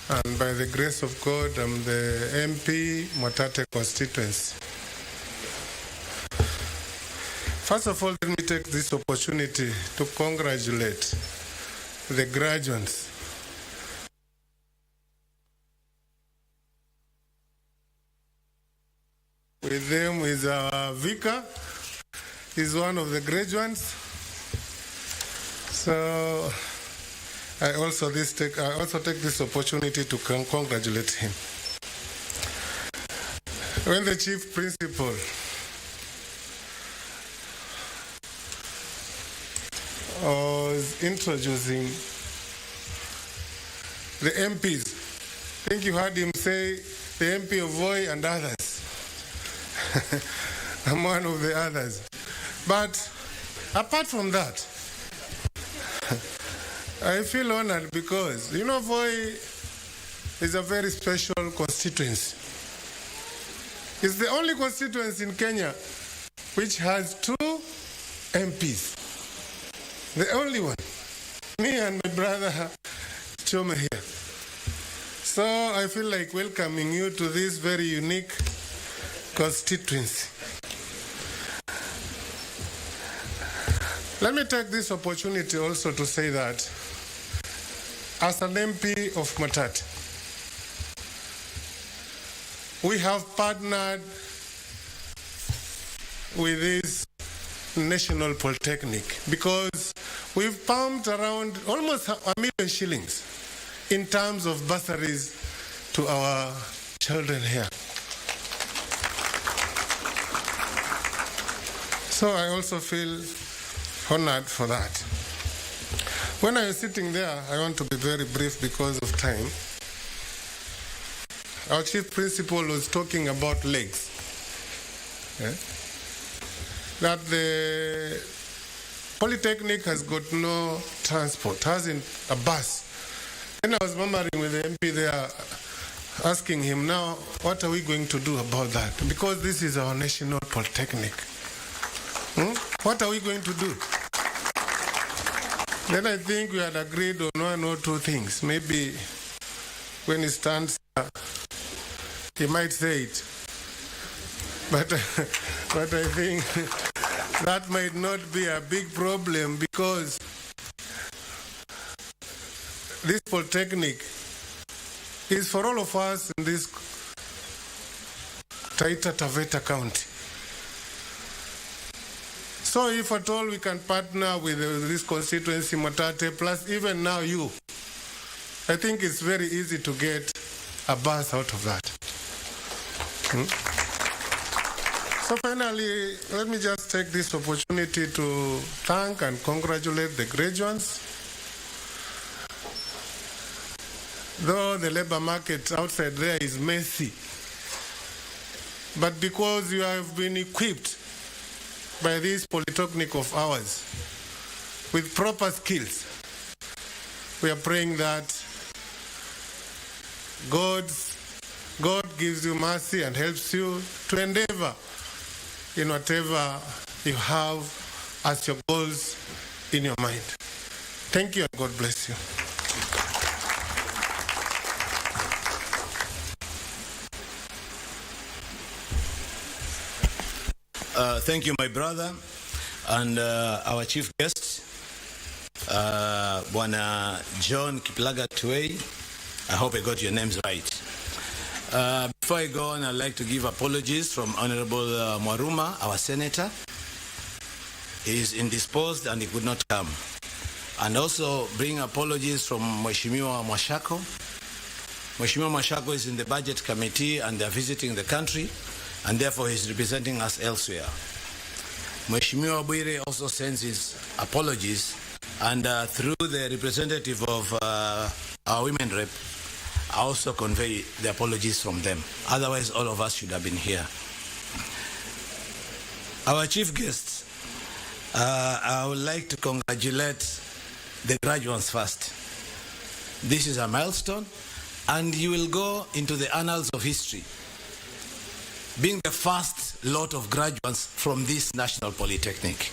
and by the grace of God, I'm the MP Mwatate constituency. First of all, let me take this opportunity to congratulate the graduates. With them is our vicar. He's one of the graduates. So I also take this opportunity to congratulate him. When the chief principal was introducing the MPs, I think you heard him say the MP of Voi and others. I'm one of the others. But apart from that, I feel honored because, you know, Voi is a very special constituency. It's the only constituency in Kenya which has 2 MPs. The only one. Me and my brother Chome here. So I feel like welcoming you to this very unique constituency. Let me take this opportunity also to say that as an MP of Mwatate, we have partnered with this National Polytechnic because we've pumped around almost 1 million shillings in terms of bursaries to our children here. So I also feel honored for that. When I was sitting there, I want to be very brief because of time. Our chief principal was talking about legs. That the Polytechnic has got no transport, hasn't a bus. And I was murmuring with the MP there, asking him, now, what are we going to do about that? Because this is our national Polytechnic. What are we going to do? Then I think we had agreed on 1 or 2 things. Maybe when he stands here, he might say it. But I think that might not be a big problem because this Polytechnic is for all of us in this Taita Taveta county. So if at all we can partner with this constituency, Mwatate, plus even now you, I think it's very easy to get a buzz out of that. So finally, let me just take this opportunity to thank and congratulate the graduates. Though the labor market outside there is messy, but because you have been equipped by this Polytechnic of ours with proper skills, we are praying that God gives you mercy and helps you to endeavor in whatever you have as your goals in your mind. Thank you and God bless you. Thank you, my brother, and our chief guest, Bwana John Kiplagat Tway. I hope I got your names right. Before I go on, I'd like to give apologies from Honorable Mwaruma, our senator. He is indisposed and he could not come. And also bring apologies from Mheshimiwa Mwashako. Mheshimiwa Mwashako is in the budget committee and they're visiting the country, and therefore he's representing us elsewhere. Mheshimiwa Bwire also sends his apologies, and through the representative of our women rep, I also convey the apologies from them. Otherwise, all of us should have been here. Our chief guest, I would like to congratulate the graduates first. This is a milestone, and you will go into the annals of history, being the first lot of graduates from this national polytechnic.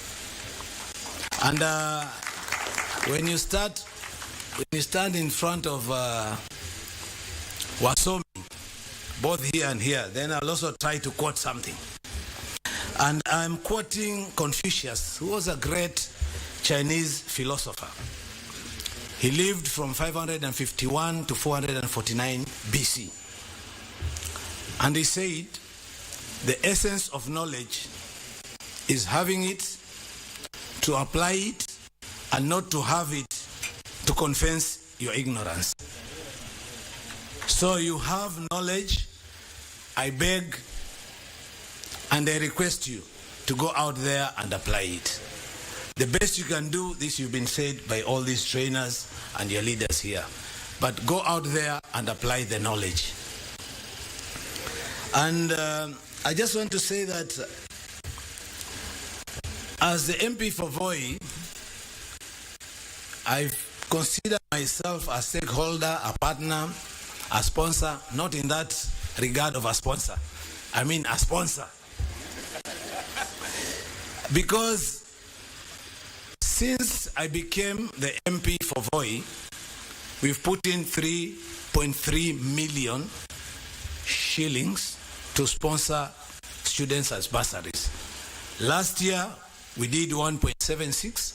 And when you stand in front of Wasomi, both here and here, then I'll also try to quote something. And I'm quoting Confucius, who was a great Chinese philosopher. He lived from 551 to 449 BC. And he said, the essence of knowledge is having it, to apply it, and not to have it to confess your ignorance. So you have knowledge. I beg and I request you to go out there and apply it. The best you can do, this you've been said by all these trainers and your leaders here, but go out there and apply the knowledge. And I just want to say that as the MP for Voi, I've considered myself a stakeholder, a partner, a sponsor, not in that regard of a sponsor. I mean a sponsor. Because since I became the MP for Voi, we've put in 3.3 million shillings to sponsor students as bursaries. Last year, we did 1.76,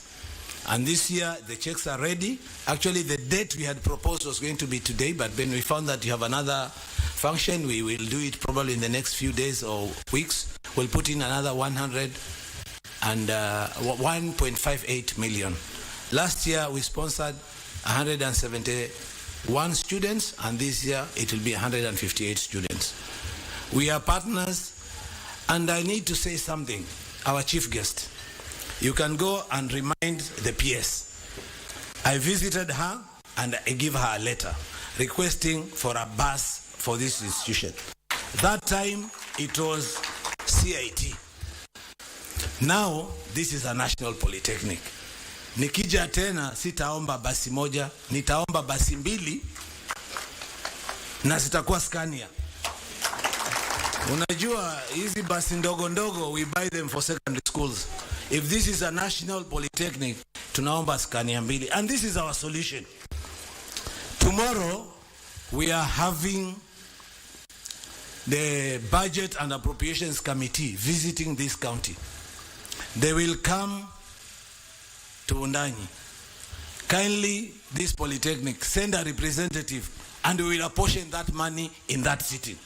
and this year the checks are ready. Actually, the date we had proposed was going to be today, but when we found that you have another function, we will do it probably in the next few days or weeks. We'll put in another 1.58 million. Last year, we sponsored 171 students, and this year it will be 158 students. We are partners, and I need to say something. Our chief guest, you can go and remind the PS. I visited her and I gave her a letter requesting for a bus for this institution. That time it was CIT. Now this is a national polytechnic. Nikija tena sitaomba basi moja, nitaomba basi mbili na zitakuwa Scania. Unajua hizi basi ndogo ndogo, we buy them for secondary schools. If this is a national polytechnic, tunaomba Scania mbili. And this is our solution. Tomorrow we are having the Budget and Appropriations Committee visiting this county. They will come to Undanyi. Kindly, this polytechnic, send a representative and we will apportion that money in that city.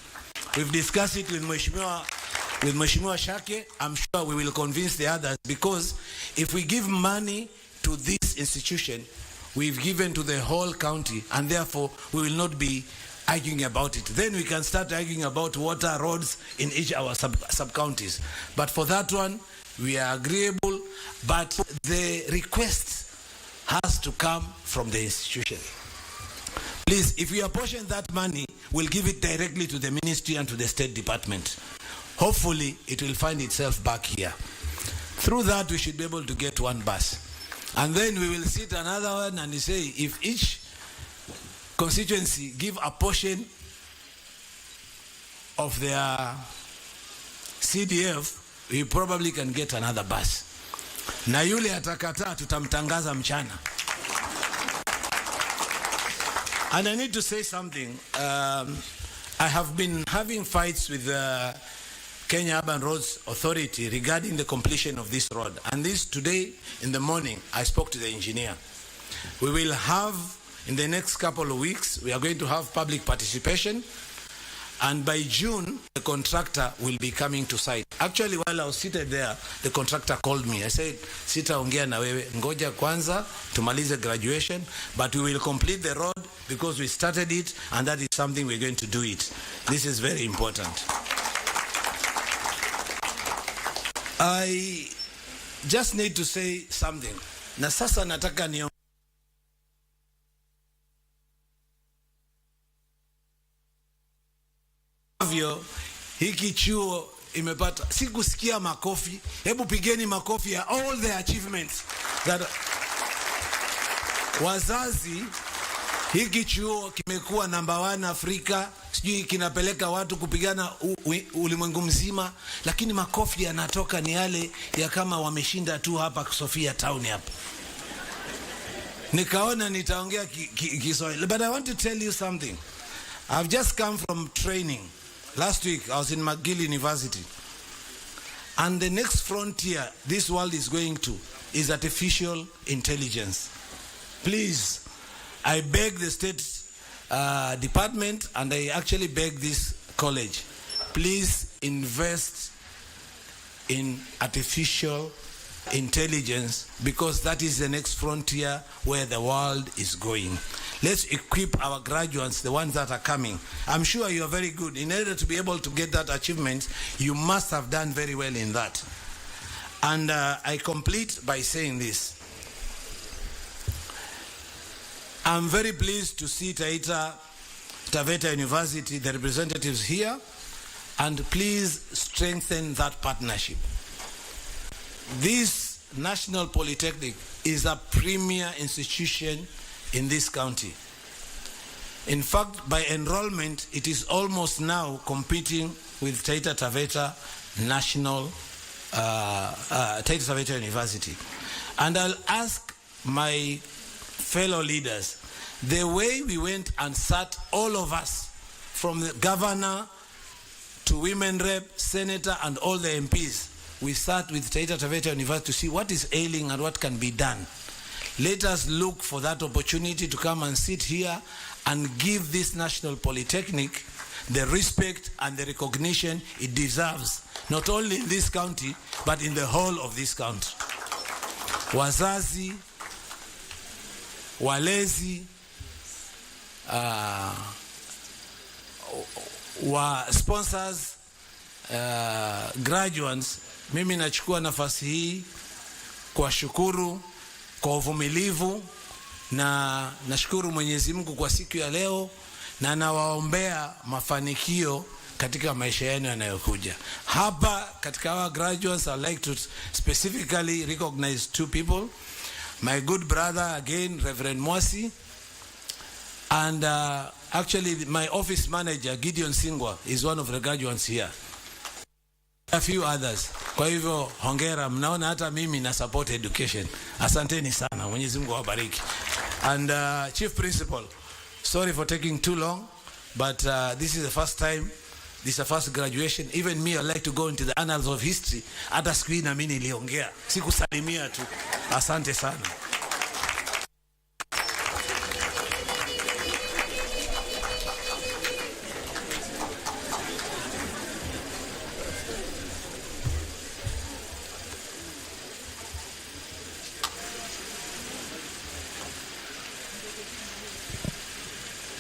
We've discussed it with Mheshimiwa Shake. I'm sure we will convince the others, because if we give money to this institution, we've given to the whole county, and therefore we will not be arguing about it. Then we can start arguing about water, roads in each of our sub-counties. But for that one, we are agreeable, but the request has to come from the institution. Please, if we apportion that money, we'll give it directly to the ministry and to the State Department. Hopefully, it will find itself back here. Through that, we should be able to get one bus. And then we will sit another one and say, if each constituency give a portion of their CDF, we probably can get another bus. Na yule atakataa tutamtangaza mchana. And I need to say something. I have been having fights with Kenya Urban Roads Authority regarding the completion of this road. And this today in the morning, I spoke to the engineer. We will have, in the next couple of weeks, we are going to have public participation. And by June, the contractor will be coming to site. Actually, while I was seated there, the contractor called me. I said, sitaongea na wewe, ngoja kwanza, tumalize graduation, but we will complete the road because we started it, and that is something we're going to do it. This is very important. I just need to say something. Na sasa nataka ni hiki chuo imepata, sikusikia makofi. Hebu pigeni makofi ya all the achievements that wazazi. Hiki chuo kimekuwa number 1 Afrika, sijui kinapeleka watu kupigana ulimwengu mzima, lakini makofi yanatoka ni yale ya kama wameshinda tu hapa Sofia Town hapa. Nikaona nitaongea Kiswahili, but I want to tell you something. I've just come from training. Last week I was in McGill University, and the next frontier this world is going to is artificial intelligence. Please, I beg the State Department, and I actually beg this college, please invest in artificial intelligence, because that is the next frontier where the world is going. Let's equip our graduates, the ones that are coming. I'm sure you are very good. In order to be able to get that achievement, you must have done very well in that. And I complete by saying this. I'm very pleased to see Taita, Taveta University, the representatives here, and please strengthen that partnership. This National Polytechnic is a premier institution in this county. In fact, by enrollment, it is almost now competing with Taita Taveta National, Taita Taveta University. And I'll ask my fellow leaders, the way we went and sat, all of us, from the governor to women rep, senator, and all the MPs, we sat with Taita Taveta University to see what is ailing and what can be done. Let us look for that opportunity to come and sit here and give this National Polytechnic the respect and the recognition it deserves, not only in this county, but in the whole of this country. Wazazi, walezi, wa sponsors, graduates, mimi nachukua nafasi hii kwa shukuru, kwa uvumilivu, na nashukuru Mwenyezi Mungu kwa siku ya leo, na nawaombea mafanikio katika maisha yenu yanayokuja. Hapa katika our graduates, I'd like to specifically recognize 2 people. My good brother again, Reverend Mwasi, and actually my office manager, Gideon Singwa, is one of the graduates here. A few others. Kwa hivyo hongera, mnaona hata mimi na support education. Asanteni sana, Mwenyezi Mungu awabariki. And Chief Principal, sorry for taking too long, but this is the first time, this is the first graduation. Even me, I'd like to go into the annals of history. Hata siku hii na mimi niliongea, sikusalimia tu. Asante sana.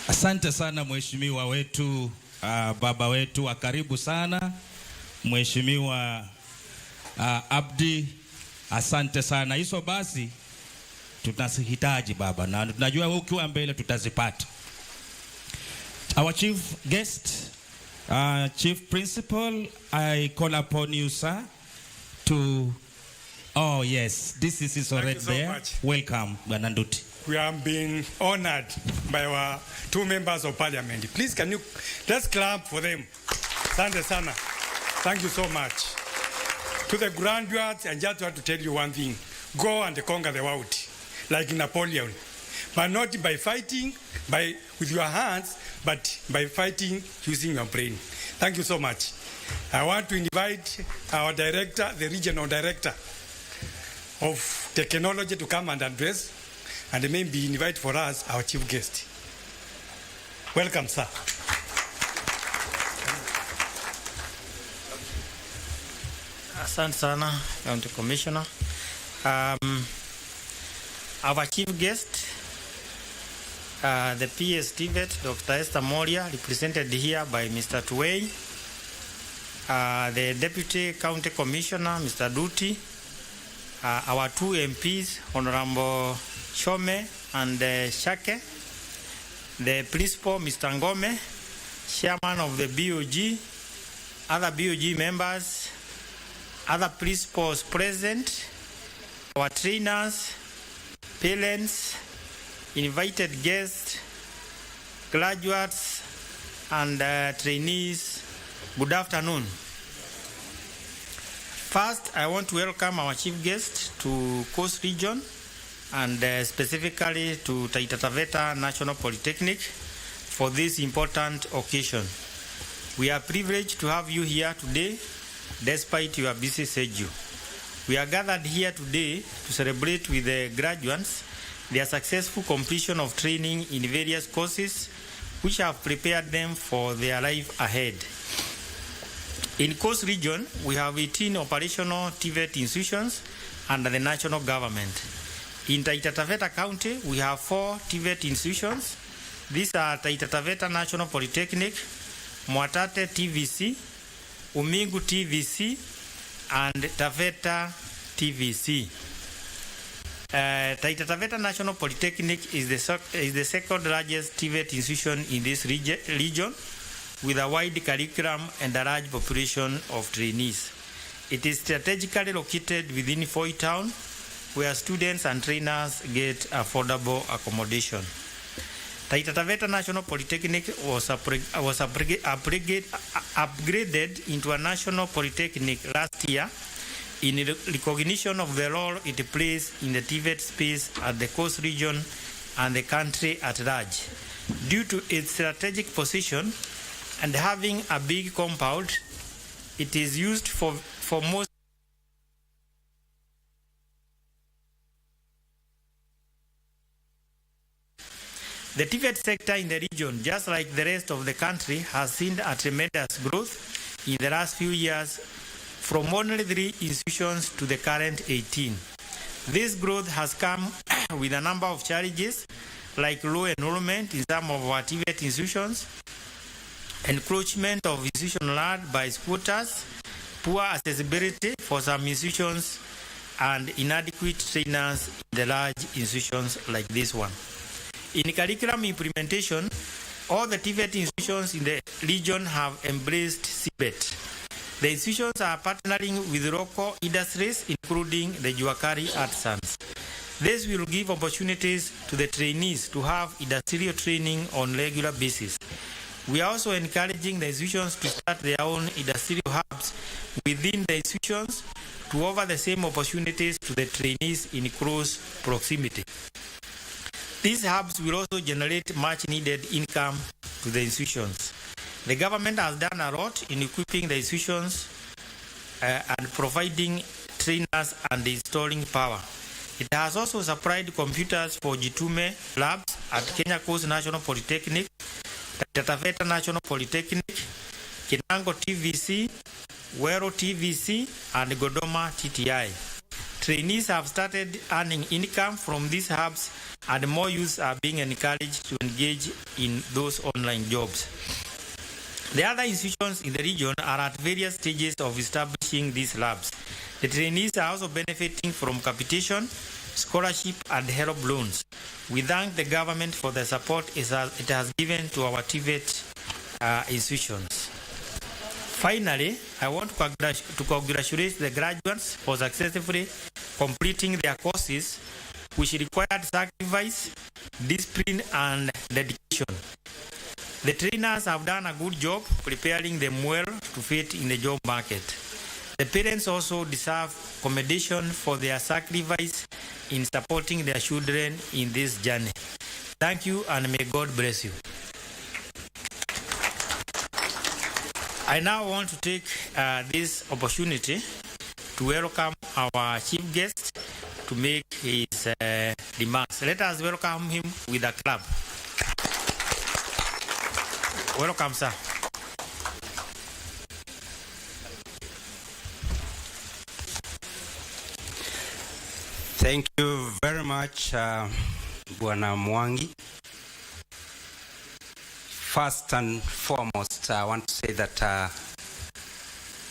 Asante sana mheshimiwa wetu, baba wetu wa karibu sana, mheshimiwa Abdi, asante sana. Hizo basi tunazihitaji baba, na tunajua ukiwa mbele tutazipata. Our chief guest, Chief Principal, I call upon you, sir, to, oh yes, this is already there. Much. Welcome, Bananduti. We have been honored by our 2 members of parliament. Please, can you, let's clap for them. Sante sana. Thank you so much. To the graduates, I just want to tell you one thing. Go and conquer the world, like Napoleon. but not by fighting with your hands, but by fighting using your brain. Thank you so much. I want to invite our director, the regional director of technology, to come and address, and maybe invite for us our chief guest. Welcome, sir. Asante sana, County Commissioner. Our chief guest, the PS TVET, Dr. Esther Moria, represented here by Mr. Tuwei, the Deputy County Commissioner, Mr. Duty, our two MPs, Honorable Shome and Shake, the Principal, Mr. Ngome, Chairman of the BOG, other BOG members, other principals present, our trainers, parents, invited guests, graduates, and trainees, good afternoon. First, I want to welcome our chief guest to Coast Region and specifically to Taita Taveta National Polytechnic for this important occasion. We are privileged to have you here today despite your busy schedule. We are gathered here today to celebrate with the graduates their successful completion of training in various courses which have prepared them for their life ahead. In Coast Region, we have 18 operational TVET institutions under the national government. In Taita Taveta County, we have 4 TVET institutions. These are Taita Taveta National Polytechnic, Mwatate TVC, Umingu TVC, and Taveta TVC. Taita Taveta National Polytechnic is the second largest TVET institution in this region with a wide curriculum and a large population of trainees. It is strategically located within Foi Town, where students and trainers get affordable accommodation. Taita Taveta National Polytechnic was upgraded into a national polytechnic last year in recognition of the role it plays in the TVET space at the Coast Region and the country at large. Due to its strategic position and having a big compound, it is used for most The TVET sector in the region, just like the rest of the country, has seen a tremendous growth in the last few years from only 3 institutions to the current 18. This growth has come with a number of challenges like low enrollment in some of our TVET institutions, encroachment of institutional land by squatters, poor accessibility for some institutions, and inadequate trainers in the large institutions like this one. In curriculum implementation, all the TVET institutions in the region have embraced CBET. The institutions are partnering with local industries, including the Juakari artisans. This will give opportunities to the trainees to have industrial training on a regular basis. We are also encouraging the institutions to start their own industrial hubs within the institutions to offer the same opportunities to the trainees in close proximity. These hubs will also generate much needed income to the institutions. The government has done a lot in equipping the institutions and providing trainers and installing power. It has also supplied computers for Jitume labs at Kenya Coast National Polytechnic, Taveta National Polytechnic, Kinango TVC, Wero TVC, and Godoma TTI. Trainees have started earning income from these hubs, and more youths are being encouraged to engage in those online jobs. The other institutions in the region are at various stages of establishing these labs. The trainees are also benefiting from capitation, scholarship, and help loans. We thank the government for the support it has given to our TVET institutions. Finally, I want to congratulate the graduates for successfully completing their courses, which required sacrifice, discipline, and dedication. The trainers have done a good job preparing them well to fit in the job market. The parents also deserve commendation for their sacrifice in supporting their children in this journey. Thank you, and may God bless you. I now want to take this opportunity to welcome our chief guest to make his remarks. Let us welcome him with a clap. Welcome, sir. Thank you very much, Bwana Mwangi. First and foremost, I want to say that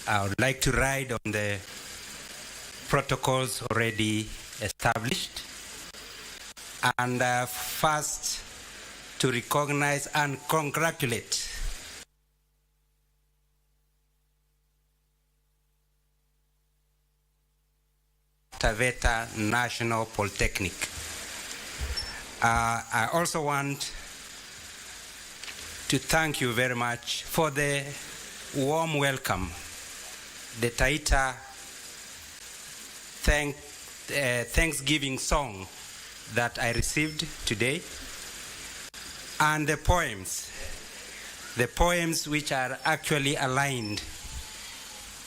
I would like to ride on the protocols already established, and first to recognize and congratulate Taveta National Polytechnic. I also want to thank you very much for the warm welcome, the Taita Thanksgiving song that I received today, and the poems which are actually aligned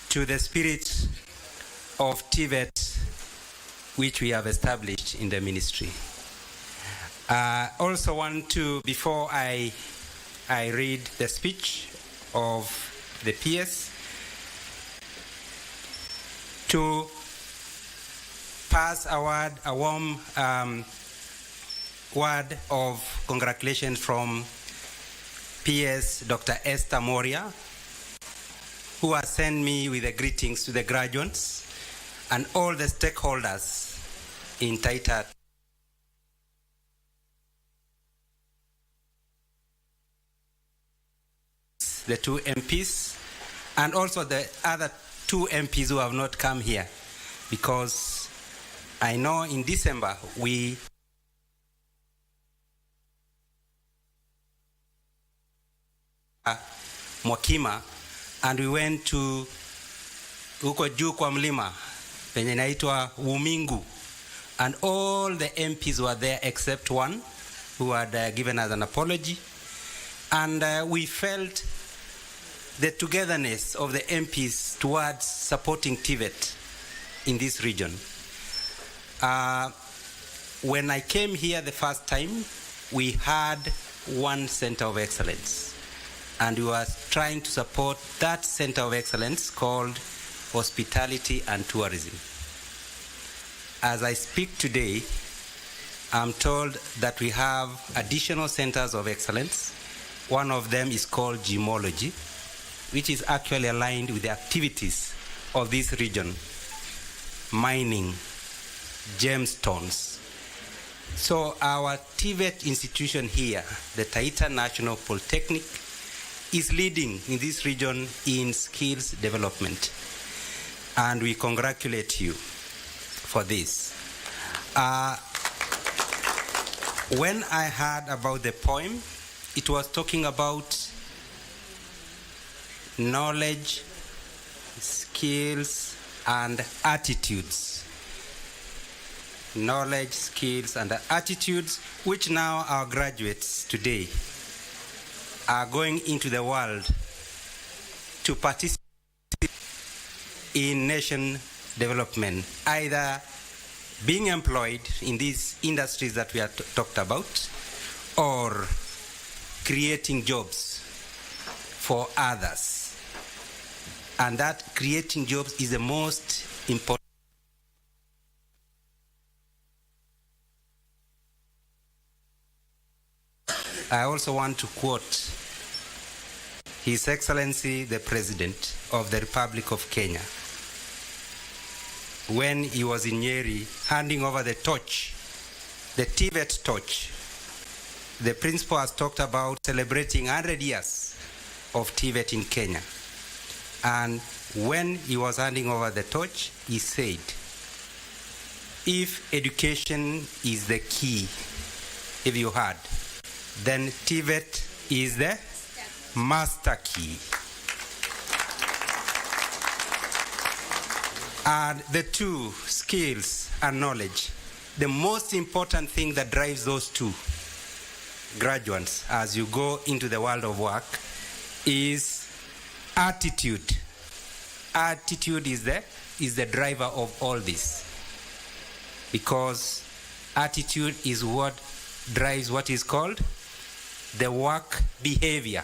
to the spirit of TVET which we have established in the ministry. I also want to, before I read the speech of the PS, to pass a warm word of congratulations from PS Dr. Esther Moria, who has sent me with the greetings to the graduates and all the stakeholders in Taita. The two MPs, and also the other two MPs who have not come here, because I know in December we Mwakima, and we went to huko juu kwa mlima penye inaitwa Wumingu, and all the MPs were there except one who had given us an apology, and we felt the togetherness of the MPs towards supporting TVET in this region. When I came here the first time, we had one center of excellence, and we were trying to support that center of excellence called Hospitality and Tourism. As I speak today, I'm told that we have additional centers of excellence. One of them is called Gemology, which is actually aligned with the activities of this region, mining, gemstones. So our TVET institution here, the Taita National Polytechnic, is leading in this region in skills development. And we congratulate you for this. When I heard about the poem, it was talking about knowledge, skills, and attitudes. Knowledge, skills, and attitudes, which now our graduates today are going into the world to participate in nation development, either being employed in these industries that we have talked about, or creating jobs for others. And that creating jobs is the most important. I also want to quote His Excellency the President of the Republic of Kenya, when he was in Nyeri handing over the torch, the TVET torch. The principal has talked about celebrating 100 years of TVET in Kenya. And when he was handing over the torch, he said, if education is the key, if you heard, then TVET is the master key. And the two, skills and knowledge, the most important thing that drives those two graduates as you go into the world of work is attitude. Attitude is the driver of all this, because attitude is what drives what is called the work behavior.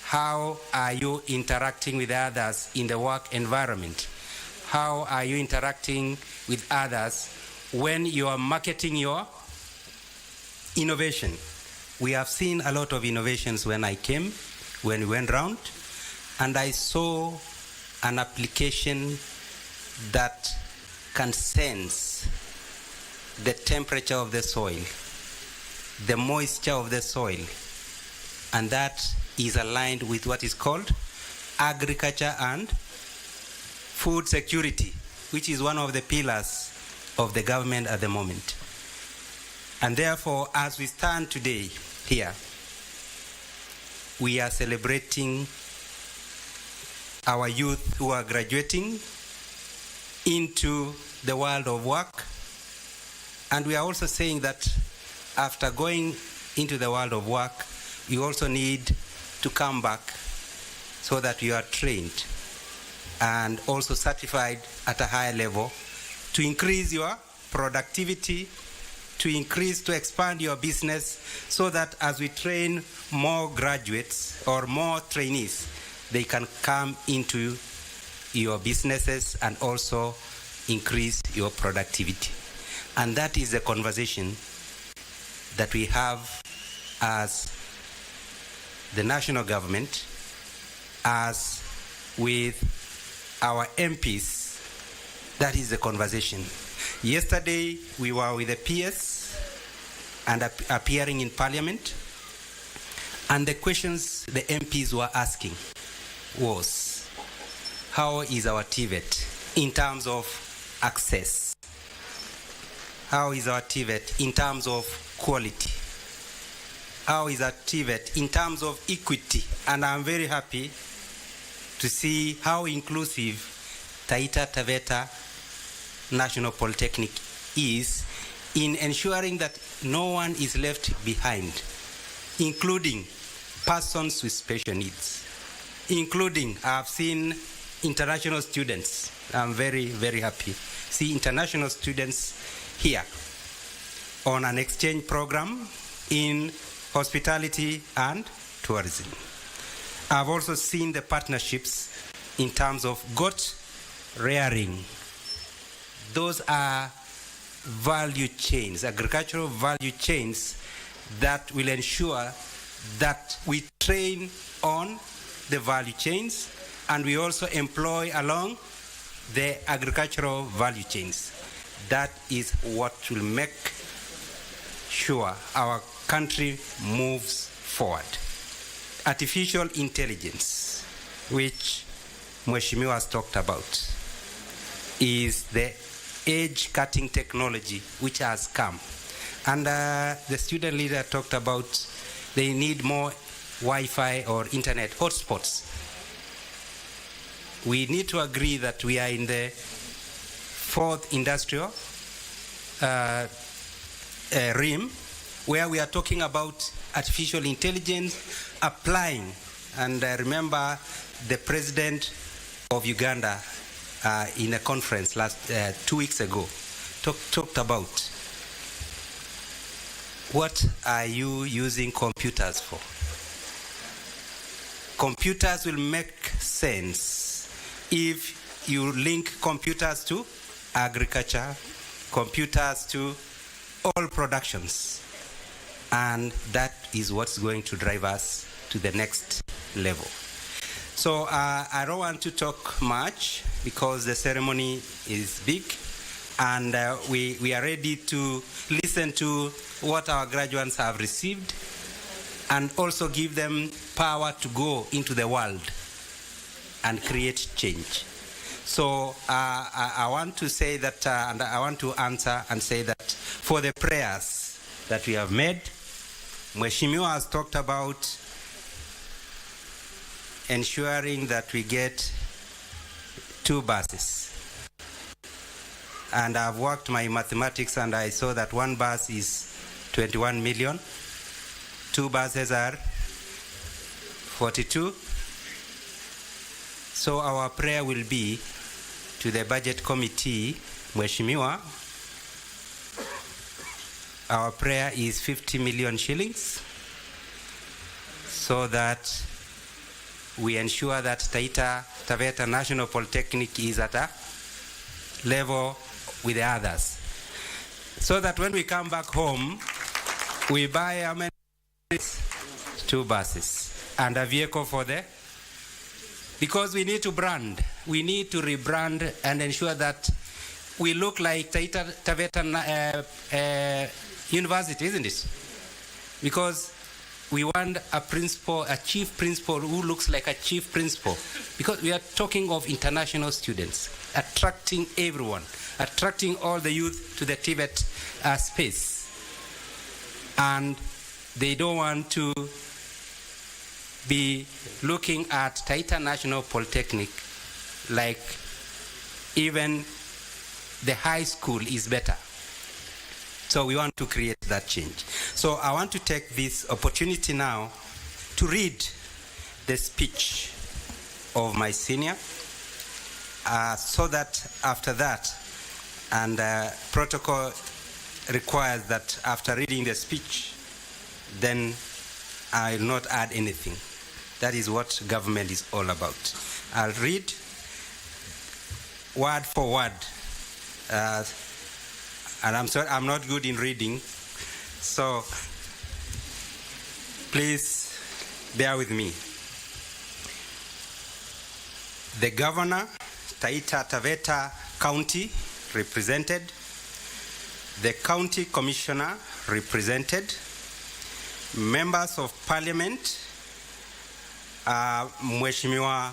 How are you interacting with others in the work environment? How are you interacting with others when you are marketing your innovation? We have seen a lot of innovations when we went round, and I saw an application that can sense the temperature of the soil, the moisture of the soil, and that is aligned with what is called agriculture and food security, which is one of the pillars of the government at the moment. And therefore, as we stand today here, we are celebrating our youth who are graduating into the world of work. And we are also saying that after going into the world of work, you also need to come back so that you are trained and also certified at a higher level to increase your productivity, to expand your business, so that as we train more graduates or more trainees, they can come into your businesses and also increase your productivity. And that is the conversation that we have as the national government, as with our MPs. That is the conversation. Yesterday, we were with the PS and appearing in Parliament, and the questions the MPs were asking was, how is our TVET in terms of access? How is our TVET in terms of quality? How is our TVET in terms of equity? And I'm very happy to see how inclusive Taita Taveta National Polytechnic is in ensuring that no one is left behind, including persons with special needs, including, I've seen international students. I'm very, very happy. See international students here on an exchange program in hospitality and tourism. I've also seen the partnerships in terms of goat rearing. Those are value chains, agricultural value chains that will ensure that we train on the value chains and we also employ along the agricultural value chains. That is what will make sure our country moves forward. Artificial intelligence, which Mheshimiwa has talked about, is the edge-cutting technology which has come. And the student leader talked about they need more Wi-Fi or internet hotspots. We need to agree that we are in the fourth industrial realm, where we are talking about artificial intelligence applying. And I remember the president of Uganda in a conference 2 weeks ago talked about, what are you using computers for? Computers will make sense if you link computers to agriculture, computers to all productions. And that is what's going to drive us to the next level. So I don't want to talk much because the ceremony is big, and we are ready to listen to what our graduates have received and also give them power to go into the world and create change. So I want to say that, and I want to answer and say that for the prayers that we have made, Mheshimiwa has talked about ensuring that we get 2 buses. And I've worked my mathematics and I saw that one bus is 21 million. 2 buses are 42. So our prayer will be to the budget committee, Mheshimiwa, our prayer is 50 million shillings so that we ensure that Taita Taveta National Polytechnic is at a level with the others. So that when we come back home, we buy how many? 2 buses and a vehicle for the, because we need to brand. We need to rebrand and ensure that we look like Taita Taveta University, isn't it? Because we want a principal, a chief principal who looks like a chief principal. Because we are talking of international students, attracting everyone, attracting all the youth to the TVET space. And they don't want to be looking at Taita National Polytechnic like even the high school is better. So we want to create that change. So I want to take this opportunity now to read the speech of my senior so that after that, and protocol requires that after reading the speech, then I will not add anything. That is what government is all about. I'll read word for word. And I'm sorry, I'm not good in reading, so please bear with me. The governor, Taita Taveta County, represented. The county commissioner, represented. Members of parliament, Mheshimiwa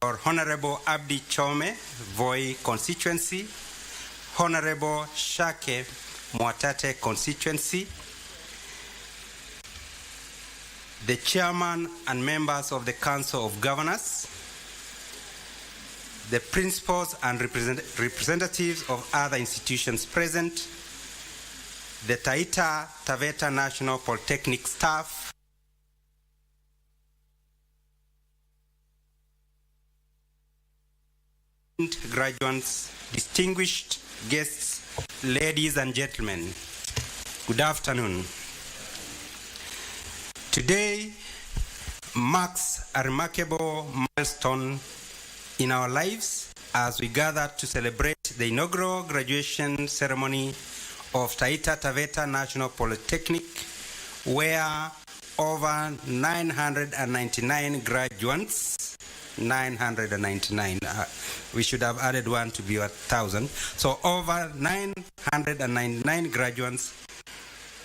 or Honorable Abdi Chome, Voi constituency, Honorable Shake Mwatate constituency, the chairman and members of the Council of Governors, the principals and representatives of other institutions present, the Taita Taveta National Polytechnic staff, graduates, distinguished guests, ladies and gentlemen, good afternoon. Today marks a remarkable milestone in our lives as we gather to celebrate the inaugural graduation ceremony of Taita Taveta National Polytechnic, where over 999 graduates, 999, we should have added one to be 1,000. So over 999 graduates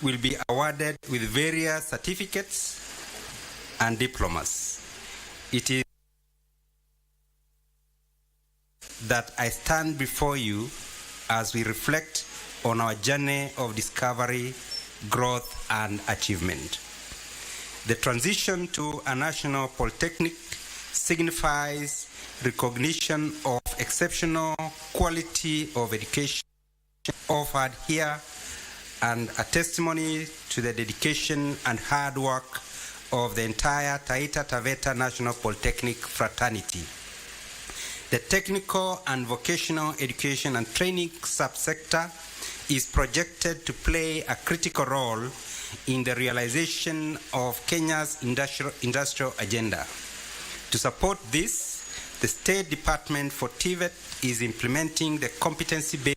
will be awarded with various certificates and diplomas. It is that I stand before you as we reflect on our journey of discovery, growth, and achievement. The transition to a national polytechnic signifies recognition of exceptional quality of education offered here and a testimony to the dedication and hard work of the entire Taita Taveta National Polytechnic fraternity. The technical and vocational education and training subsector is projected to play a critical role in the realization of Kenya's industrial agenda. To support this, the State Department for TVET is implementing the competency-based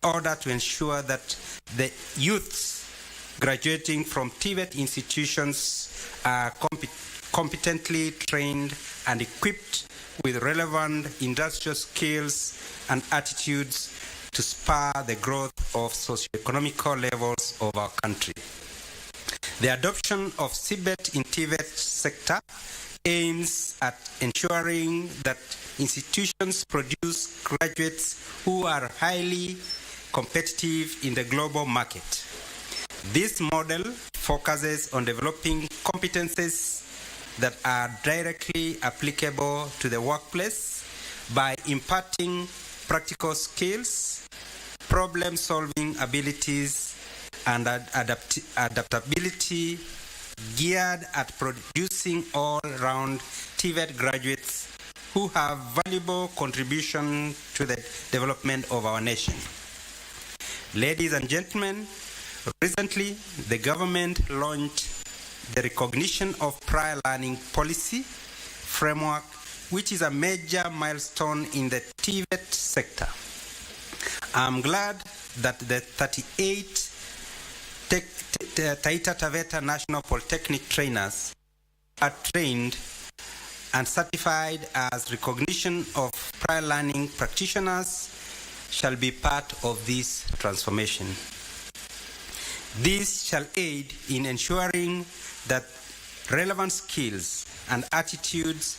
order to ensure that the youths graduating from TVET institutions are competently trained and equipped with relevant industrial skills and attitudes to spur the growth of socio-economical levels of our country. The adoption of CBET in TVET sector aims at ensuring that institutions produce graduates who are highly competitive in the global market. This model focuses on developing competences that are directly applicable to the workplace by imparting practical skills, problem-solving abilities, and adaptability geared at producing all-round TVET graduates who have valuable contribution to the development of our nation. Ladies and gentlemen, recently the government launched the recognition of prior learning policy framework, which is a major milestone in the TVET sector. I'm glad that the 38 Taita Taveta National Polytechnic trainers are trained and certified as recognition of prior learning practitioners shall be part of this transformation. This shall aid in ensuring that relevant skills and attitudes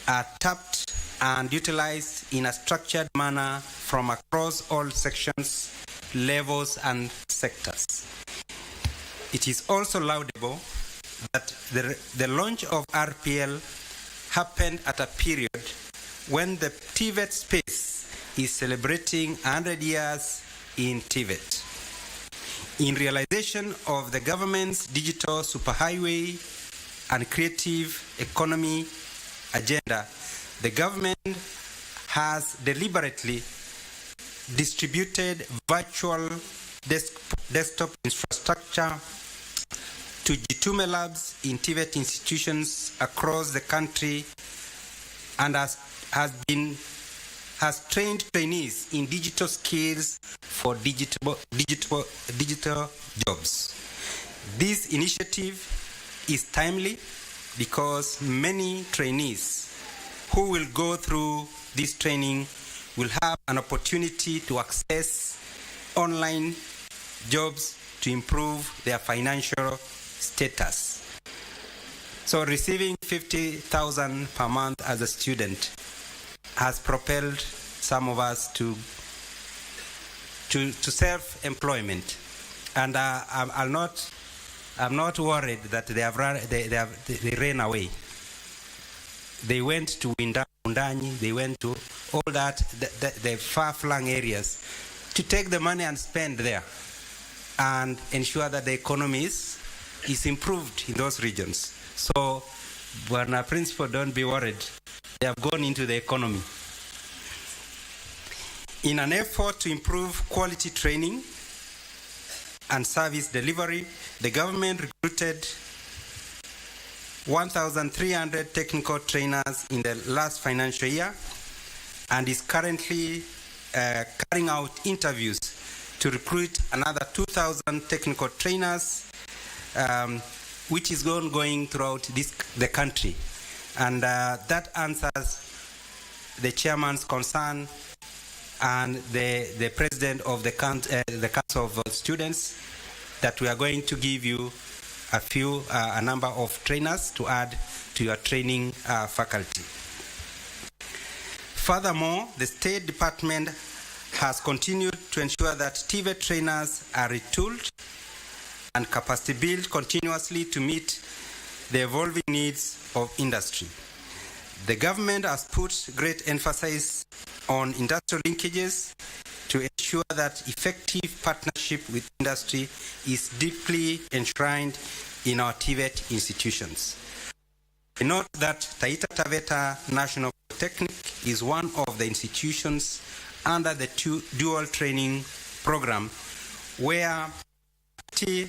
are tapped and utilized in a structured manner from across all sections, levels, and sectors. It is also laudable that the launch of RPL happened at a period when the TVET space is celebrating 100 years in TVET. In realization of the government's digital superhighway and creative economy agenda, the government has deliberately distributed virtual desktop infrastructure to Jitume labs in TVET institutions across the country and has trained trainees in digital skills for digital jobs. This initiative is timely because many trainees who will go through this training will have an opportunity to access online jobs to improve their financial status. So receiving 50,000 per month as a student has propelled some of us to self-employment, and I'm not worried that they ran away. They went to Undanyi, they went to all the far-flung areas to take the money and spend there and ensure that the economy is improved in those regions. So, Bwana Principal, don't be worried. They have gone into the economy. In an effort to improve quality training and service delivery, the government recruited 1,300 technical trainers in the last financial year and is currently carrying out interviews to recruit another 2,000 technical trainers, which is ongoing throughout the country. And that answers the chairman's concern and the president of the Council of Students that we are going to give you a number of trainers to add to your training faculty. Furthermore, the State Department has continued to ensure that TVET trainers are retooled and capacity built continuously to meet the evolving needs of industry. The government has put great emphasis on industrial linkages to ensure that effective partnership with industry is deeply enshrined in our TVET institutions. I note that Taita Taveta National Polytechnic is one of the institutions under the dual training program where 50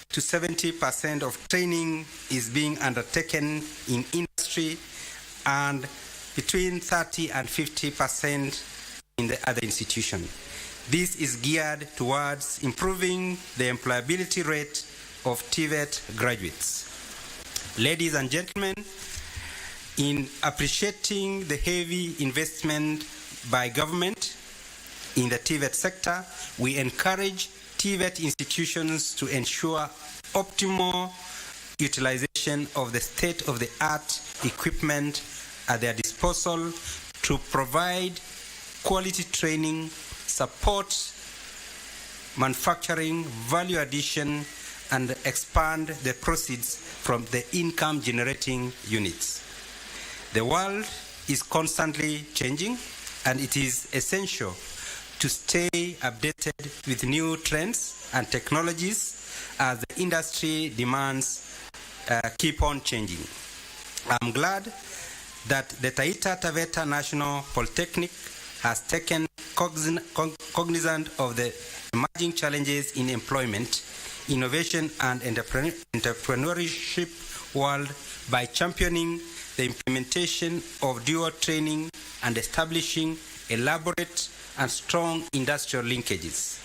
to 70% of training is being undertaken in industry and between 30 and 50% in the other institution. This is geared towards improving the employability rate of TVET graduates. Ladies and gentlemen, in appreciating the heavy investment by government in the TVET sector, we encourage TVET institutions to ensure optimal utilization of the state-of-the-art equipment at their disposal to provide quality training, support manufacturing, value addition, and expand the proceeds from the income generating units. The world is constantly changing, and it is essential to stay updated with new trends and technologies as the industry demands keep on changing. I'm glad that the Taita Taveta National Polytechnic has taken cognizant of the emerging challenges in employment, innovation, and entrepreneurship world by championing the implementation of dual training and establishing elaborate and strong industrial linkages.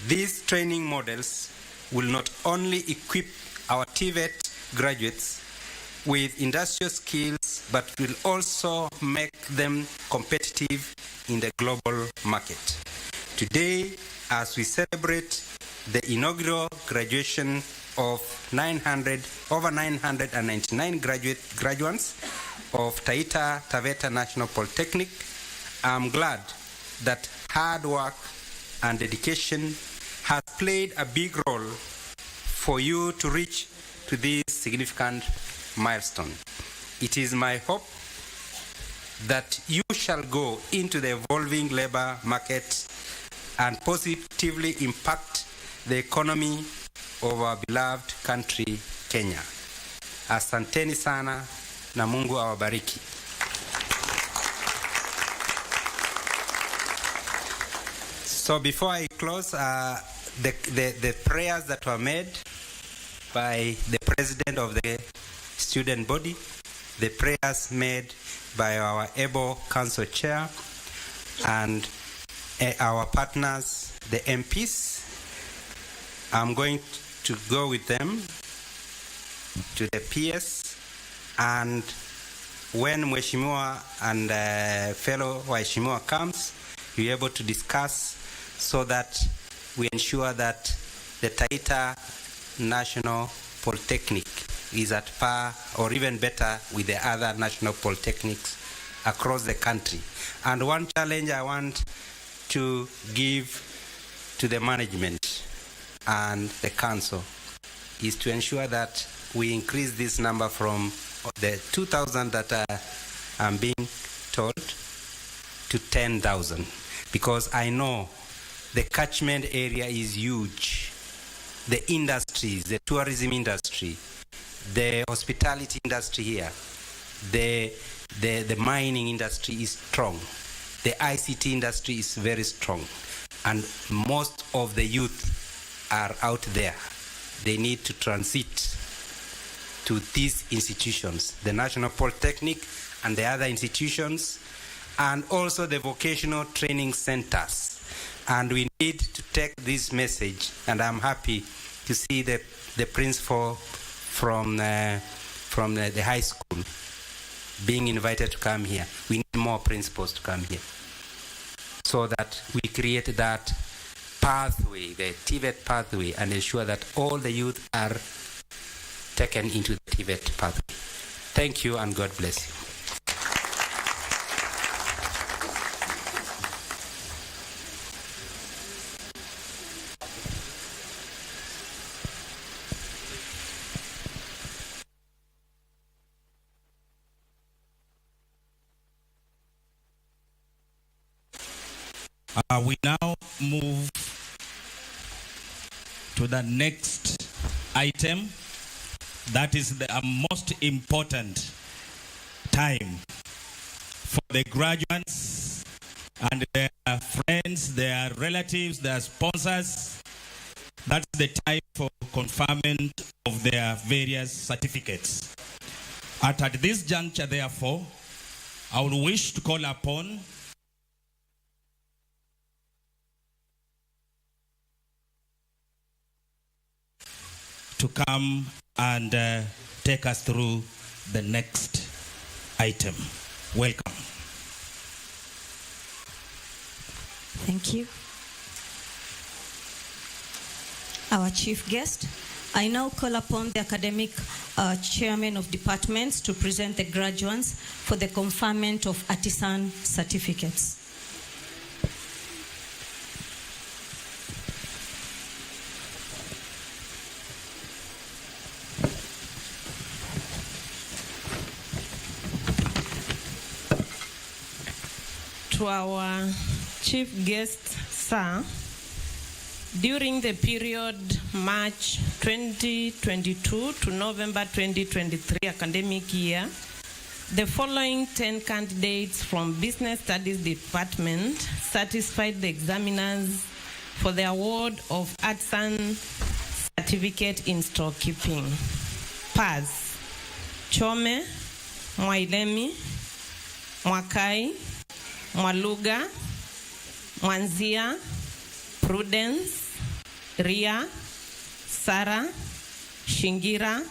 These training models will not only equip our TVET graduates with industrial skills, but will also make them competitive in the global market. Today, as we celebrate the inaugural graduation of over 999 graduates of Taita Taveta National Polytechnic, I'm glad that hard work and dedication has played a big role for you to reach to this significant milestone. It is my hope that you shall go into the evolving labor market and positively impact the economy of our beloved country, Kenya. Asanteni sana na Mungu awabariki. So before I close, the prayers that were made by the president of the student body, the prayers made by our able council chair and our partners, the MPs, I'm going to go with them to the PS, and when Mheshimiwa and fellow Waheshimiwa comes, you're able to discuss so that we ensure that the Taita National Polytechnic is at par or even better with the other national polytechnics across the country. And one challenge I want to give to the management and the council is to ensure that we increase this number from the 2,000 that I'm being told to 10,000, because I know the catchment area is huge. The industries, the tourism industry, the hospitality industry here, the mining industry is strong. The ICT industry is very strong. And most of the youth are out there. They need to transit to these institutions, the National Polytechnic and the other institutions, and also the vocational training centers. And we need to take this message, and I'm happy to see the principal from the high school being invited to come here. We need more principals to come here so that we create that pathway, the TVET pathway, and ensure that all the youth are taken into the TVET pathway. Thank you, and God bless you. We now move to the next item. That is the most important time for the graduates and their friends, their relatives, their sponsors. That's the time for conferment of their various certificates. At this juncture, therefore, I would wish to call upon to come and take us through the next item. Welcome. Thank you. Our chief guest, I now call upon the academic chairman of departments to present the graduates for the conferment of artisan certificates. to our chief guest, sir. During the period March 2022 to November 2023 academic year, the following 10 candidates from Business Studies Department satisfied the examiners for the award of Artisan Certificate in Storekeeping. Paz, Chome, Mwailemi, Mwakai, Mwaluga, Mwanzia, Prudence, Ria, Sarah, Shingira,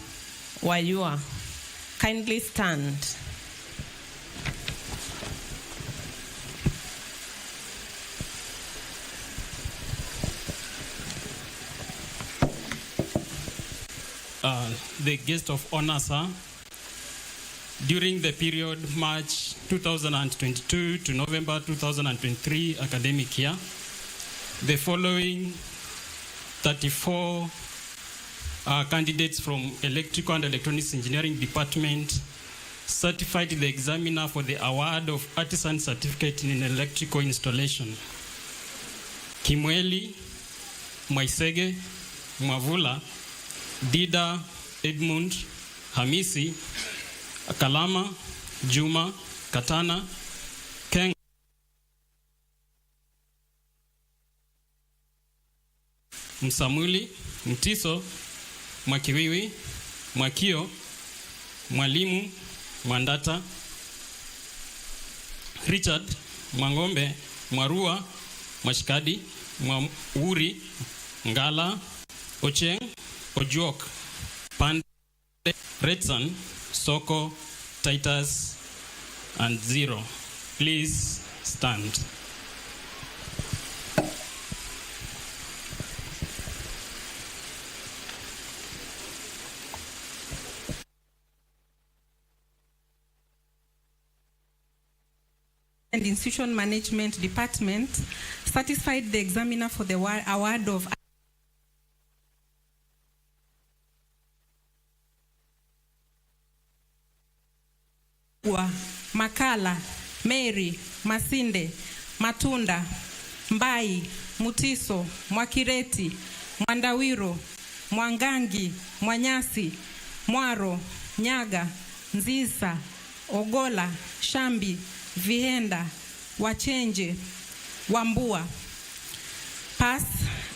Wayua. Kindly stand. The guest of honor, sir. During the period March 2022 to November 2023 academic year, the following 34 candidates from Electrical and Electronics Engineering Department certified the examiner for the award of Artisan Certificate in Electrical Installation. Kimweli, Maisege, Mwavula, Dida, Edmund, Hamisi, Kalama, Juma, Katana, Keng, Msamuli, Mtiso, Mwakiwiwi, Mwakio, Mwalimu, Mwandata, Richard, Mwangombe, Mwarua, Mashikadi, Mwauri, Ngala, Ocheng, Ojuok, Pande, Redson, Soko, Titus, and Zero. Please stand. And Institution Management Department satisfied the examiner for the award of Makala, Mary, Masinde, Matunda, Mbai, Mutiso, Mwakireti, Mwandawiro, Mwangangi, Mwanyasi, Mwaro, Nyaga, Nzisa, Ogola, Shambi, Vihenda, Wachenje, Wambua. Pass,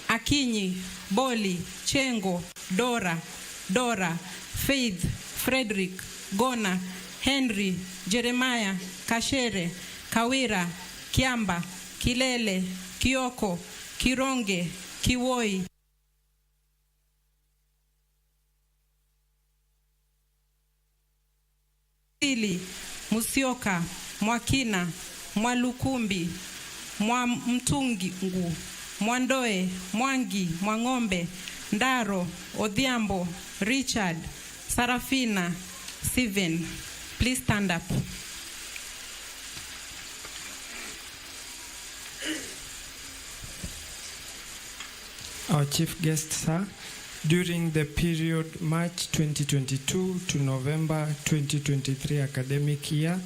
Akinyi, Boli, Chengo, Dora, Faith, Frederick, Gona, Henry, Jeremiah, Kashere, Kawira, Kiamba, Kilele, Kioko, Kironge, Kiwoi. Ili, Musioka, Mwakina, Mwalukumbi, Mwamtungu, Mwandoe, Mwangi, Mwangombe, Ndaro, Odhiambo, Richard, Sarafina, Steven. Please stand up. Our chief guest, sir, during the period March 2022 to November 2023 academic year,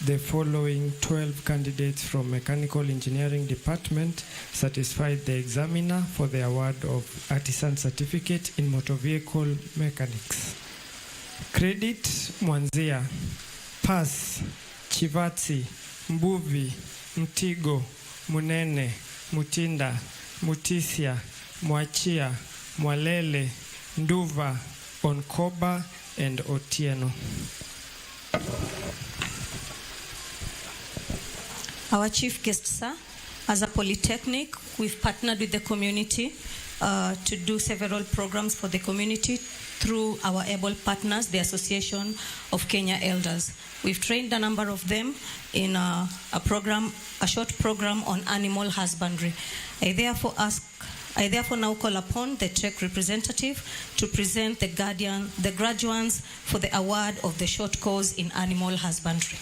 the following 12 candidates from Mechanical Engineering Department satisfied the examiner for the award of Artisan Certificate in Motor Vehicle Mechanics. Credit Mwanzia, Pass, Chivatsi, Mbuvi, Mtigo, Munene, Mutinda, Mutisia, Mwachia, Mwalele, Nduva, Onkoba, and Otieno. Our chief guest, sir, as a Polytechnic, we've partnered with the community to do several programs for the community through our able partners, the Association of Kenya Elders. We've trained a number of them in a short program on animal husbandry. I therefore now call upon the Czech representative to present the graduates for the award of the short course in animal husbandry.